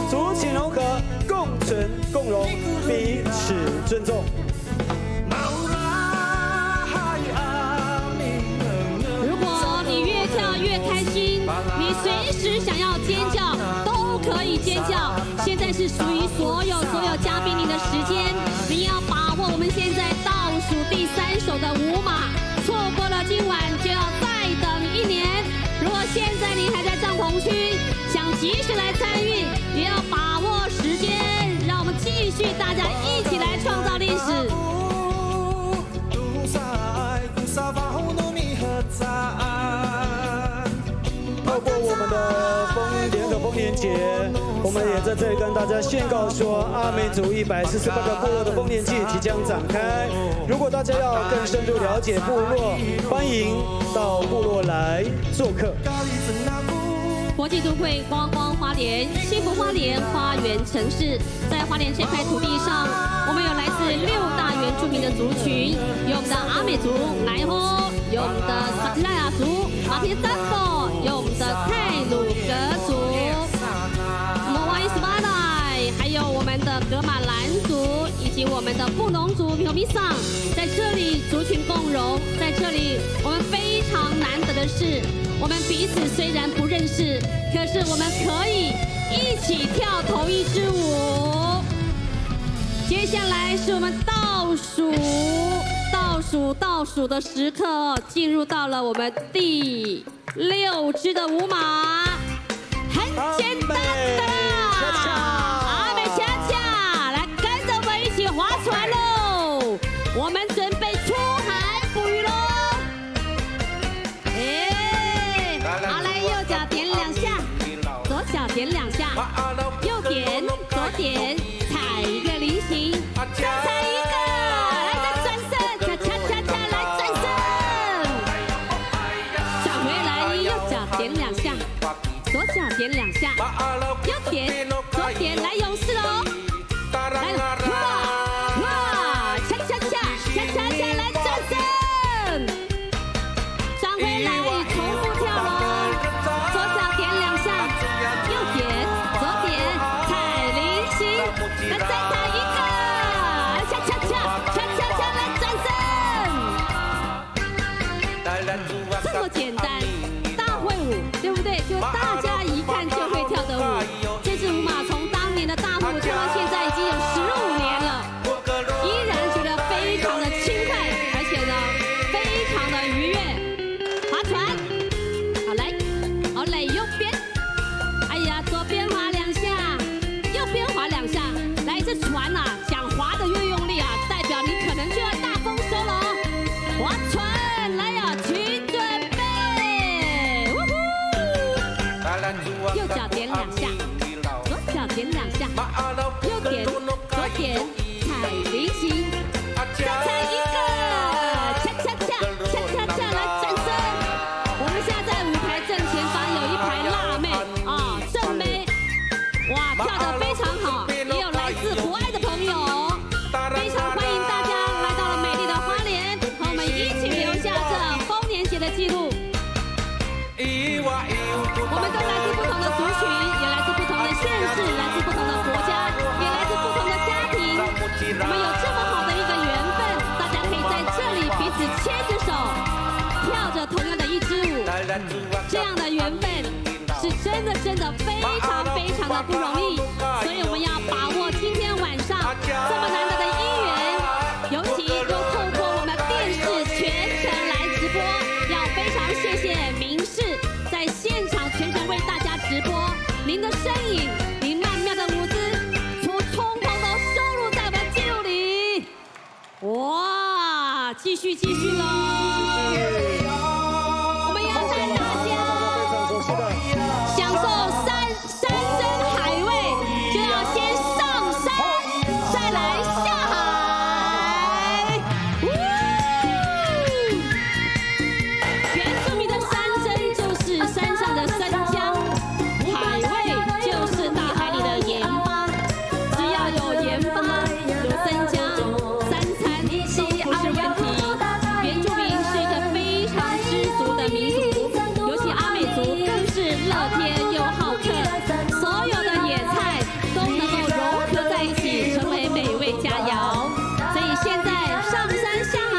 族群融合，共存共荣，彼此尊重。如果你越跳越开心，你随时想要尖叫都可以尖叫。现在是属于所有嘉宾您的时间，你要把握我们现在倒数第3首的舞马，错过了今晚就要再等1年。如果现在您还在帐篷区，想及时来参与，也要把握时间，让我们继续大家一起来创造历史。透过我们的联合丰年节，我们也在这里跟大家宣告说，阿美族148个部落的丰年祭即将展开。如果大家要更深入了解部落，欢迎到部落来做客。国际都会观光花莲，幸福花莲花园城市，在花莲这块土地上，我们有来自6大原住民的族群，有我们的阿美族莱吼，有我们的萨奇莱雅族马提赞佛，有我们的太鲁阁族摩瓦伊斯巴奈，还有我们的噶玛兰族以及我们的布农族皮欧米桑，在这里族群共融，在这里我们非常难得的是，我们彼此虽然不认识，可是我们可以一起跳同一支舞。接下来是我们倒数的时刻，进入到了我们第6支的舞马，很简单的啦，阿美恰恰，来跟着我们一起划船喽！我们准备出海捕鱼喽！好，来右脚点2下，左脚点2下，右点，左点，踩一个菱形，再踩一个，来再转身，恰恰恰恰，来转身，转回来，右脚点2下，左脚点2下，右点，左点，来勇士喽！来，哇，恰恰恰，恰恰恰，来转身，转回来，重复跳喽！左脚点2下，左脚点2下，右点，左点，踩菱形，再踩一个，恰恰恰，恰恰恰，来掌声！我们现在在舞台正前方有一排辣妹啊，正妹，哇，跳得非常好，也有来自国外的朋友，非常欢迎大家来到了美丽的花莲，和我们一起留下这丰年节的记录。我们都来自不同的族群，也来自不同的县市，来自不同的国家，也来自不同的家庭。我们有这么好的一个缘分，大家可以在这里彼此牵着手，跳着同样的一支舞。这样的缘分是真的非常非常的不容易，所以我们要把握今天晚上这么难得的姻缘，尤其又透过我们电视全程来直播，要非常谢谢明视在现场全程为大家直播，您的身影，您曼妙的舞姿，通通都收录在我们记录里。哇，继续喽！我们要带大家享受山珍海味，就要先上山，再来下海。原住民的山珍就是山上的生姜，海味就是大海里的盐巴。只要有盐巴，有生姜，三餐都不是问题。原住民是一个非常知足的民族，尤其阿美族更是乐天又好客，所有的野菜都能够融合在一起，成为美味佳肴。所以现在上山下海。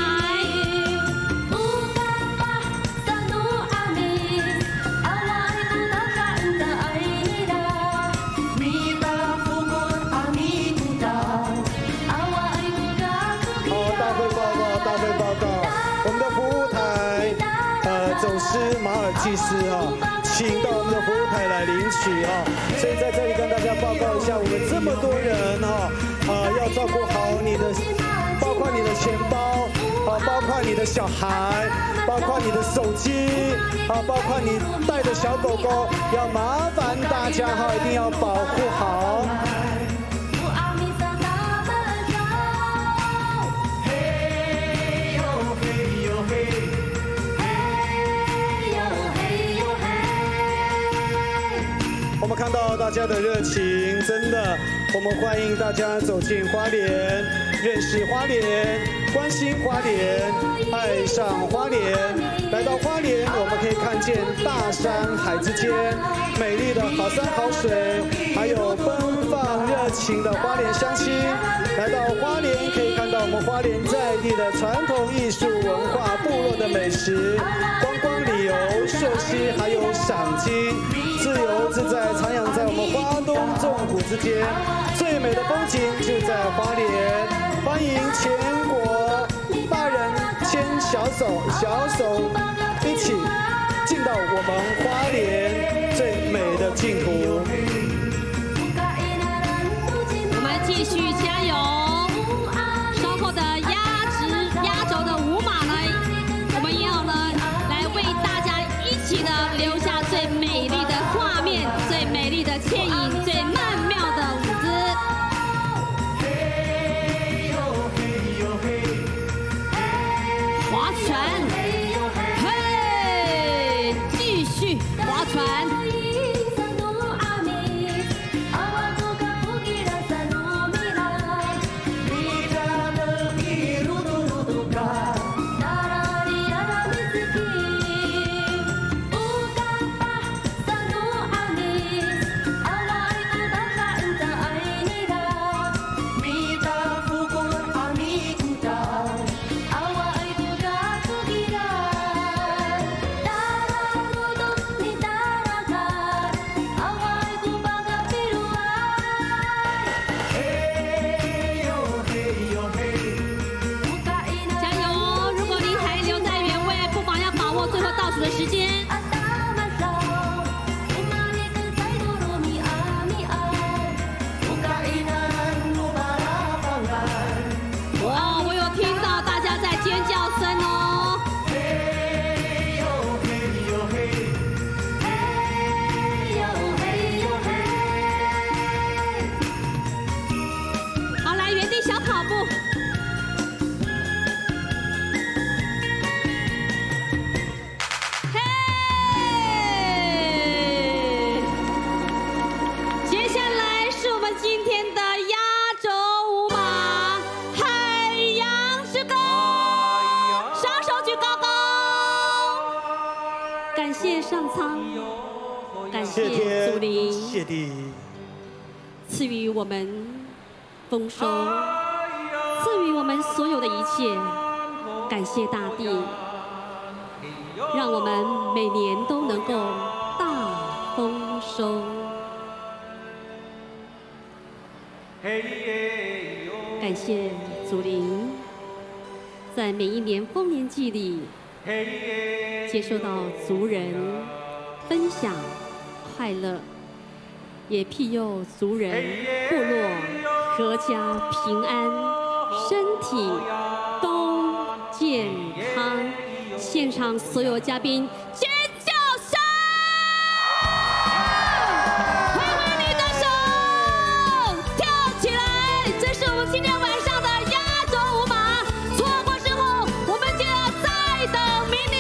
大会报告，我们的服务台，走师马尔济斯请到我们的服务台来领取所以在这里跟大家报告一下，我们这么多人要照顾好你的，包括你的钱包，包括你的小孩，包括你的手机，包括你带的小狗狗，要麻烦大家一定要保护好。我们看到大家的热情，真的，我们欢迎大家走进花莲，认识花莲，关心花莲，爱上花莲。来到花莲，我们可以看见大山海之间美丽的好山好水，还有奔放热情的花莲乡亲。来到花莲，可以看到我们花莲在地的传统艺术文化、部落的美食、观光旅游、溯溪，还有赏金，自由自在徜徉在我们花东纵谷之间，最美的风景就在花莲。欢迎全国大人牵小手，小手一起进到我们花莲最美的净土。我们继续加油！稍后的压轴的舞马呢，我们要来为大家一起留下最美丽的画面、最美丽的倩影、最曼妙的舞姿。划船，嘿，继续划船。谢上苍，感谢祖灵，谢地，赐予我们丰收，赐予我们所有的一切。感谢大地，让我们每年都能够大丰收。感谢祖灵，在每一年丰年祭里，接受到族人分享快乐，也庇佑族人部落阖家平安，身体都健康。现场所有嘉宾尖叫声，挥挥你的手，跳起来！这是我们今天晚上的压轴舞马。错过之后，我们就要再等明年，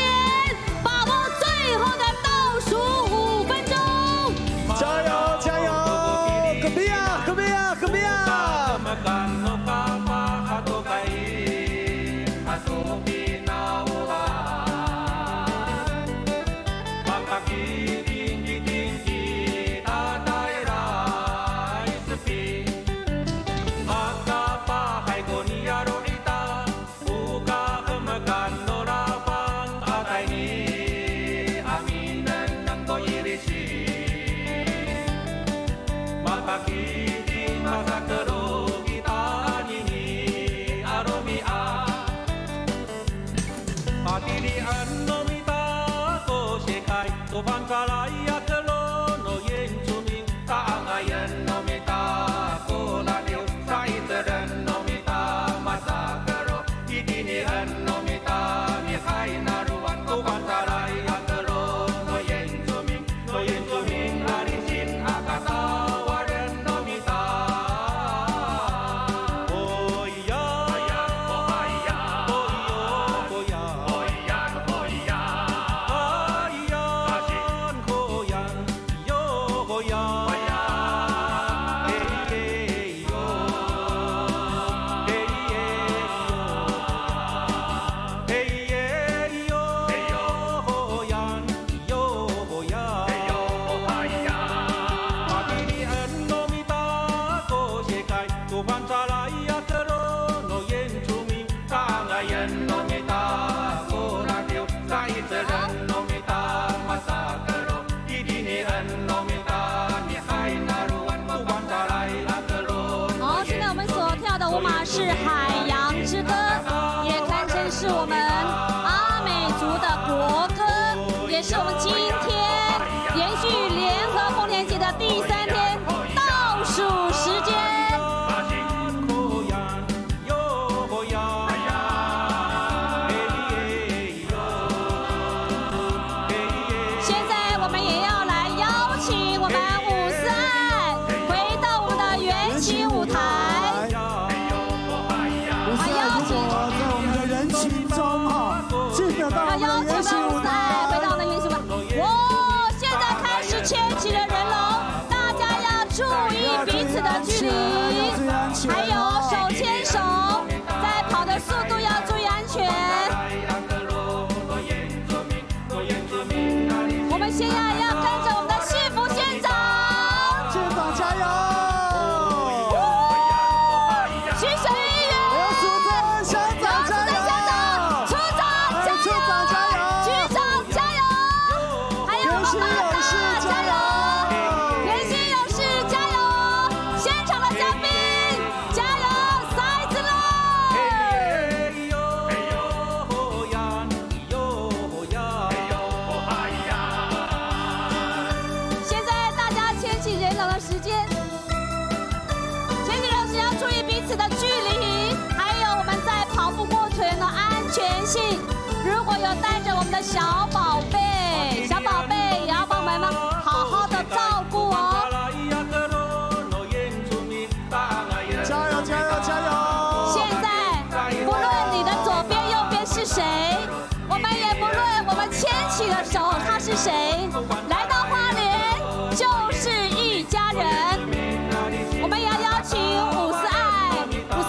把握最后的倒数5分钟。加油加油！隔壁啊隔壁啊隔壁啊！是海洋之歌，也堪称是我们阿美族的国歌，也是我们今天延续联合丰年节的第3天倒数时间。现在我们也要来邀请我们54爱回到我们的圆形舞台。要邀请我们54爱回到我们的圆形舞台。哇！现在开始牵起了人龙，大家要注意彼此的距离，还有手牵手，在跑的速度要注意安全。我们现在要跟着我们的幸福县长，县长加油！徐水议员，乡长加油！处长加油！局长加油！还有我们马大加油！甜心勇士加油！现场的嘉宾加油！骰子喽！现在大家牵起人龙的时间，牵起人时要注意彼此的距离，还有我们在跑步过程的安全性。如果有带着我们的小宝贝，小宝贝也要帮我们好好的照顾哦。加油加油加油！现在不论你的左边右边是谁，我们也不论我们牵起了手他是谁，来到花莲就是一家人。我们也要邀请54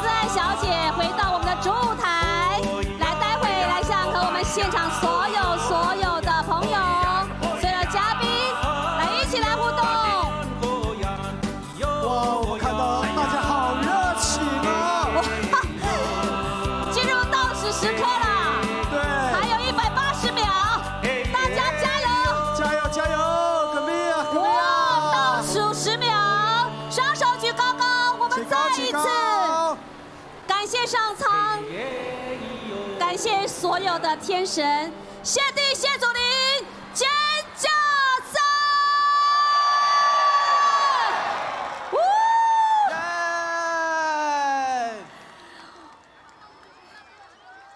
爱小姐回到我们的主舞台，来待会来向和我们现场所有的朋友谢所有的天神，谢地谢主灵，尖叫声！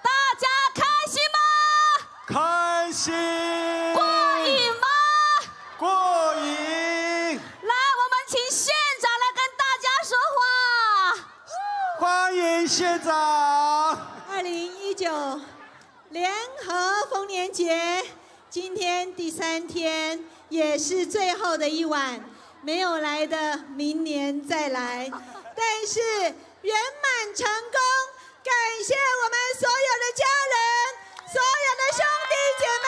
大家开心吗？开心。过瘾吗？过瘾。来，我们请县长来跟大家说话。欢迎县长。2019联合丰年节，今天第3天，也是最后的一晚，没有来的明年再来，但是圆满成功，感谢我们所有的家人，所有的兄弟姐妹，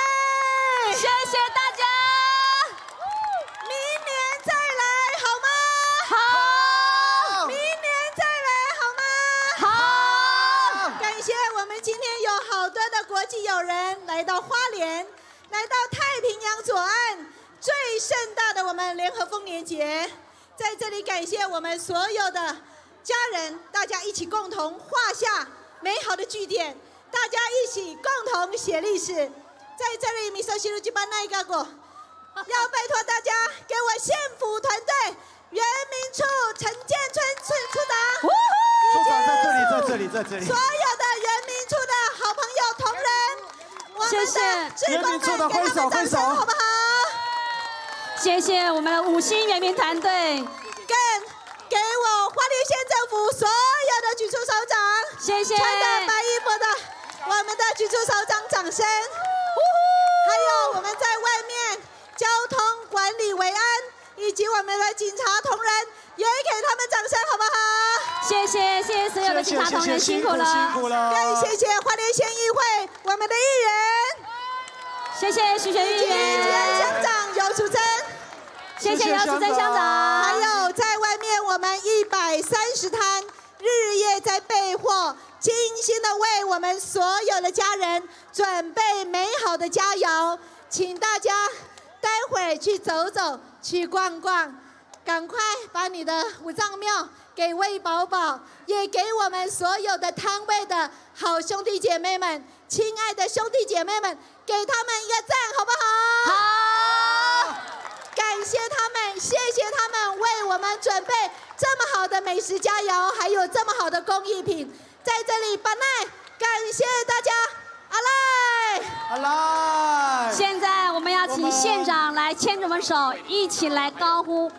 谢谢大家。明年再来好吗？好。明年再来好吗？好。感谢我们今天有好多的国际友人来到花莲，来到太平洋左岸最盛大的我们联合丰年节，在这里感谢我们所有的家人，大家一起共同画下美好的句点，大家一起共同写历史。在这里，米索西鲁吉巴那一个国，要拜托大家给我县府团队原民处陈建春处长，处长在这里，在这里，在这里。所有的原民处的好朋友同仁，我们的志工们给他们掌声好不好？谢谢我们的5星原民团队，更给我花莲县政府所有的局处首长，谢谢穿着白衣服的我们的局处首长掌声，还有我们在外面交通管理维安以及我们的警察同仁，也给他们掌声好不好？谢谢所有的警察同仁，辛苦了，辛苦了。更谢谢花莲县议会我们的议员，谢谢徐璇议员，乡长尤淑珍，谢谢尤淑珍乡长，还有在外面我们130摊日夜在备货，精心的为我们所有的家人准备美好的佳肴，请大家待会儿去走走，去逛逛，赶快把你的五脏庙给喂饱饱，也给我们所有的摊位的好兄弟姐妹们，亲爱的兄弟姐妹们，给他们一个赞，好不好？好。感谢他们，谢谢他们为我们准备这么好的美食佳肴，还有这么好的工艺品，在这里巴奈感谢大家，阿赖，阿赖。现在我们要请县长来牵着我们手，一起来高呼。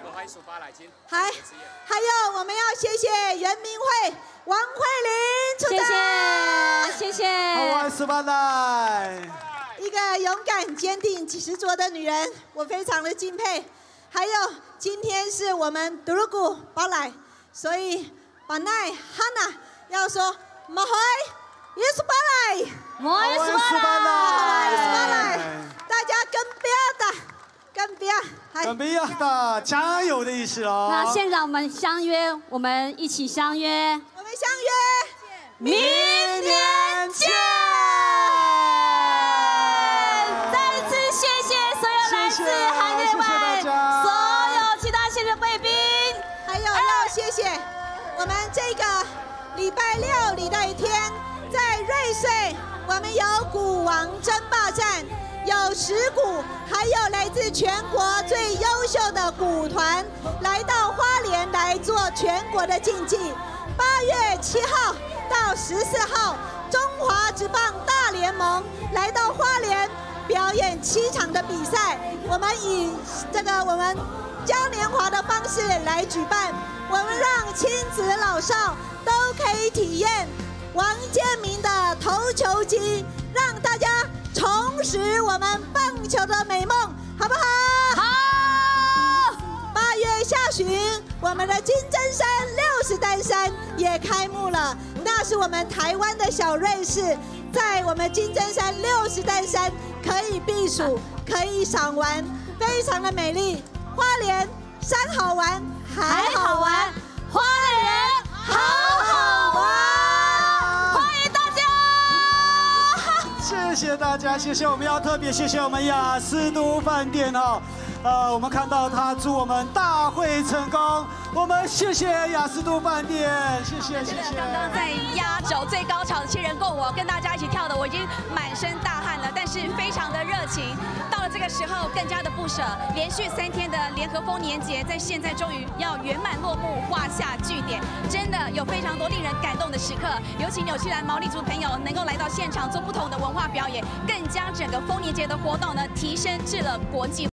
还有我们要谢谢原民会王慧玲处长，谢谢。好，万斯巴奈。一个勇敢、坚定、执着的女人，我非常的敬佩。还有，今天是我们德鲁古巴莱，所以巴奈哈娜要说马回耶稣巴莱，马耶稣巴莱，大家跟不要的加油的意思哦。那县长，我们相约，我们一起相约，我们相约明年见。是海内外所有其他县的贵宾，还有要谢谢我们这个礼拜6、礼拜天在瑞穗，我们有鼓王争霸战，有石鼓，还有来自全国最优秀的鼓团来到花莲来做全国的竞技。8月7号到14号，中华职棒大联盟来到花莲。表演7场的比赛，我们以我们嘉年华的方式来举办，我们让亲子老少都可以体验王建民的投球机，让大家重拾我们棒球的美梦，好不好？好。8月下旬，我们的金针山60担山也开幕了，那是我们台湾的小瑞士。在我们金针山60担山可以避暑，可以赏玩，非常的美丽。花莲山好玩，海好玩，花莲人好好玩，欢迎大家！谢谢大家，谢谢。我们要特别谢谢我们雅思都饭店哦。我们看到他祝我们大会成功，我们谢谢雅思都饭店，谢谢谢谢。刚刚在压轴最高潮7人共舞跟大家一起跳的，我已经满身大汗了，但是非常的热情。到了这个时候，更加的不舍。连续3天的联合丰年节，在现在终于要圆满落幕，画下句点。真的有非常多令人感动的时刻，有请纽西兰毛利族朋友能够来到现场做不同的文化表演，更将整个丰年节的活动呢提升至了国际